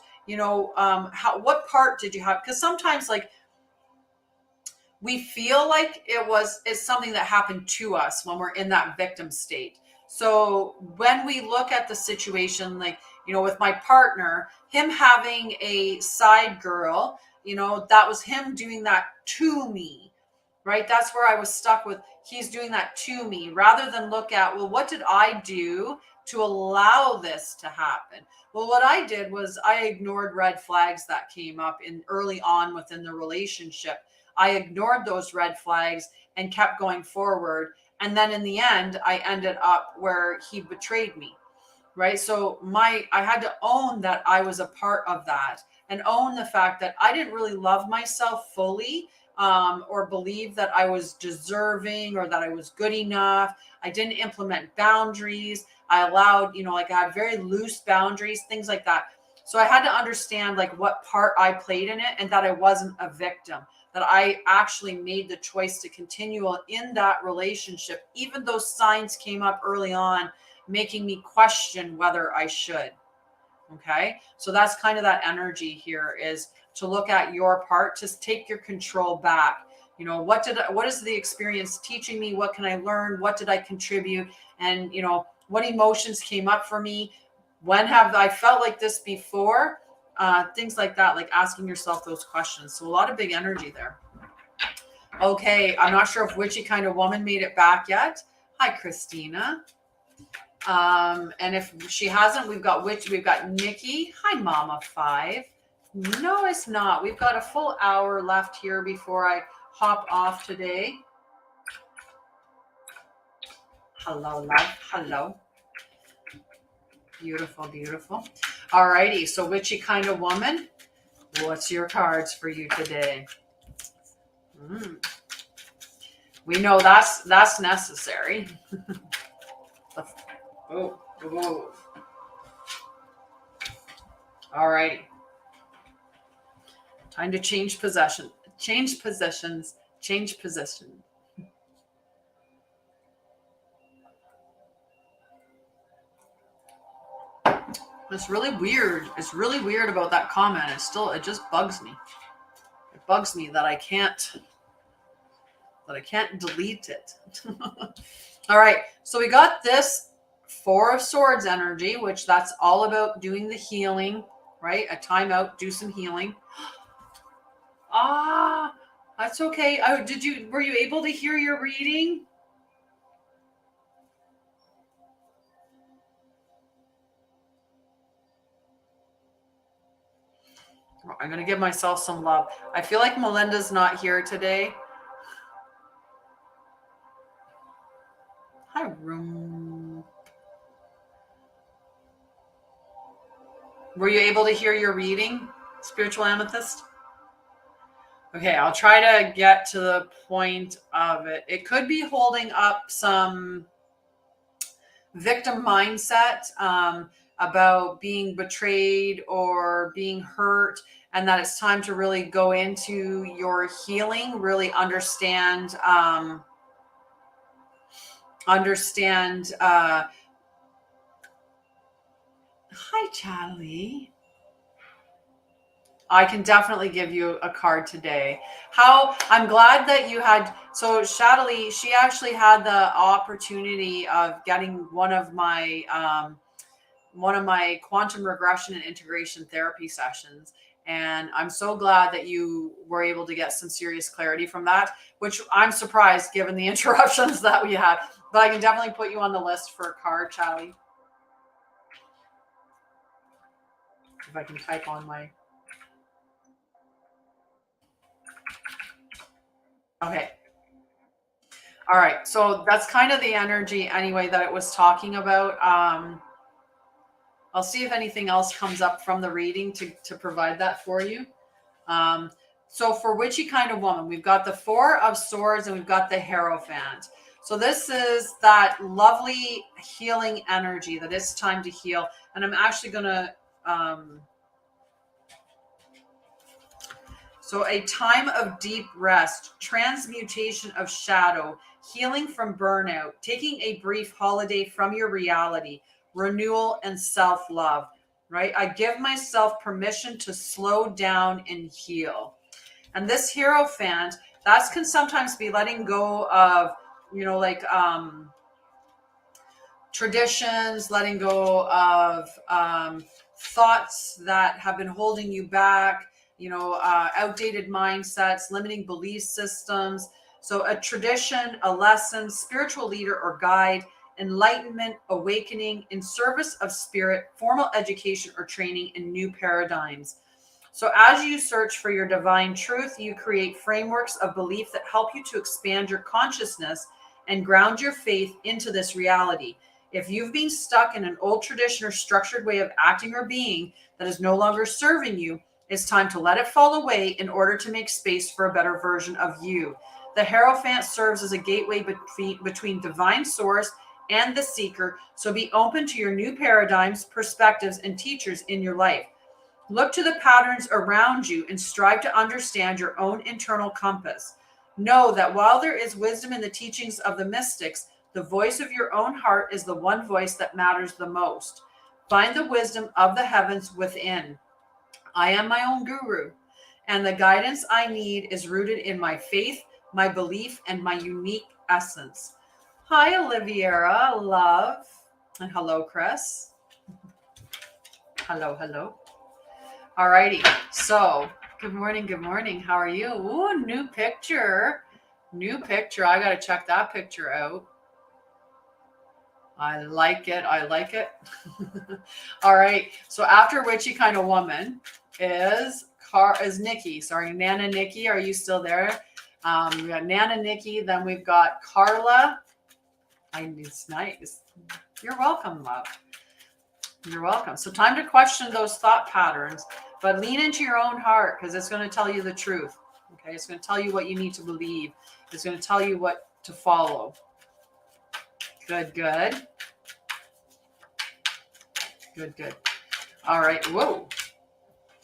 Speaker 1: what part did you have? Because sometimes, like, we feel like it's something that happened to us when we're in that victim state. So when we look at the situation, like, with my partner, him having a side girl, that was him doing that to me, right? That's where I was stuck with, he's doing that to me, rather than look at, well, what did I do to allow this to happen? Well, what I did was I ignored red flags that came up in early on within the relationship. I ignored those red flags and kept going forward. And then in the end, I ended up where he betrayed me, right? So I had to own that I was a part of that, and own the fact that I didn't really love myself fully, or believe that I was deserving or that I was good enough. I didn't implement boundaries. I allowed, I had very loose boundaries, things like that. So I had to understand like what part I played in it, and that I wasn't a victim, that I actually made the choice to continue in that relationship, even though signs came up early on, making me question whether I should. Okay. So that's kind of that energy here, is to look at your part, to take your control back. What is the experience teaching me? What can I learn? What did I contribute? And, what emotions came up for me? When have I felt like this before? Things like that, like asking yourself those questions. So a lot of big energy there. Okay. I'm not sure if Witchy Kind of Woman made it back yet. Hi, Christina. And if she hasn't, we've got Nikki. Hi, Mama 5. No, it's not. We've got a full hour left here before I hop off today. Hello, love. Hello. Beautiful, beautiful. All righty. So Witchy Kind of Woman, what's your cards for you today? We know that's necessary. Oh. All right. Time to change positions. It's really weird. It's really weird about that comment. It just bugs me. It bugs me that I can't delete it. All right. So we got this 4 of Swords energy, which that's all about doing the healing, right? A timeout, do some healing. That's okay. Were you able to hear your reading? I'm going to give myself some love. I feel like Melinda's not here today. Hi, room. Were you able to hear your reading, Spiritual Amethyst? Okay, I'll try to get to the point of it. It could be holding up some victim mindset about being betrayed or being hurt, and that it's time to really go into your healing, really understand hi, Charlie. I can definitely give you a card today. I'm glad that you had, so Shadley, she actually had the opportunity of getting one of my quantum regression and integration therapy sessions. And I'm so glad that you were able to get some serious clarity from that, which I'm surprised given the interruptions that we had. But I can definitely put you on the list for a card, Charlie. If I can type on my... Okay. All right. So that's kind of the energy anyway that it was talking about. I'll see if anything else comes up from the reading to provide that for you. So for witchy kind of woman, we've got the Four of Swords and we've got the Hierophant. So this is that lovely healing energy that it's time to heal. And I'm actually going to... So a time of deep rest, transmutation of shadow, healing from burnout, taking a brief holiday from your reality, renewal and self-love, right? I give myself permission to slow down and heal. And this Hierophant, that can sometimes be letting go of, like traditions, letting go of thoughts that have been holding you back, outdated mindsets, limiting belief systems. So a tradition, a lesson, spiritual leader or guide, enlightenment, awakening, in service of spirit, formal education or training, and new paradigms. So as you search for your divine truth, you create frameworks of belief that help you to expand your consciousness and ground your faith into this reality. If you've been stuck in an old tradition or structured way of acting or being that is no longer serving you, it's time to let it fall away in order to make space for a better version of you. The Hierophant serves as a gateway between divine source and the seeker, so be open to your new paradigms, perspectives, and teachers in your life. Look to the patterns around you and strive to understand your own internal compass. Know that while there is wisdom in the teachings of the mystics, the voice of your own heart is the one voice that matters the most. Find the wisdom of the heavens within. I am my own guru, and the guidance I need is rooted in my faith, my belief, and my unique essence. Hi, Oliviera, love. And hello, Chris. Hello. All righty. So, good morning. How are you? Ooh, new picture. I got to check that picture out. I like it. All right. So after witchy kind of woman is Nikki. Sorry, Nana Nikki. Are you still there? We got Nana Nikki. Then we've got Carla. It's nice. You're welcome, love. You're welcome. So time to question those thought patterns, but lean into your own heart because it's going to tell you the truth. Okay. It's going to tell you what you need to believe. It's going to tell you what to follow. Good. All right. Whoa.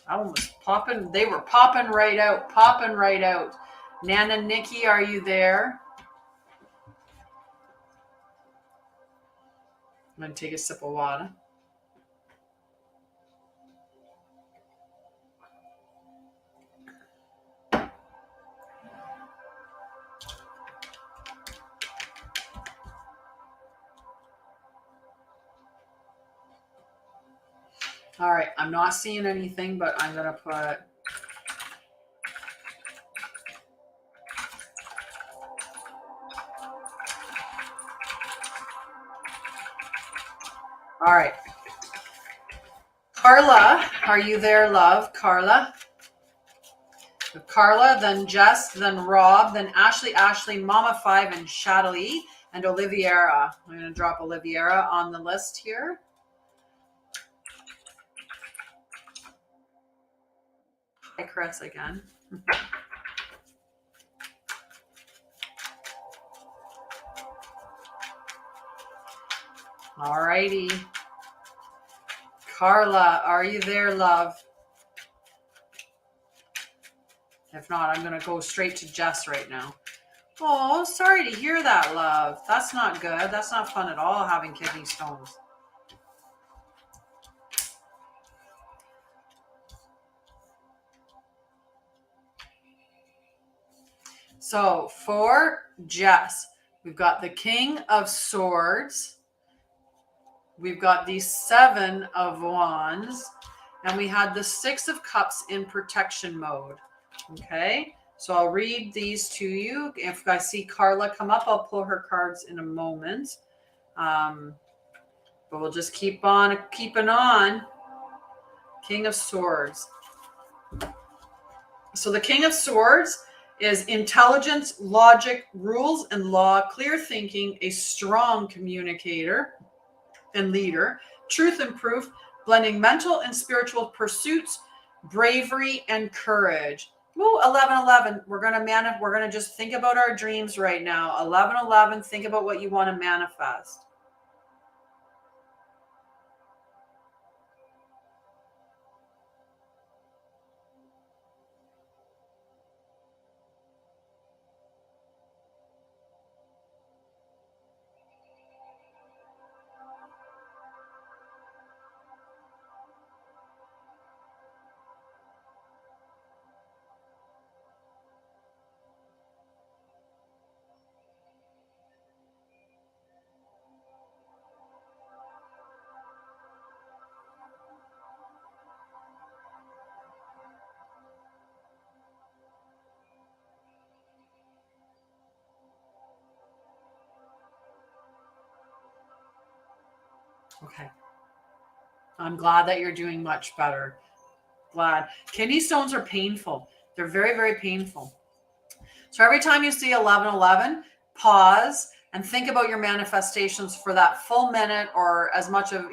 Speaker 1: I was popping. They were popping right out. Nana Nikki, are you there? I'm going to take a sip of water. All right, I'm not seeing anything, but I'm going to put... All right. Carla, are you there, love? Carla, then Jess, then Rob, then Ashley, Mama 5, and Shadley, and Oliviera. I'm going to drop Oliviera on the list here. Hi, Chris, again. All righty. Carla, are you there, love? If not, I'm going to go straight to Jess right now. Oh, sorry to hear that, love. That's not good. That's not fun at all, having kidney stones. So for Jess, we've got the King of Swords. We've got the 7 of Wands. And we had the Six of Cups in protection mode. Okay, so I'll read these to you. If I see Carla come up, I'll pull her cards in a moment. But we'll just keep on keeping on. King of Swords. So the King of Swords is intelligence, logic, rules and law, clear thinking, a strong communicator and leader, truth and proof, blending mental and spiritual pursuits, bravery and courage. Woo, 1111. We're gonna just think about our dreams right now. 1111. Think about what you want to manifest. Okay. I'm glad that you're doing much better. Glad. Kidney stones are painful. They're very, very painful. So every time you see 1111, pause and think about your manifestations for that full minute or as much of,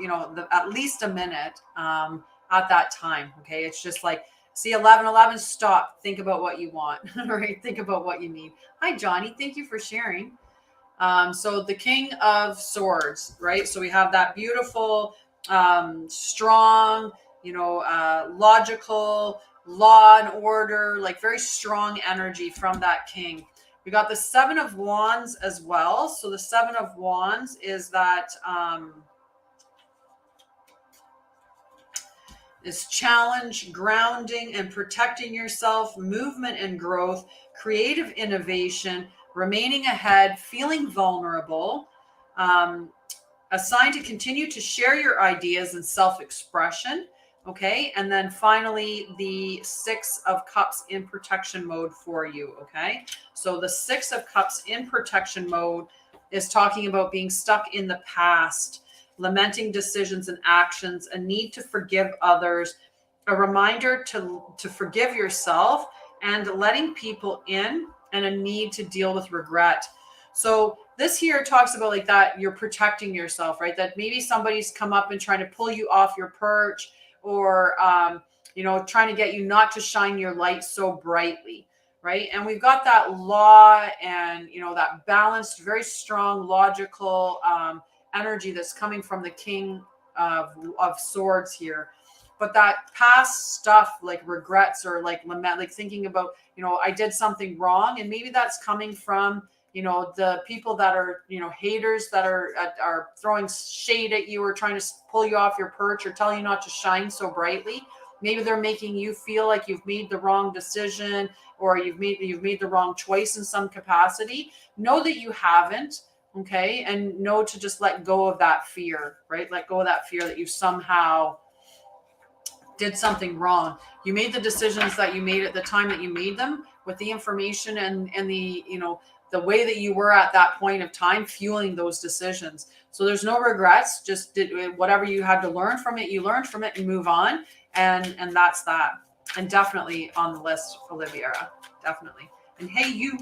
Speaker 1: at least a minute at that time. Okay. It's just like, see 1111, stop, think about what you want, right? Think about what you need. Hi, Johnny. Thank you for sharing. So the King of Swords, right? So we have that beautiful, strong, logical, law and order, like very strong energy from that king. We got the Seven of Wands as well. So the Seven of Wands is that is challenge, grounding and protecting yourself, movement and growth, creative innovation, remaining ahead, feeling vulnerable, a sign to continue to share your ideas and self-expression. Okay. And then finally, the Six of Cups in protection mode for you. Okay. So the Six of Cups in protection mode is talking about being stuck in the past, lamenting decisions and actions, a need to forgive others, a reminder to forgive yourself, and letting people in, and a need to deal with regret. So this here talks about like that you're protecting yourself, right? That maybe somebody's come up and trying to pull you off your perch, or trying to get you not to shine your light so brightly, right? And we've got that law and that balanced, very strong, logical energy that's coming from the King of Swords here. But that past stuff, like regrets or like lament, like thinking about, I did something wrong, and maybe that's coming from the people that are, haters that are throwing shade at you or trying to pull you off your perch or tell you not to shine so brightly. Maybe they're making you feel like you've made the wrong decision, or you've made the wrong choice in some capacity. Know that you haven't. Okay. And know to just let go of that fear, right? Let go of that fear that you somehow did something wrong. You made the decisions that you made at the time that you made them, with the information and the, the way that you were at that point of time fueling those decisions. So there's no regrets. Just did whatever you had to learn from it. You learned from it and move on. And that's that. And definitely on the list, Oliviera. Definitely. And hey, you.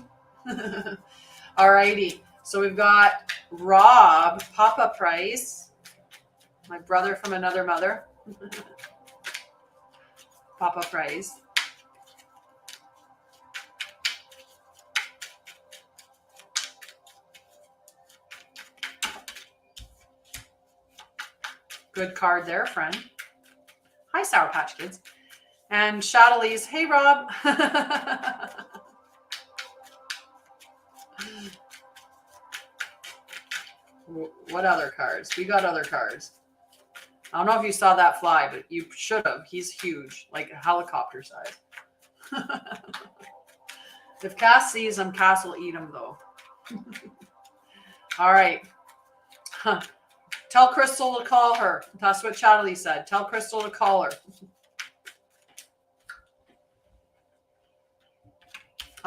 Speaker 1: All righty. So we've got Rob, Papa Price, my brother from another mother. Papa Price. Good card there, friend. Hi, Sour Patch Kids. And Shadowlee's, hey, Rob. What other cards? We got other cards. I don't know if you saw that fly, but you should have. He's huge, like a helicopter size. If Cass sees him, Cass will eat him, though. All right. Tell Crystal to call her. That's what Chadley said. Tell Crystal to call her.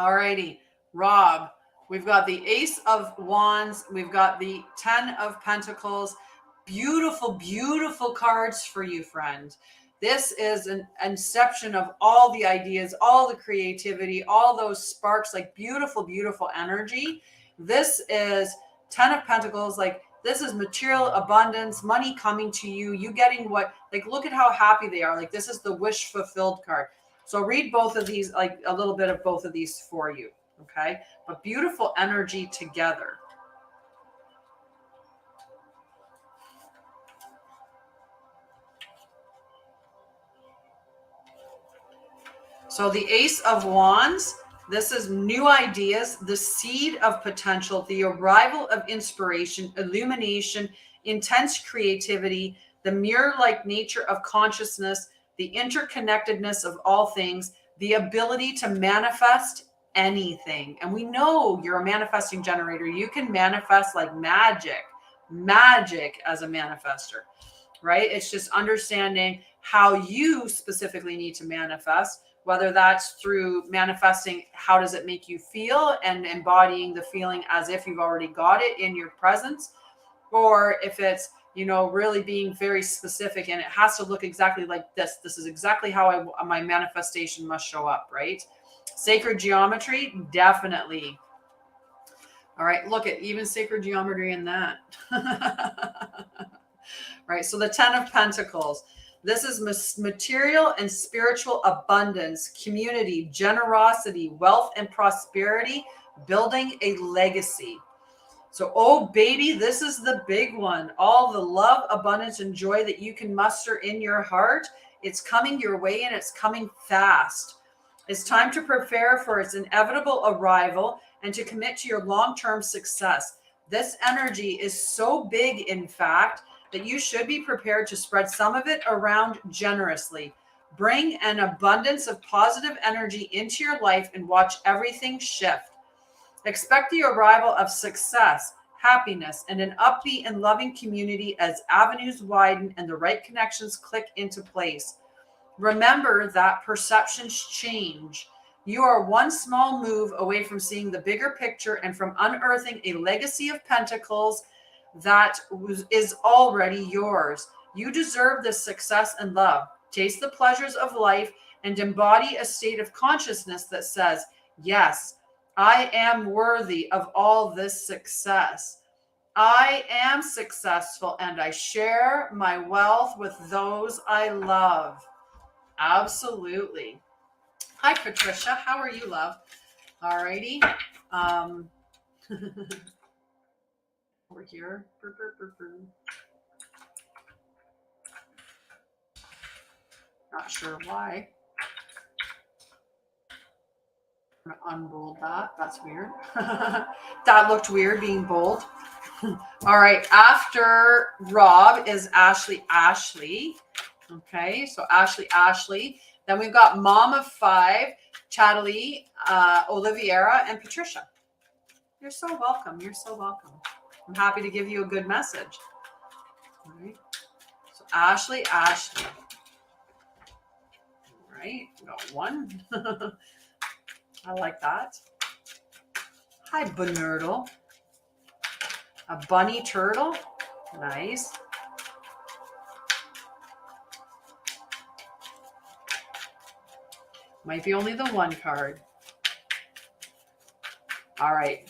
Speaker 1: Alrighty, Rob, we've got the Ace of Wands. We've got the 10 of Pentacles. Beautiful, beautiful cards for you, friend. This is an inception of all the ideas, all the creativity, all those sparks, like beautiful, beautiful energy. This is 10 of Pentacles. Like, this is material abundance, money coming to you, you getting what, like, look at how happy they are. Like, this is the wish fulfilled card. So read both of these, like a little bit of both of these for you. Okay. But beautiful energy together. So the Ace of Wands, this is new ideas, the seed of potential, the arrival of inspiration, illumination, intense creativity, the mirror-like nature of consciousness, the interconnectedness of all things, the ability to manifest anything. And we know you're a manifesting generator. You can manifest like magic as a manifester, right? It's just understanding how you specifically need to manifest, whether that's through manifesting how does it make you feel and embodying the feeling as if you've already got it in your presence, or if it's, you know, really being very specific and it has to look exactly like this. This is exactly how my manifestation must show up, right? Sacred geometry, definitely. All right, look at even sacred geometry in that. Right, so the 10 of Pentacles. This is material and spiritual abundance, community, generosity, wealth and prosperity, building a legacy. So, oh baby, this is the big one. All the love, abundance, and joy that you can muster in your heart, it's coming your way and it's coming fast. It's time to prepare for its inevitable arrival and to commit to your long-term success. This energy is so big, in fact, that you should be prepared to spread some of it around generously. Bring an abundance of positive energy into your life and watch everything shift. Expect the arrival of success, happiness, and an upbeat and loving community as avenues widen and the right connections click into place. Remember that perceptions change. You are one small move away from seeing the bigger picture and from unearthing a legacy of pentacles that is already yours. You deserve this success and love. Taste the pleasures of life and embody a state of consciousness that says, yes, I am worthy of all this success. I am successful and I share my wealth with those I love. Absolutely. Hi, Patricia. How are you, love? All righty. Over here. Not sure why. I'm going to unbold that. That's weird. That looked weird being bold. All right. After Rob is Ashley. Okay. So Ashley. Then we've got Mom of 5, Chatterley, Oliviera, and Patricia. You're so welcome. You're so welcome. I'm happy to give you a good message. All right. So Ashley. All right. We got one. I like that. Hi, Bunurdle. A bunny turtle. Nice. Might be only the one card. All right.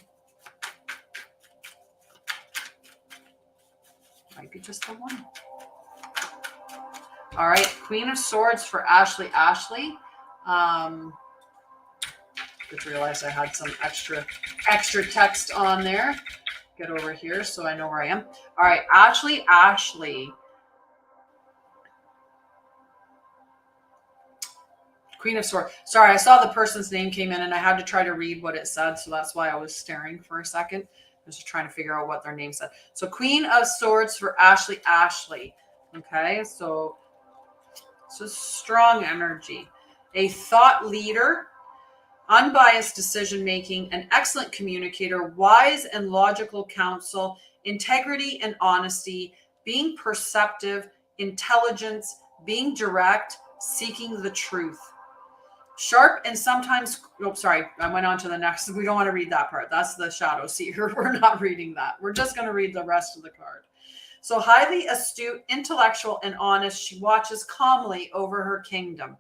Speaker 1: Might be just the one. All right. Queen of Swords for Ashley. Just realized I had some extra text on there. Get over here so I know where I am. All right. Ashley. Queen of Swords. Sorry, I saw the person's name came in and I had to try to read what it said. So that's why I was staring for a second. I was just trying to figure out what their name said. So Queen of Swords for Ashley. Okay, so strong energy. A thought leader, unbiased decision-making, an excellent communicator, wise and logical counsel, integrity and honesty, being perceptive, intelligence, being direct, seeking the truth. Sharp and sometimes, oh, sorry, I went on to the next. We don't want to read that part. That's the shadow seer. We're not reading that. We're just going to read the rest of the card. So highly astute, intellectual, and honest, she watches calmly over her kingdom.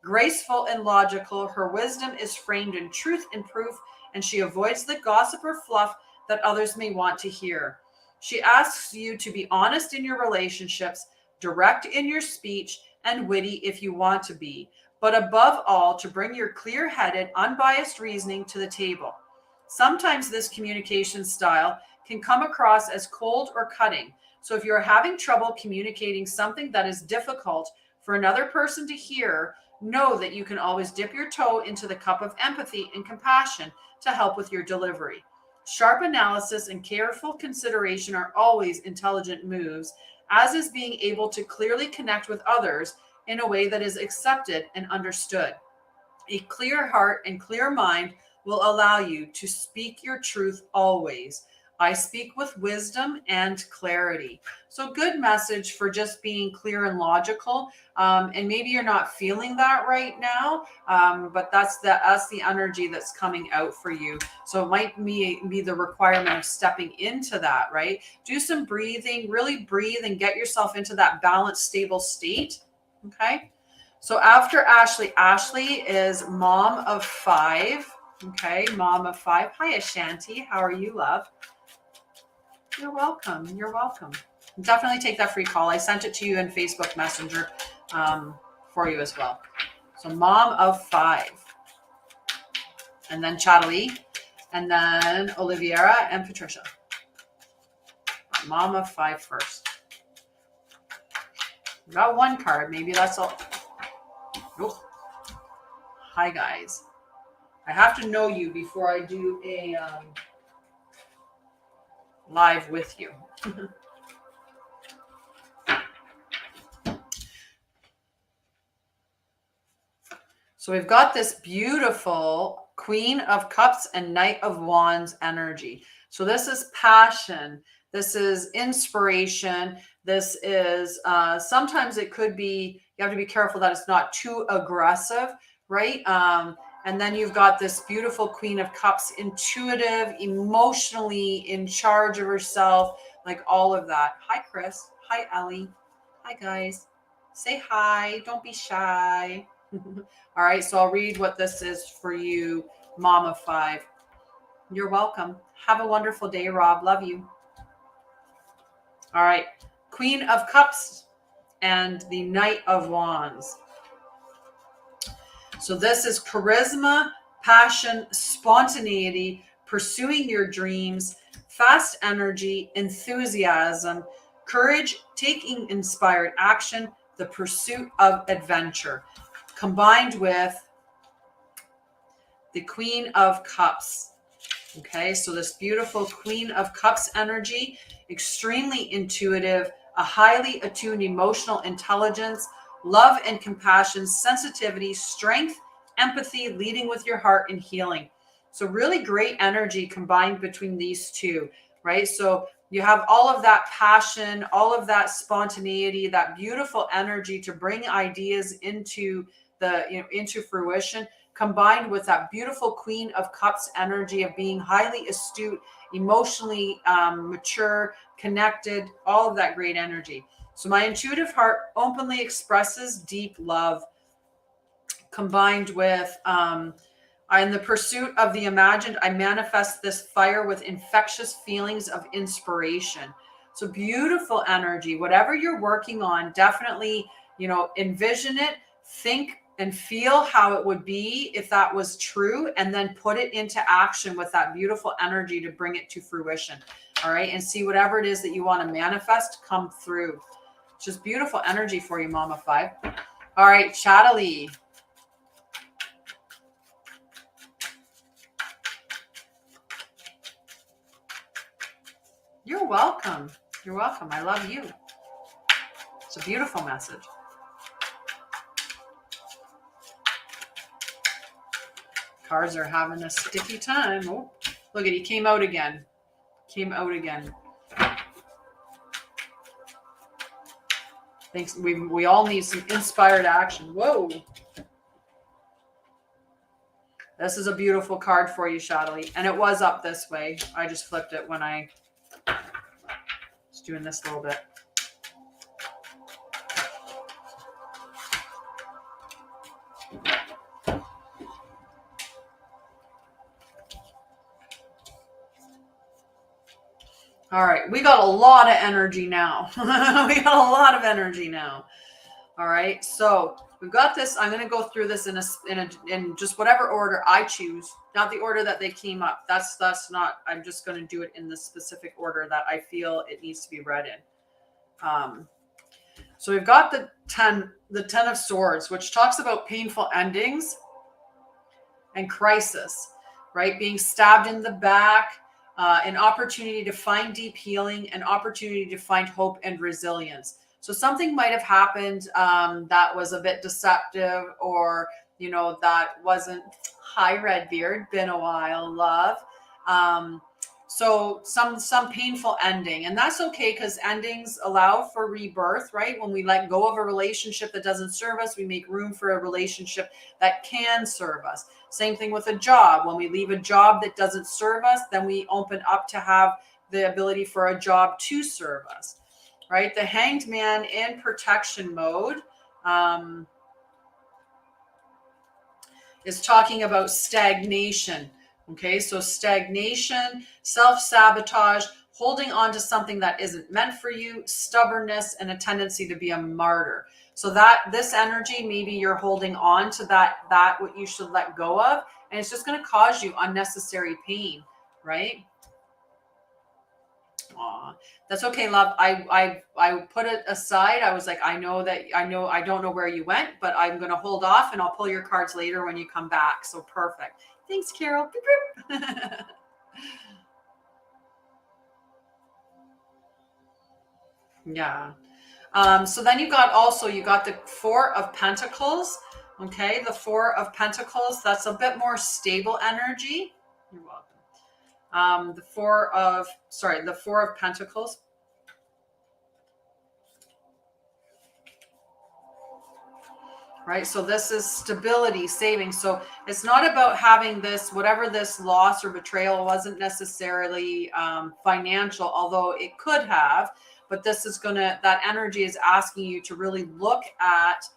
Speaker 1: Graceful and logical, her wisdom is framed in truth and proof, and she avoids the gossip or fluff that others may want to hear. She asks you to be honest in your relationships, direct in your speech, and witty if you want to be, but above all, to bring your clear-headed, unbiased reasoning to the table. Sometimes this communication style can come across as cold or cutting. So if you're having trouble communicating something that is difficult for another person to hear, know that you can always dip your toe into the cup of empathy and compassion to help with your delivery. Sharp analysis and careful consideration are always intelligent moves, as is being able to clearly connect with others in a way that is accepted and understood. A clear heart and clear mind will allow you to speak your truth always. I speak with wisdom and clarity. So good message for just being clear and logical. And maybe you're not feeling that right now, but that's the energy that's coming out for you. So it might be the requirement of stepping into that, right? Do some breathing, really breathe and get yourself into that balanced, stable state. Okay. So after Ashley is mom of 5. Okay. Mom of 5. Hi, Ashanti. How are you, love? You're welcome. You're welcome. Definitely take that free call. I sent it to you in Facebook Messenger for you as well. So mom of 5. And then Chatali. And then Oliviera and Patricia. Mom of 5 first. We got one card. Maybe that's all. Oh. Hi, guys. I have to know you before I do a live with you. So we've got this beautiful Queen of Cups and Knight of Wands energy. So this is passion. This is inspiration. This is, sometimes it could be, you have to be careful that it's not too aggressive, right? And then you've got this beautiful Queen of Cups, intuitive, emotionally in charge of herself, like all of that. Hi, Chris. Hi, Ellie. Hi, guys. Say hi. Don't be shy. All right, so I'll read what this is for you, Mom of 5. You're welcome. Have a wonderful day, Rob. Love you. All right, Queen of Cups and the Knight of Wands. So this is charisma, passion, spontaneity, pursuing your dreams, fast energy, enthusiasm, courage, taking inspired action, the pursuit of adventure, combined with the Queen of Cups. Okay, so this beautiful Queen of Cups energy, extremely intuitive, a highly attuned emotional intelligence, love and compassion, sensitivity, strength, empathy, leading with your heart, and healing. So really great energy combined between these two, right? So you have all of that passion, all of that spontaneity, that beautiful energy to bring ideas into into fruition, combined with that beautiful Queen of Cups energy of being highly astute, emotionally mature, connected, all of that great energy. So my intuitive heart openly expresses deep love, combined with in the pursuit of the imagined, I manifest this fire with infectious feelings of inspiration. So beautiful energy. Whatever you're working on, definitely, envision it, think and feel how it would be if that was true, and then put it into action with that beautiful energy to bring it to fruition. All right. And see whatever it is that you want to manifest come through. Just beautiful energy for you, Mama 5. All right, Chatali. You're welcome. You're welcome. I love you. It's a beautiful message. Cards are having a sticky time. Oh, look at, he came out again. Came out again. Thanks. We all need some inspired action. Whoa. This is a beautiful card for you, Shadley. And it was up this way. I just flipped it when I was doing this a little bit. All right, we got a lot of energy now. We got a lot of energy now. All right, so we've got this. I'm going to go through this in just whatever order I choose, not the order that they came up. That's not. I'm just going to do it in the specific order that I feel it needs to be read in. So we've got the 10 of Swords, which talks about painful endings and crisis, right? Being stabbed in the back. An opportunity to find deep healing, an opportunity to find hope and resilience. So something might have happened that was a bit deceptive, or, you know, that wasn't, hi Redbeard, been a while, love. So some painful ending, and that's okay, because endings allow for rebirth, right? When we let go of a relationship that doesn't serve us, we make room for a relationship that can serve us. Same thing with a job. When we leave a job that doesn't serve us, then we open up to have the ability for a job to serve us, right? The Hanged Man in protection mode is talking about stagnation. Okay, so stagnation, self-sabotage, holding on to something that isn't meant for you, stubbornness, and a tendency to be a martyr. So that this energy, maybe you're holding on to that what you should let go of, and it's just going to cause you unnecessary pain, right? Aw, that's okay, love. I put it aside. I was like, I don't know where you went, but I'm going to hold off, and I'll pull your cards later when you come back. So perfect. Thanks, Carol. Yeah. So then you got the Four of Pentacles. Okay, the Four of Pentacles. That's a bit more stable energy. You're welcome. The Four of Pentacles. Right, so this is stability, savings. So it's not about having this, whatever this loss or betrayal wasn't necessarily financial, although it could have. But this is that energy is asking you to really look at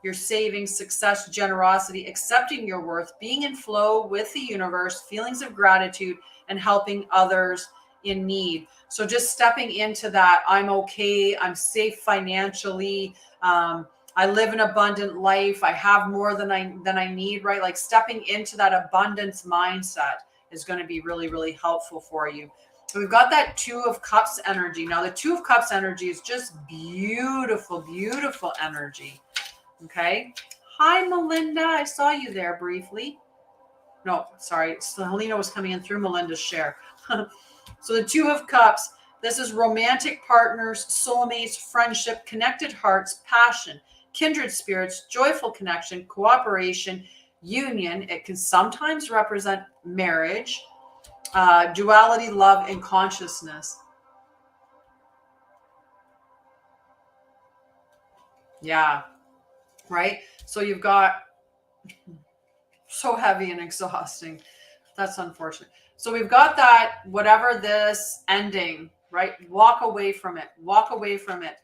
Speaker 1: your savings, success, generosity, accepting your worth, being in flow with the universe, feelings of gratitude, and helping others in need. So just stepping into that, I'm okay, I'm safe financially. I live an abundant life. I have more than I need, right? Like stepping into that abundance mindset is going to be really, really helpful for you. So we've got that Two of Cups energy. Now the Two of Cups energy is just beautiful, beautiful energy. Okay. Hi, Melinda. I saw you there briefly. No, sorry. Helena was coming in through Melinda's share. So the Two of Cups, this is romantic partners, soulmates, friendship, connected hearts, passion, kindred spirits, joyful connection, cooperation, union. It can sometimes represent marriage, duality, love, and consciousness. Yeah, right? So you've got so heavy and exhausting. That's unfortunate. So we've got that, whatever this ending, right? Walk away from it. Walk away from it.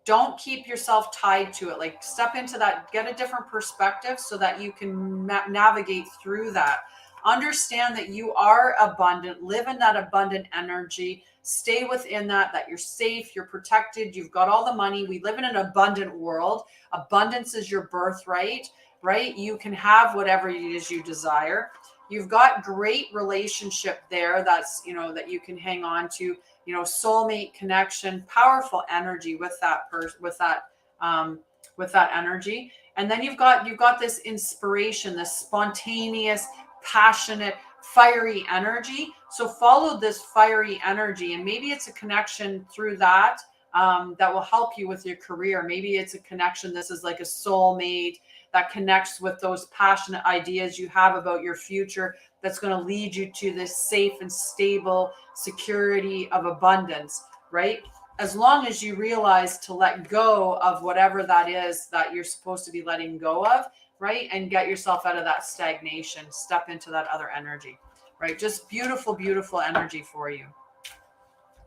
Speaker 1: Don't keep yourself tied to it. Like step into that, get a different perspective so that you can navigate through that. Understand that you are abundant, live in that abundant energy, stay within that you're safe, you're protected, you've got all the money. We live in an abundant world. Abundance is your birthright, right? You can have whatever it is you desire. You've got great relationship there. That's, that you can hang on to, soulmate connection, powerful energy with that person, with that energy. And then you've got this inspiration, this spontaneous, passionate, fiery energy. So follow this fiery energy, and maybe it's a connection through that will help you with your career. Maybe it's a connection. This is like a soulmate that connects with those passionate ideas you have about your future. That's going to lead you to this safe and stable security of abundance, right? As long as you realize to let go of whatever that is that you're supposed to be letting go of, right? And get yourself out of that stagnation. Step into that other energy, right? Just beautiful, beautiful energy for you.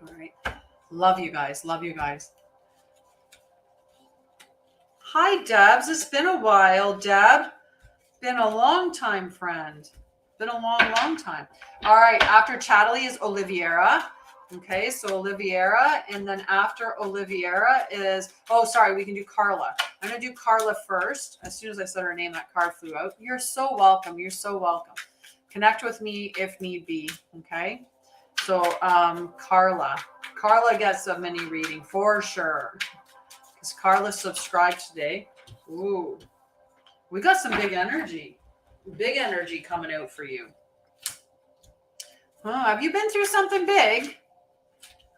Speaker 1: All right. Love you guys. Love you guys. Hi, Debs. It's been a while, Deb. Been a long time, friend. Been a long, long time. All right. After Chatterley is Oliviera. Okay. So Oliviera. And then after Oliviera is, oh, sorry. We can do Carla. I'm going to do Carla first. As soon as I said her name, that card flew out. You're so welcome. You're so welcome. Connect with me if need be. Okay. So Carla. Carla gets a mini reading for sure. Because Carla subscribed today. Ooh. We got some big energy. Big energy coming out for you. Oh, have you been through something big?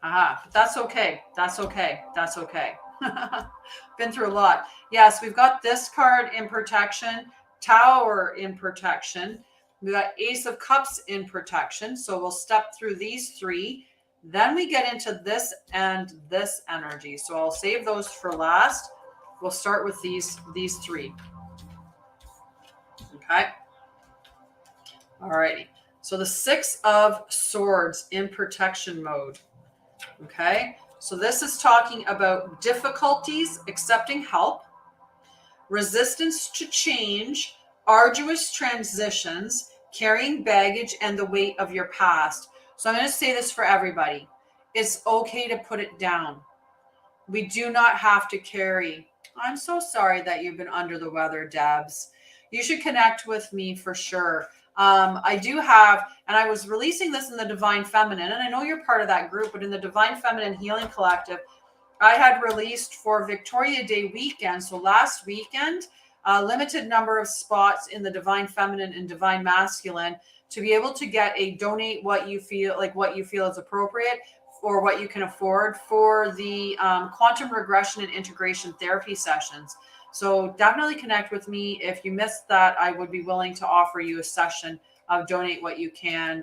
Speaker 1: But that's okay. That's okay. That's okay. Been through a lot. Yes, we've got this card in protection, Tower in protection. We got Ace of Cups in protection. So we'll step through these three. Then we get into this and this energy. So I'll save those for last. We'll start with these three. Okay. All righty. So the Six of Swords in protection mode. Okay. So this is talking about difficulties, accepting help, resistance to change, arduous transitions, carrying baggage, and the weight of your past. So I'm going to say this for everybody. It's okay to put it down. We do not have to carry. I'm so sorry that you've been under the weather, Debs. You should connect with me for sure. I do have, and I was releasing this in the Divine Feminine, and I know you're part of that group, but in the Divine Feminine Healing Collective, I had released for Victoria Day weekend. So last weekend, a limited number of spots in the Divine Feminine and Divine Masculine to be able to get a donate what you feel is appropriate or what you can afford for the quantum regression and integration therapy sessions. So definitely connect with me. If you missed that, I would be willing to offer you a session of donate what you can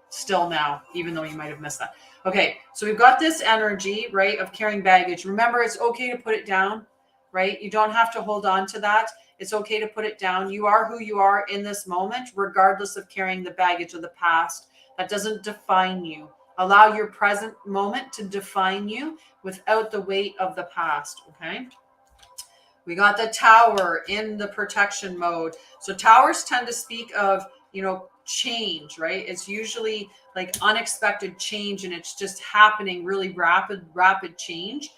Speaker 1: still now, even though you might have missed that. Okay, so we've got this energy, right, of carrying baggage. Remember, it's okay to put it down, right? You don't have to hold on to that. It's okay to put it down. You are who you are in this moment, regardless of carrying the baggage of the past. That doesn't define you. Allow your present moment to define you without the weight of the past, okay? We got the Tower in the protection mode. So towers tend to speak of, change, right? It's usually like unexpected change, and it's just happening really rapid change.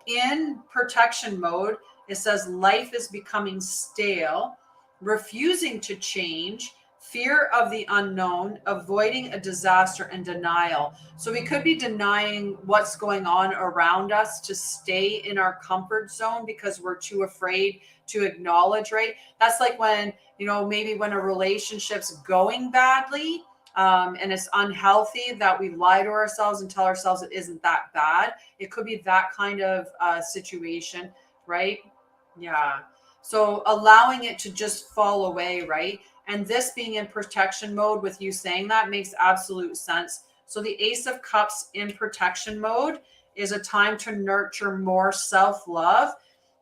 Speaker 1: In protection mode, it says life is becoming stale, refusing to change, fear of the unknown, avoiding a disaster, and denial. So we could be denying what's going on around us to stay in our comfort zone because we're too afraid to acknowledge, right? That's like when, maybe when a relationship's going badly and it's unhealthy, that we lie to ourselves and tell ourselves it isn't that bad. It could be that kind of situation, right? Yeah. So allowing it to just fall away, right? And this being in protection mode with you saying that makes absolute sense. So the Ace of Cups in protection mode is a time to nurture more self-love.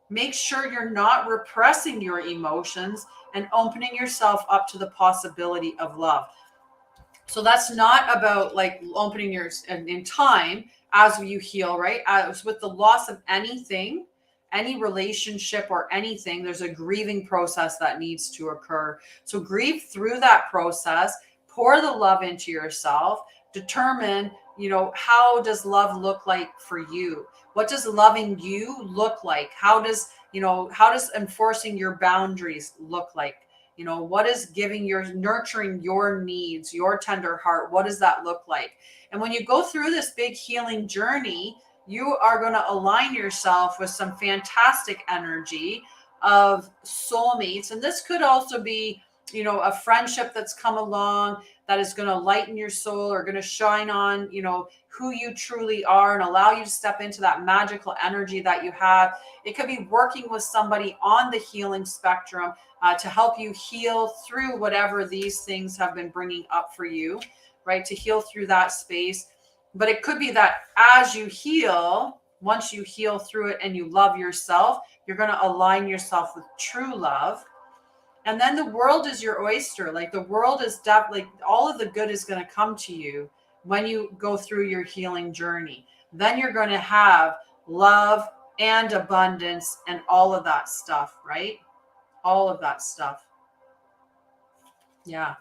Speaker 1: Make sure you're not repressing your emotions and opening yourself up to the possibility of love. So that's not about like opening your in time as you heal, right? As with the loss of anything, any relationship or anything, there's a grieving process that needs to occur. So grieve through that process, pour the love into yourself, determine, how does love look like for you? What does loving you look like? How does enforcing your boundaries look like? What is nurturing your needs, your tender heart? What does that look like? And when you go through this big healing journey, you are going to align yourself with some fantastic energy of soulmates. And this could also be, a friendship that's come along that is going to lighten your soul or going to shine on, who you truly are and allow you to step into that magical energy that you have. It could be working with somebody on the healing spectrum to help you heal through whatever these things have been bringing up for you, right? To heal through that space. But it could be that as you heal, once you heal through it and you love yourself, you're going to align yourself with true love. And then the world is your oyster. Like the world is like all of the good is going to come to you when you go through your healing journey. Then you're going to have love and abundance and all of that stuff, right? All of that stuff. Yeah.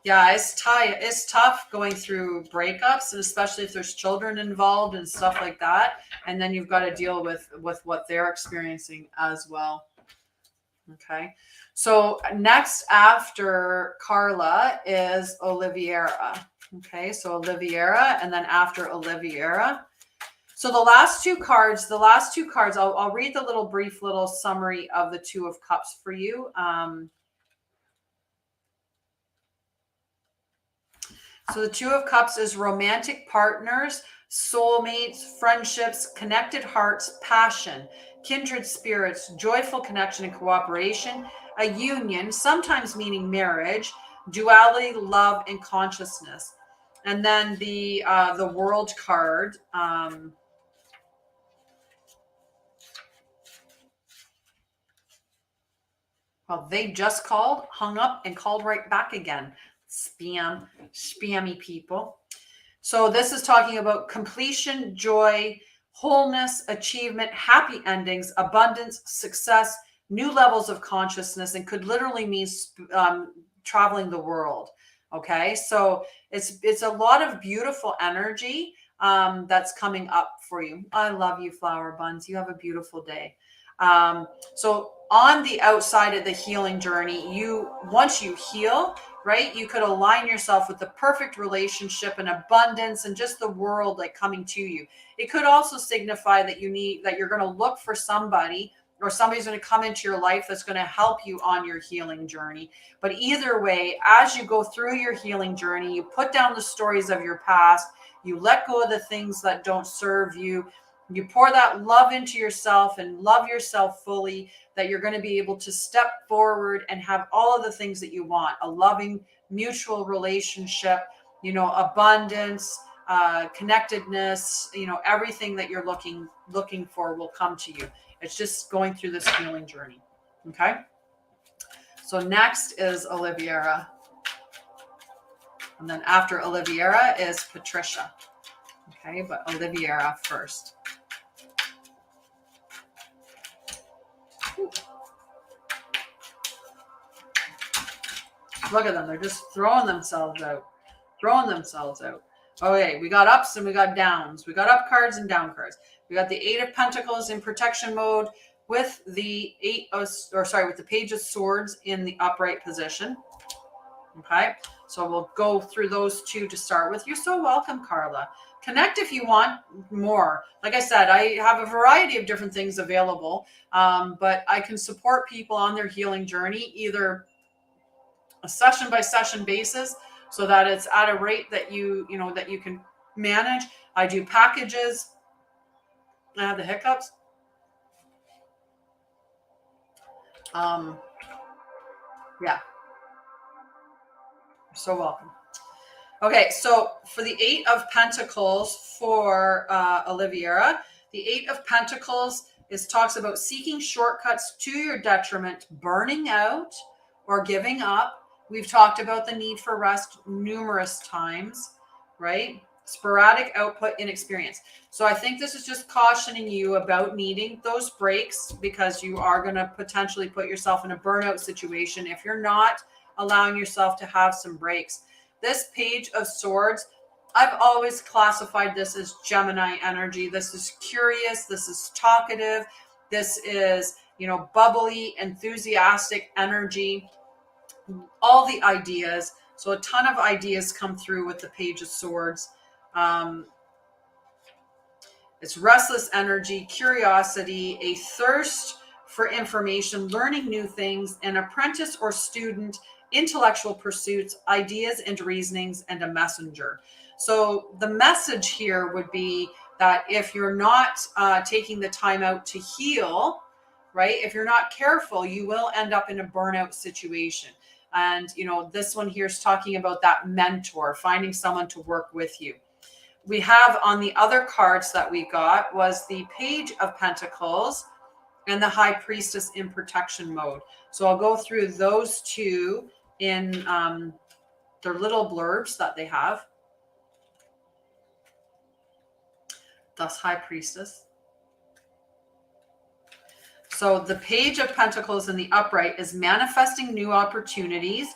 Speaker 1: Yeah, it's tough going through breakups, and especially if there's children involved and stuff like that. And then you've got to deal with what they're experiencing as well. Okay. So next after Carla is Oliviera. Okay. So Oliviera, and then after Oliviera. So the last two cards, I'll read the brief little summary of the Two of Cups for you. So the Two of Cups is romantic partners, soulmates, friendships, connected hearts, passion, kindred spirits, joyful connection and cooperation, a union, sometimes meaning marriage, duality, love, and consciousness. And then the World card. Well, they just called, hung up, and called right back again. Spammy people. So this is talking about completion, joy, wholeness, achievement, happy endings, abundance, success, new levels of consciousness, and could literally mean traveling the world. Okay, so it's a lot of beautiful energy that's coming up for you. I love you, flower buns. You have a beautiful day. So on the outside of the healing journey, once you heal, right, you could align yourself with the perfect relationship and abundance and just the world like coming to you. It could also signify that you're going to look for somebody, or somebody's going to come into your life that's going to help you on your healing journey. But either way, as you go through your healing journey, you put down the stories of your past, you let go of the things that don't serve you. You pour that love into yourself and love yourself fully, that you're going to be able to step forward and have all of the things that you want: a loving, mutual relationship, abundance, connectedness, everything that you're looking for will come to you. It's just going through this healing journey. Okay. So next is Oliviera. And then after Oliviera is Patricia. Okay, but Oliviera first. Look at them. They're just throwing themselves out. Okay, we got ups and we got downs. We got up cards and down cards. We got the Eight of Pentacles in protection mode with the with the Page of Swords in the upright position. Okay, so we'll go through those two to start with. You're so welcome, Carla. Connect if you want more. Like I said, I have a variety of different things available, but I can support people on their healing journey, either a session by session basis, so that it's at a rate that you can manage. I do packages. I have the hiccups. Yeah. You're so welcome. Okay, so for the Eight of Pentacles for Oliviera, the Eight of Pentacles talks about seeking shortcuts to your detriment, burning out, or giving up. We've talked about the need for rest numerous times, right? Sporadic output, inexperience. So I think this is just cautioning you about needing those breaks, because you are going to potentially put yourself in a burnout situation if you're not allowing yourself to have some breaks. This Page of Swords, I've always classified this as Gemini energy. This is curious. This is talkative. This is, bubbly, enthusiastic energy. All the ideas. So a ton of ideas come through with the Page of Swords. It's restless energy, curiosity, a thirst for information, learning new things, an apprentice or student, intellectual pursuits, ideas and reasonings, and a messenger. So the message here would be that if you're not taking the time out to heal, right? If you're not careful, you will end up in a burnout situation. And, this one here is talking about that mentor, finding someone to work with you. we have on the other cards that we got was the Page of Pentacles and the High Priestess in protection mode. So I'll go through those two in their little blurbs that they have. Thus, High Priestess. So the Page of Pentacles in the upright is manifesting new opportunities,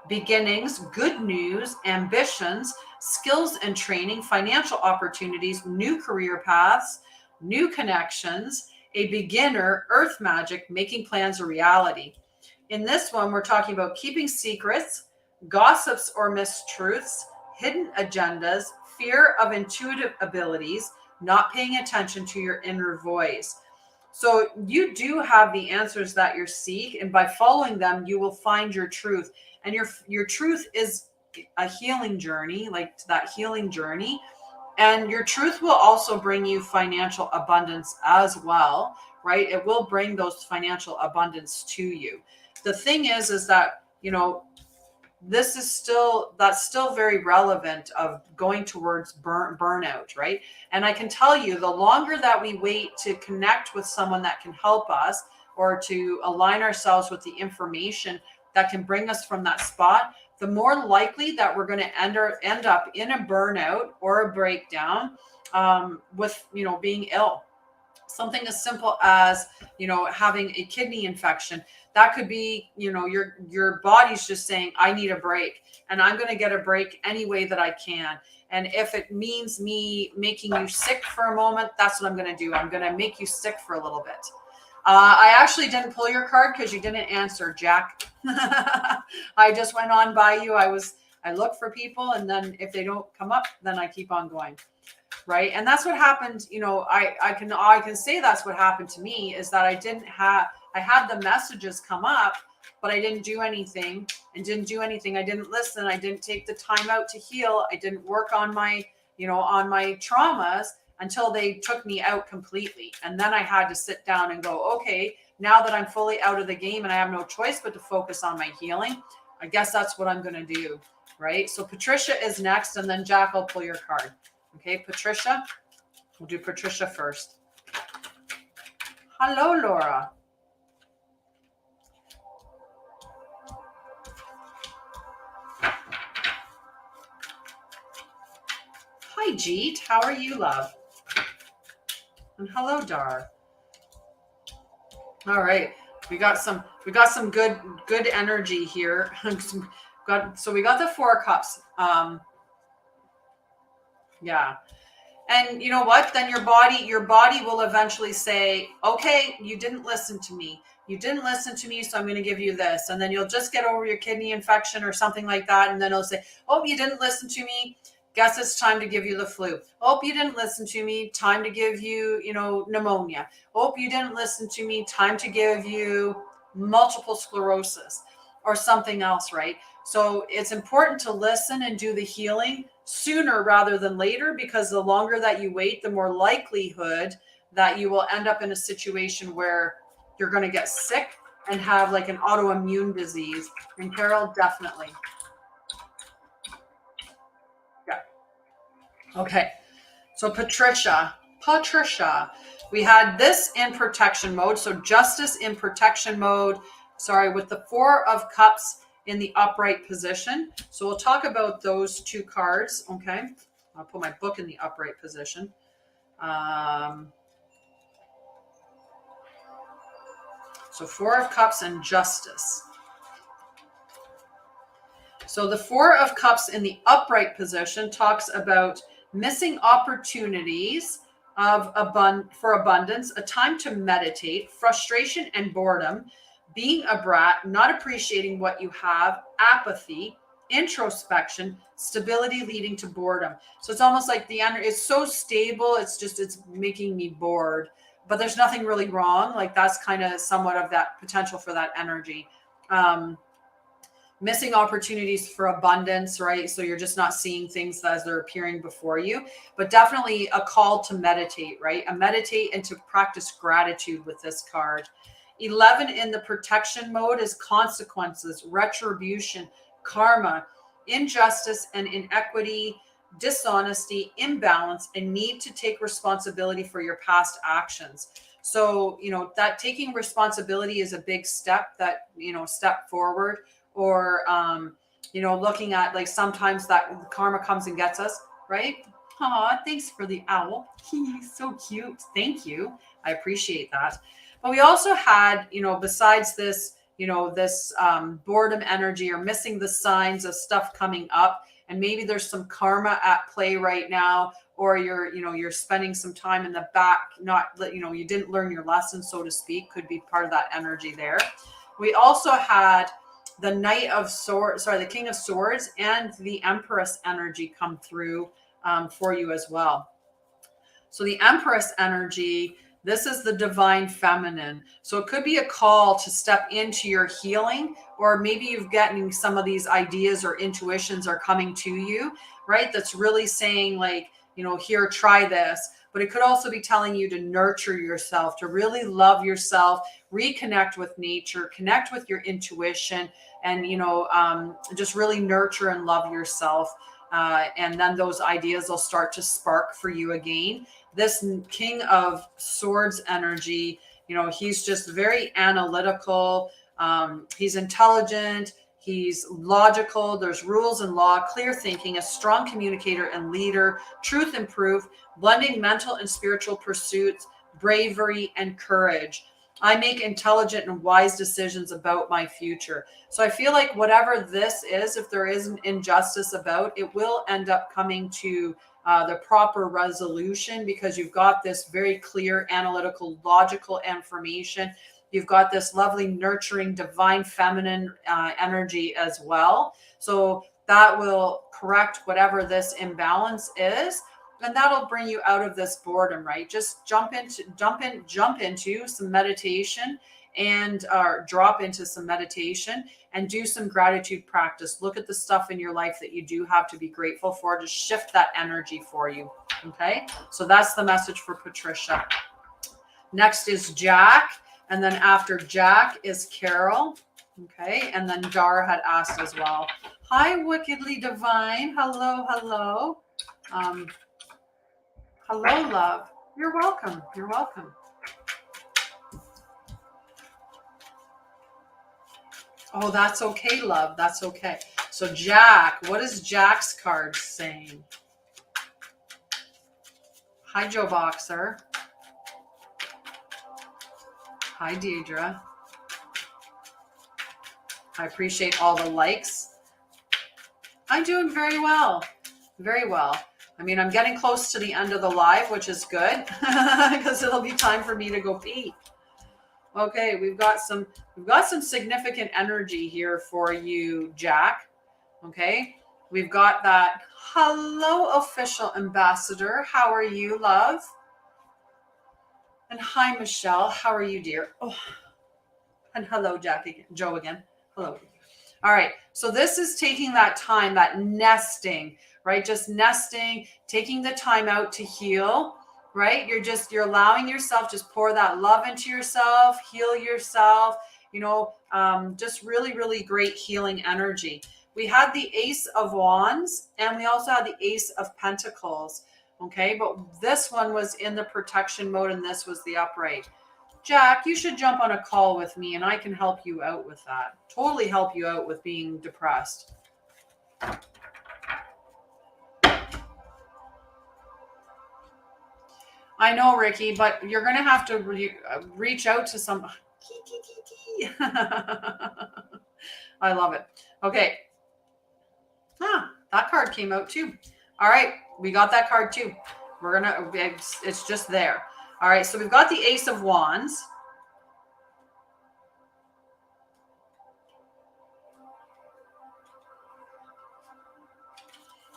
Speaker 1: beginnings, good news, ambitions, skills and training, financial opportunities, new career paths, new connections, a beginner, earth magic, making plans a reality. In this one, we're talking about keeping secrets, gossips or mistruths, hidden agendas, fear of intuitive abilities, not paying attention to your inner voice. So you do have the answers that you seek, and by following them, you will find your truth. And your truth is a healing journey, like that healing journey. And your truth will also bring you financial abundance as well, right? It will bring those financial abundance to you. The thing is that, you know, that's still very relevant of going towards burnout, right? And I can tell you, the longer that we wait to connect with someone that can help us, or to align ourselves with the information that can bring us from that spot, the more likely that we're going to end up in a burnout or a breakdown, with, you know, being ill. Something as simple as, you know, having a kidney infection. That could be, you know, your body's just saying, I need a break, and I'm going to get a break any way that I can. And if it means me making you sick for a moment, that's what I'm going to do. I'm going to make you sick for a little bit. I actually didn't pull your card because you didn't answer, Jack. I just went on by you. I look for people, and then if they don't come up, then I keep on going. Right. And that's what happened. You know, I can say that's what happened to me, is that I had the messages come up, but I didn't do anything I didn't listen. I didn't take the time out to heal. I didn't work on my traumas until they took me out completely. And then I had to sit down and go, okay, now that I'm fully out of the game and I have no choice but to focus on my healing, I guess that's what I'm going to do. Right. So Patricia is next, and then Jack will pull your card. Okay, Patricia. We'll do Patricia first. Hello, Laura. Hi, Jeet. How are you, love? And hello, Dar. All right. We got some good energy here. So we got the 4 of Cups. Yeah. And you know what? Then your body will eventually say, okay, you didn't listen to me. So I'm going to give you this. And then you'll just get over your kidney infection or something like that. And then it'll say, oh, you didn't listen to me. Guess it's time to give you the flu. Oh, you didn't listen to me. Time to give you, pneumonia. Oh, you didn't listen to me. Time to give you multiple sclerosis or something else, right? So it's important to listen and do the healing sooner rather than later, because the longer that you wait, the more likelihood that you will end up in a situation where you're going to get sick and have like an autoimmune disease. And Carol, definitely. Yeah. Okay. So Patricia, we had this in protection mode. So Justice in protection mode, with the 4 of Cups in the upright position. So we'll talk about those 2 cards. Okay. I'll put my book in the upright position. So 4 of Cups and Justice. So the 4 of Cups in the upright position talks about missing opportunities for abundance, a time to meditate, frustration and boredom, being a brat, not appreciating what you have, apathy, introspection, stability leading to boredom. So it's almost like the energy is so stable. It's making me bored, but there's nothing really wrong. Like that's kind of somewhat of that potential for that energy. Missing opportunities for abundance, right? So you're just not seeing things as they're appearing before you, but definitely a call to meditate, right? Meditate and to practice gratitude with this card. 11 in the protection mode is consequences, retribution, karma, injustice and inequity, dishonesty, imbalance, and need to take responsibility for your past actions. So, that taking responsibility is a big step, that, step forward, or, looking at, like, sometimes that karma comes and gets us, right? Aw, thanks for the owl. He's so cute. Thank you. I appreciate that. But we also had, besides this, this boredom energy, or missing the signs of stuff coming up, and maybe there's some karma at play right now, or you're spending some time in the back, not, you didn't learn your lesson, so to speak, could be part of that energy there. We also had the the King of Swords and the Empress energy come through for you as well. So the Empress energy, this is the divine feminine. So it could be a call to step into your healing, or maybe you've gotten some of these ideas or intuitions are coming to you, right? That's really saying, like, here, try this. But it could also be telling you to nurture yourself, to really love yourself, reconnect with nature, connect with your intuition, and, just really nurture and love yourself. And then those ideas will start to spark for you again. This King of Swords energy, he's just very analytical. He's intelligent. He's logical. There's rules and law, clear thinking, a strong communicator and leader, truth and proof, blending mental and spiritual pursuits, bravery and courage. I make intelligent and wise decisions about my future. So I feel like whatever this is, if there is an injustice about, it will end up coming to the proper resolution, because you've got this very clear, analytical, logical information. You've got this lovely, nurturing, divine feminine energy as well. So that will correct whatever this imbalance is. And that'll bring you out of this boredom, right? Just jump into some meditation, and drop into some meditation, and do some gratitude practice. Look at the stuff in your life that you do have to be grateful for, to shift that energy for you. Okay. So that's the message for Patricia. Next is Jack. And then after Jack is Carol. Okay. And then Dara had asked as well. Hi, Wickedly Divine. Hello, hello. Hello, love. You're welcome. You're welcome. Oh, that's okay, love. That's okay. So Jack, what is Jack's card saying? Hi, Joe Boxer. Hi, Deidre. I appreciate all the likes. I'm doing very well. Very well. I mean, I'm getting close to the end of the live, which is good, because it'll be time for me to go pee. Okay, we've got some significant energy here for you, Jack. Okay, we've got that. Hello, official ambassador. How are you, love? And hi, Michelle. How are you, dear? Oh, and hello, Jack again. Joe again. Hello. All right. So this is taking that time, that nesting, right? Just nesting, taking the time out to heal, right? You're allowing yourself, just pour that love into yourself, heal yourself, just really, really great healing energy. We had the Ace of Wands, and we also had the Ace of Pentacles. Okay. But this one was in the protection mode, and this was the upright. Jack, you should jump on a call with me, and I can help you out with that. Totally help you out with being depressed. I know, Ricky, but you're going to have to reach out to some. I love it. Okay. That card came out too. All right. We got that card too. It's just there. All right. So we've got the Ace of Wands.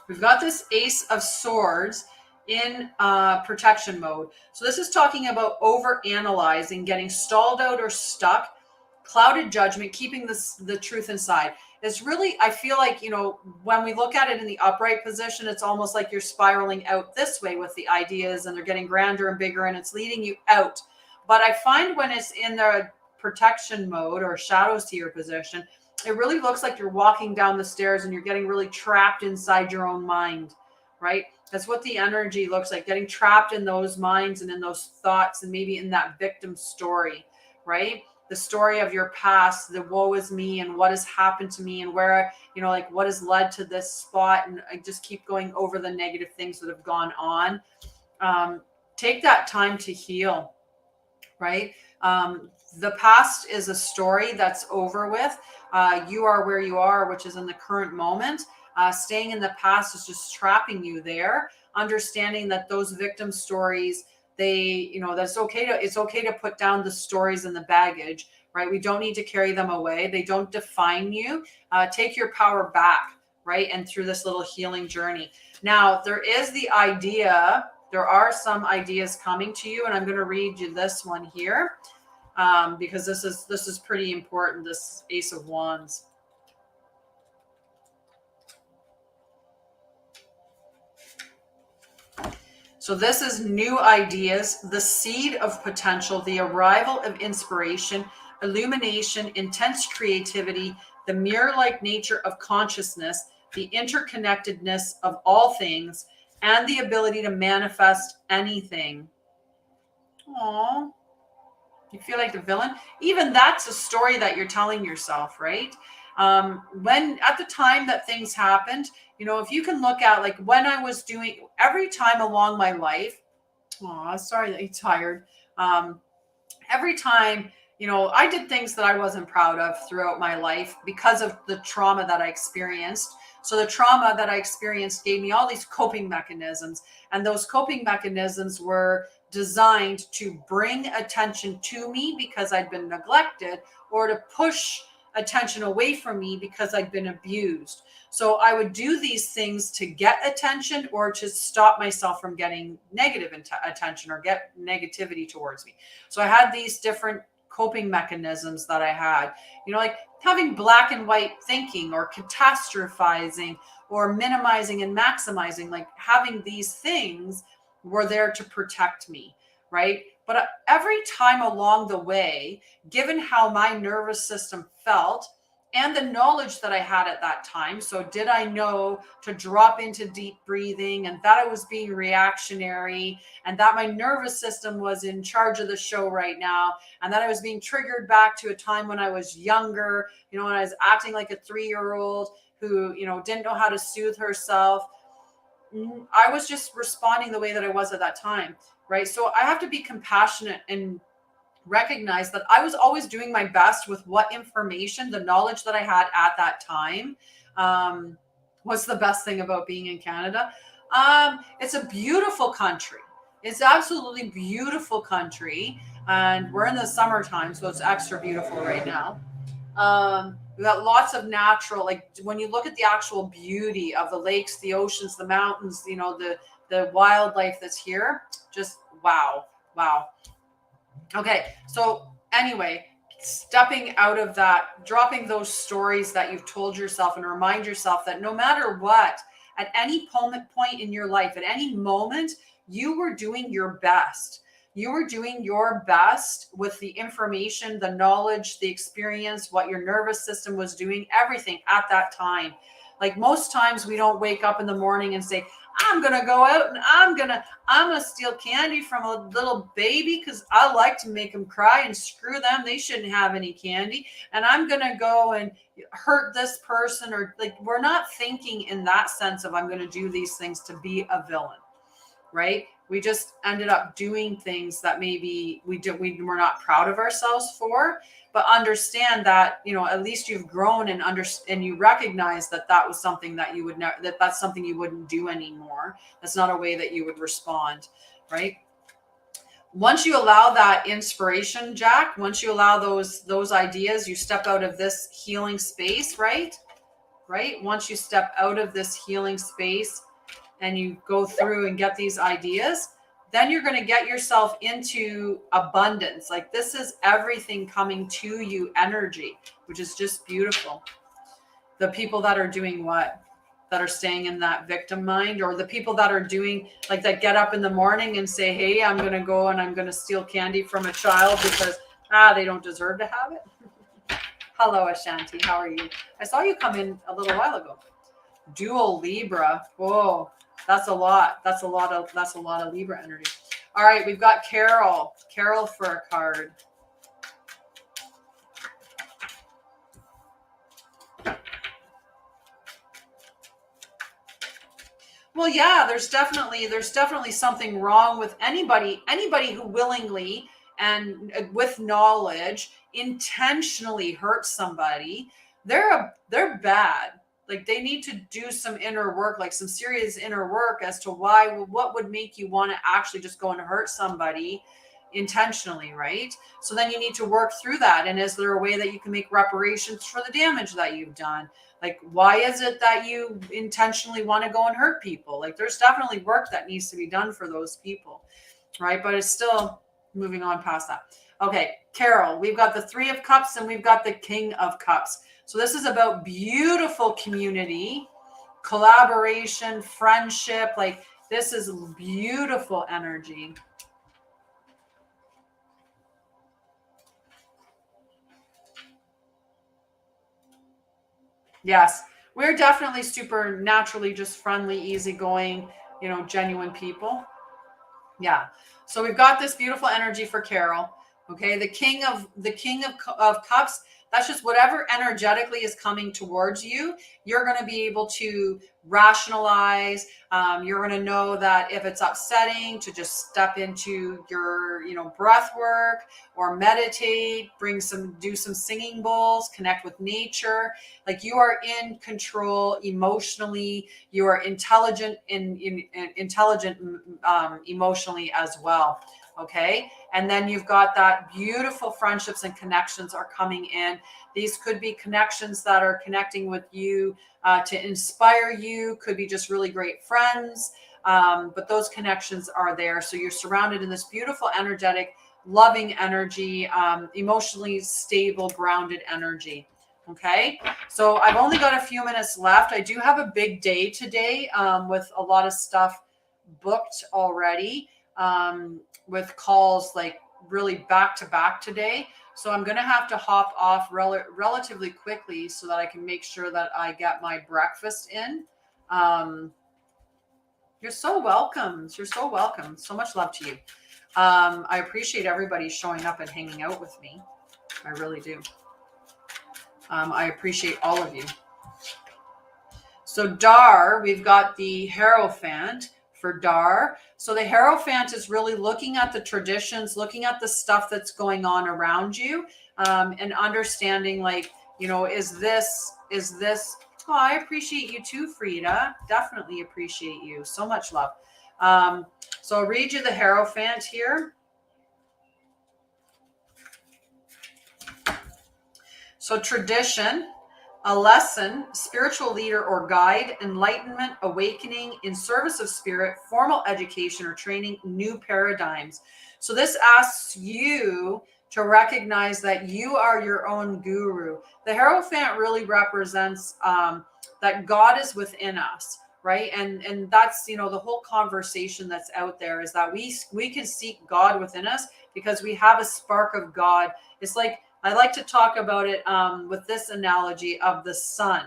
Speaker 1: We've got this Ace of Swords in protection mode. So this is talking about over-analyzing, getting stalled out or stuck, clouded judgment, keeping the truth inside. It's really, I feel like, when we look at it in the upright position, it's almost like you're spiraling out this way with the ideas, and they're getting grander and bigger, and it's leading you out. But I find when it's in the protection mode or shadows to your position, it really looks like you're walking down the stairs and you're getting really trapped inside your own mind. right? That's what the energy looks like, getting trapped in those minds and in those thoughts and maybe in that victim story, right? The story of your past, the woe is me and what has happened to me and where, like what has led to this spot. And I just keep going over the negative things that have gone on. Take that time to heal, right? The past is a story that's over with. You are where you are, which is in the current moment. Staying in the past is just trapping you there. Understanding that those victim stories, that's okay it's okay to put down the stories and the baggage, right? We don't need to carry them away. They don't define you. Take your power back, right? And through this little healing journey. Now, there are some ideas coming to you, and I'm going to read you this one here, because this is pretty important, this Ace of Wands. So this is new ideas, the seed of potential, the arrival of inspiration, illumination, intense creativity, the mirror-like nature of consciousness, the interconnectedness of all things, and the ability to manifest anything. Aww. You feel like the villain? Even that's a story that you're telling yourself, right? When at the time that things happened, if you can look at like when I was doing every time along my life, sorry that you're tired. Every time, I did things that I wasn't proud of throughout my life because of the trauma that I experienced. So the trauma that I experienced gave me all these coping mechanisms, and those coping mechanisms were designed to bring attention to me because I'd been neglected, or to push attention away from me because I'd been abused. So I would do these things to get attention or to stop myself from getting negative attention or get negativity towards me. So I had these different coping mechanisms that I had, like having black and white thinking or catastrophizing or minimizing and maximizing, like having these things were there to protect me, right? But every time along the way, given how my nervous system felt and the knowledge that I had at that time, so did I know to drop into deep breathing, and that I was being reactionary, and that my nervous system was in charge of the show right now, and that I was being triggered back to a time when I was younger, when I was acting like a 3-year-old who, didn't know how to soothe herself. I was just responding the way that I was at that time, right? So I have to be compassionate and recognize that I was always doing my best with what information, the knowledge that I had at that time. What's the best thing about being in Canada? It's a beautiful country. It's absolutely beautiful country. And we're in the summertime, so it's extra beautiful right now. We've got lots of natural, like when you look at the actual beauty of the lakes, the oceans, the mountains, the wildlife that's here, just wow. Okay. So anyway, stepping out of that, dropping those stories that you've told yourself, and remind yourself that no matter what, at any point in your life, at any moment, you were doing your best. You were doing your best with the information, the knowledge, the experience, what your nervous system was doing, everything at that time. Like most times we don't wake up in the morning and say, I'm going to go out and I'm going to steal candy from a little baby because I like to make them cry, and screw them. They shouldn't have any candy. And I'm going to go and hurt this person, or like, we're not thinking in that sense of I'm going to do these things to be a villain, right? We just ended up doing things that maybe we're not proud of ourselves for, but understand that, at least you've grown and you recognize that that was something that you would that's something you wouldn't do anymore. That's not a way that you would respond, right? Once you allow that inspiration, Jack, once you allow those ideas, you step out of this healing space, right? Once you step out of this healing space, and you go through and get these ideas, then you're going to get yourself into abundance. Like this is everything coming to you energy, which is just beautiful. The people that are doing what? That are staying in that victim mind, or the people that are doing like that get up in the morning and say, hey, I'm going to go and I'm going to steal candy from a child because they don't deserve to have it. Hello, Ashanti. How are you? I saw you come in a little while ago. Dual Libra. Whoa. That's a lot. That's a lot of Libra energy. All right, we've got Carol. Carol for a card. Well, yeah, there's definitely something wrong with anybody who willingly and with knowledge intentionally hurts somebody. They're bad. Like they need to do some inner work, like some serious inner work as to what would make you want to actually just go and hurt somebody intentionally, right? So then you need to work through that. And is there a way that you can make reparations for the damage that you've done? Like, why is it that you intentionally want to go and hurt people? Like, there's definitely work that needs to be done for those people, right? But it's still moving on past that. Okay, Carol, we've got the 3 of Cups and we've got the King of Cups. So this is about beautiful community, collaboration, friendship. Like, this is beautiful energy. Yes, we're definitely super naturally just friendly, easygoing, genuine people. Yeah. So we've got this beautiful energy for Carol. Okay, the king of cups. That's just whatever energetically is coming towards you. You're going to be able to rationalize. You're going to know that if it's upsetting, to just step into your, breath work or meditate. Do some singing bowls. Connect with nature. Like you are in control emotionally. You are intelligent emotionally as well. Okay. And then you've got that beautiful friendships and connections are coming in. These could be connections that are connecting with you to inspire you, could be just really great friends. But those connections are there. So you're surrounded in this beautiful, energetic, loving energy, emotionally stable, grounded energy. Okay. So I've only got a few minutes left. I do have a big day today with a lot of stuff booked already. With calls like really back to back today. So I'm going to have to hop off relatively quickly so that I can make sure that I get my breakfast in. You're so welcome. You're so welcome. So much love to you. I appreciate everybody showing up and hanging out with me. I really do. I appreciate all of you. So Dar, we've got the Hierophant for Dar. So the Hierophant is really looking at the traditions, looking at the stuff that's going on around you, and understanding like, is this, oh, I appreciate you too, Frida. Definitely appreciate you. So much love. So I'll read you the Hierophant here. So tradition, a lesson, spiritual leader or guide, enlightenment, awakening, in service of spirit, formal education or training, new paradigms. So this asks you to recognize that you are your own guru. The Hierophant really represents that God is within us, right? And that's, the whole conversation that's out there is that we can seek God within us because we have a spark of God. It's like, I like to talk about it with this analogy of the sun,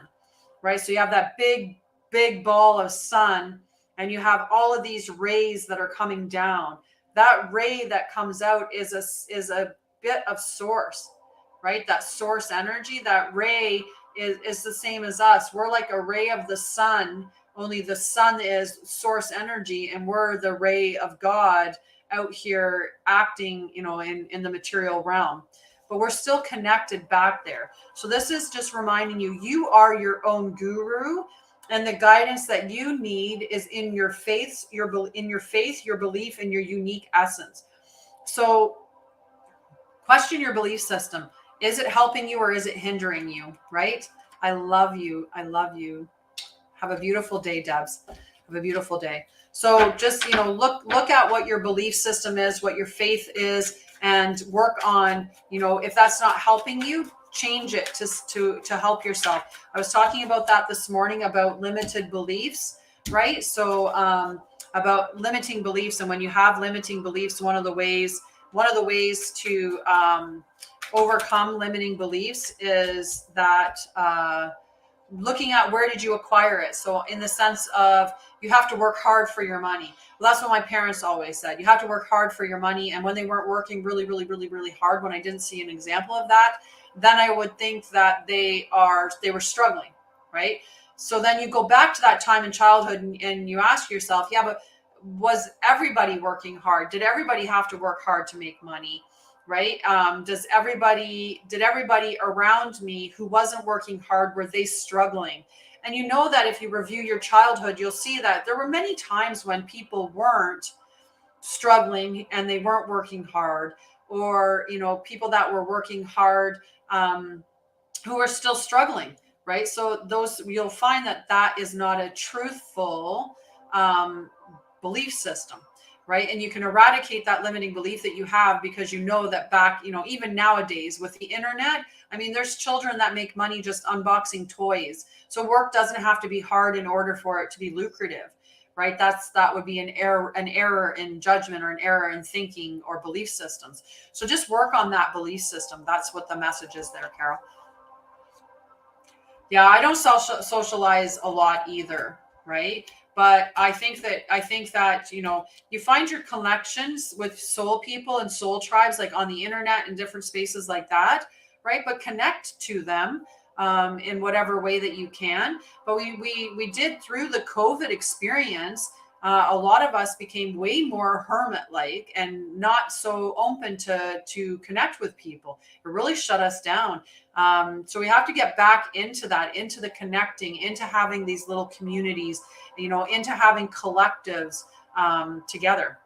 Speaker 1: right? So you have that big ball of sun and you have all of these rays that are coming down. That ray that comes out is a bit of source, right? That source energy, that ray is the same as us. We're like a ray of the sun, only the sun is source energy and we're the ray of God out here acting, in the material realm. But we're still connected back there. So this is just reminding you, you are your own guru, and the guidance that you need is in your faith, your belief, and your unique essence. So question your belief system. Is it helping you or is it hindering you? Right? I love you. I love you. Have a beautiful day, Debs. Have a beautiful day. So just, look at what your belief system is, what your faith is, and work on, if that's not helping you, change it to help yourself. I was talking about that this morning about limited beliefs, right? So about limiting beliefs. And when you have limiting beliefs, one of the ways to overcome limiting beliefs is that looking at where did you acquire it. So in the sense of, you have to work hard for your money. Well, that's what my parents always said. You have to work hard for your money. And when they weren't working really, really, really, really hard, when I didn't see an example of that, then I would think that they were struggling, right? So then you go back to that time in childhood and you ask yourself, yeah, but was everybody working hard? Did everybody have to work hard to make money? Right? Did everybody around me who wasn't working hard, were they struggling? And you know that if you review your childhood, you'll see that there were many times when people weren't struggling and they weren't working hard, or, you know, people that were working hard, who are still struggling, right? So those, you'll find that that is not a truthful belief system, right? And you can eradicate that limiting belief that you have, because you know that back, you know, even nowadays with the internet, I mean, there's children that make money just unboxing toys. So work doesn't have to be hard in order for it to be lucrative, right? That would be an error in judgment, or an error in thinking or belief systems. So just work on that belief system. That's what the message is there, Carol. Yeah, I don't socialize a lot either, right? But I think that, you know, you find your connections with soul people and soul tribes, like on the internet and different spaces like that, right? But connect to them in whatever way that you can. But we did, through the COVID experience, a lot of us became way more hermit-like and not so open to connect with people. It really shut us down. So we have to get back into that, into the connecting, into having these little communities, you know, into having collectives together.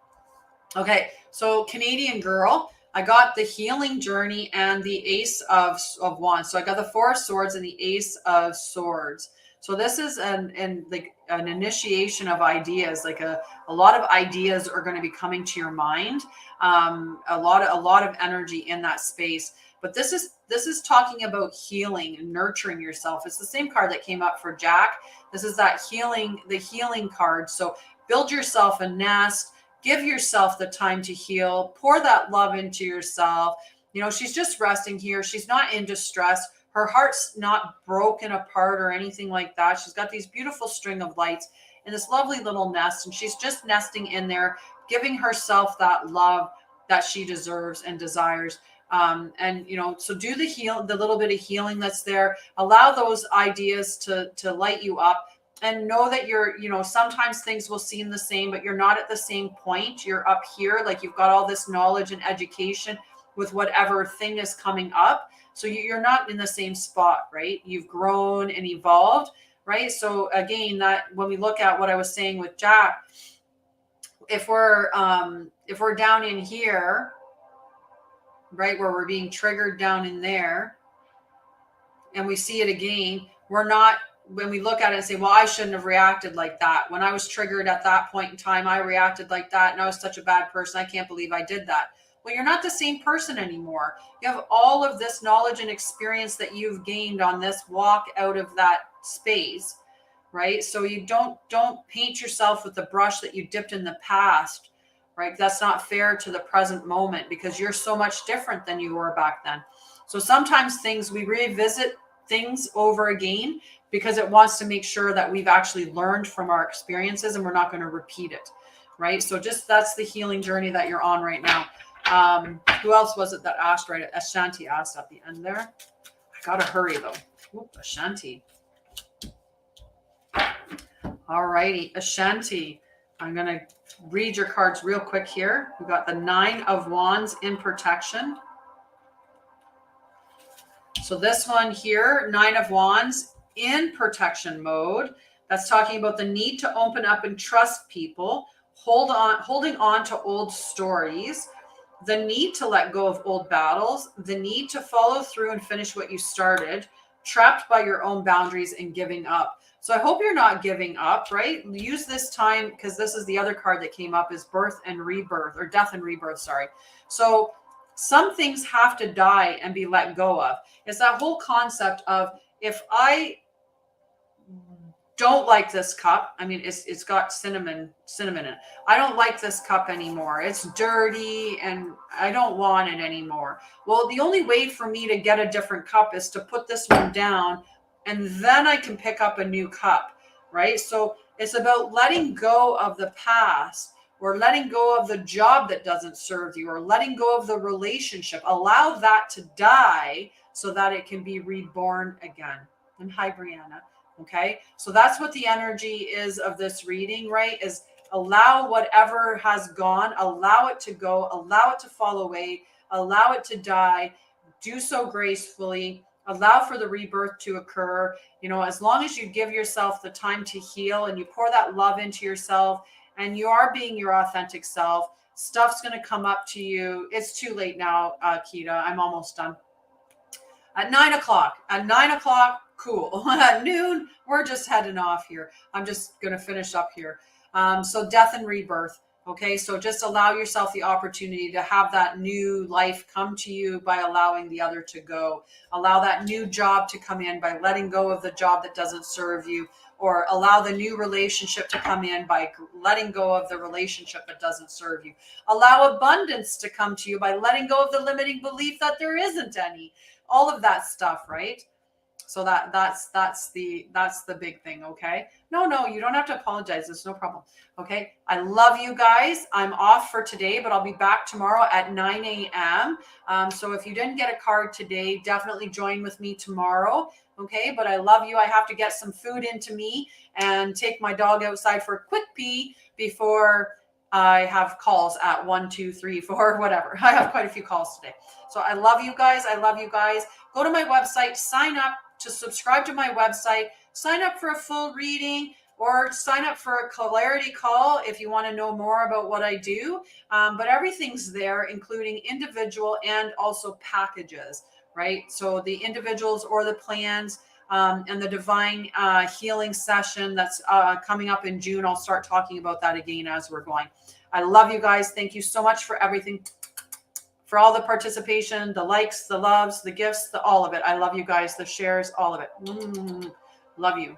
Speaker 1: Okay, so Canadian girl, I got the healing journey and the Ace of Wands. So I got the Four of Swords and the Ace of Swords. So this is an initiation of ideas. Like a lot of ideas are going to be coming to your mind. A lot of energy in that space. But this is talking about healing and nurturing yourself. It's the same card that came up for Jack. This is that healing, the healing card. So build yourself a nest. Give yourself the time to heal. Pour that love into yourself. You know, she's just resting here. She's not in distress. Her heart's not broken apart or anything like that. She's got these beautiful string of lights in this lovely little nest, and she's just nesting in there, giving herself that love that she deserves and desires. And, you know, so do the little bit of healing that's there. Allow those ideas to light you up. And know that you're, you know, sometimes things will seem the same, but you're not at the same point. You're up here, like you've got all this knowledge and education with whatever thing is coming up. So you're not in the same spot, right? You've grown and evolved, right? So again, that when we look at what I was saying with Jack, if we're down in here, right, where we're being triggered down in there, and we see it again, we're not. When we look at it and say, well, I shouldn't have reacted like that. When I was triggered at that point in time, I reacted like that, and I was such a bad person. I can't believe I did that. Well, you're not the same person anymore. You have all of this knowledge and experience that you've gained on this walk out of that space, right? So you don't paint yourself with the brush that you dipped in the past, right? That's not fair to the present moment, because you're so much different than you were back then. So sometimes we revisit things over again, because it wants to make sure that we've actually learned from our experiences and we're not going to repeat it, right? So just, that's the healing journey that you're on right now. Who else was it that asked, right? Ashanti asked at the end there. I got to hurry though. Whoop, Ashanti. All righty, Ashanti. I'm going to read your cards real quick here. We got the Nine of Wands in protection. So this one here, Nine of Wands, in protection mode. That's talking about the need to open up and trust people, holding on to old stories, the need to let go of old battles, the need to follow through and finish what you started, trapped by your own boundaries and giving up. So I hope you're not giving up, right? Use this time, because this is the other card that came up, is birth and rebirth, or death and rebirth, sorry. So some things have to die and be let go of. It's that whole concept of, if I don't like this cup, I mean, it's got cinnamon in it. I don't like this cup anymore. It's dirty and I don't want it anymore. Well, the only way for me to get a different cup is to put this one down, and then I can pick up a new cup, right? So It's about letting go of the past, or letting go of the job that doesn't serve you, or letting go of the relationship. Allow that to die so that it can be reborn again. And hi, Brianna. Okay. So that's what the energy is of this reading, right? Is allow whatever has gone, allow it to go, allow it to fall away, allow it to die, do so gracefully, allow for the rebirth to occur. You know, as long as you give yourself the time to heal and you pour that love into yourself and you are being your authentic self, stuff's going to come up to you. It's too late now, Kita. I'm almost done. At 9 o'clock, cool. At noon, we're just heading off here. I'm just going to finish up here. So death and rebirth. Okay, so just allow yourself the opportunity to have that new life come to you by allowing the other to go. Allow that new job to come in by letting go of the job that doesn't serve you, or allow the new relationship to come in by letting go of the relationship that doesn't serve you. Allow abundance to come to you by letting go of the limiting belief that there isn't any. All of that stuff, right? So that's the big thing. Okay. No, you don't have to apologize. It's no problem. Okay. I love you guys. I'm off for today, but I'll be back tomorrow at 9 a.m. So if you didn't get a card today, definitely join with me tomorrow. Okay. But I love you. I have to get some food into me and take my dog outside for a quick pee before I have calls at 1, 2, 3, 4, whatever. I have quite a few calls today. So I love you guys. I love you guys. Go to my website, sign up to subscribe to my website, sign up for a full reading, or sign up for a clarity call if you want to know more about what I do. But everything's there, including individual and also packages, right? So the individuals or the plans, and the divine healing session that's coming up in June. I'll start talking about that again as we're going. I love you guys. Thank you so much for everything, for all the participation, the likes, the loves, the gifts, all of it. I love you guys, the shares, all of it. Love you.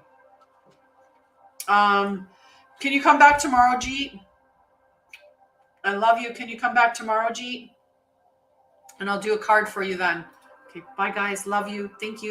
Speaker 1: Can you come back tomorrow, Jeet? I love you. Can you come back tomorrow, Jeet? And I'll do a card for you then. Okay, bye guys. Love you. Thank you.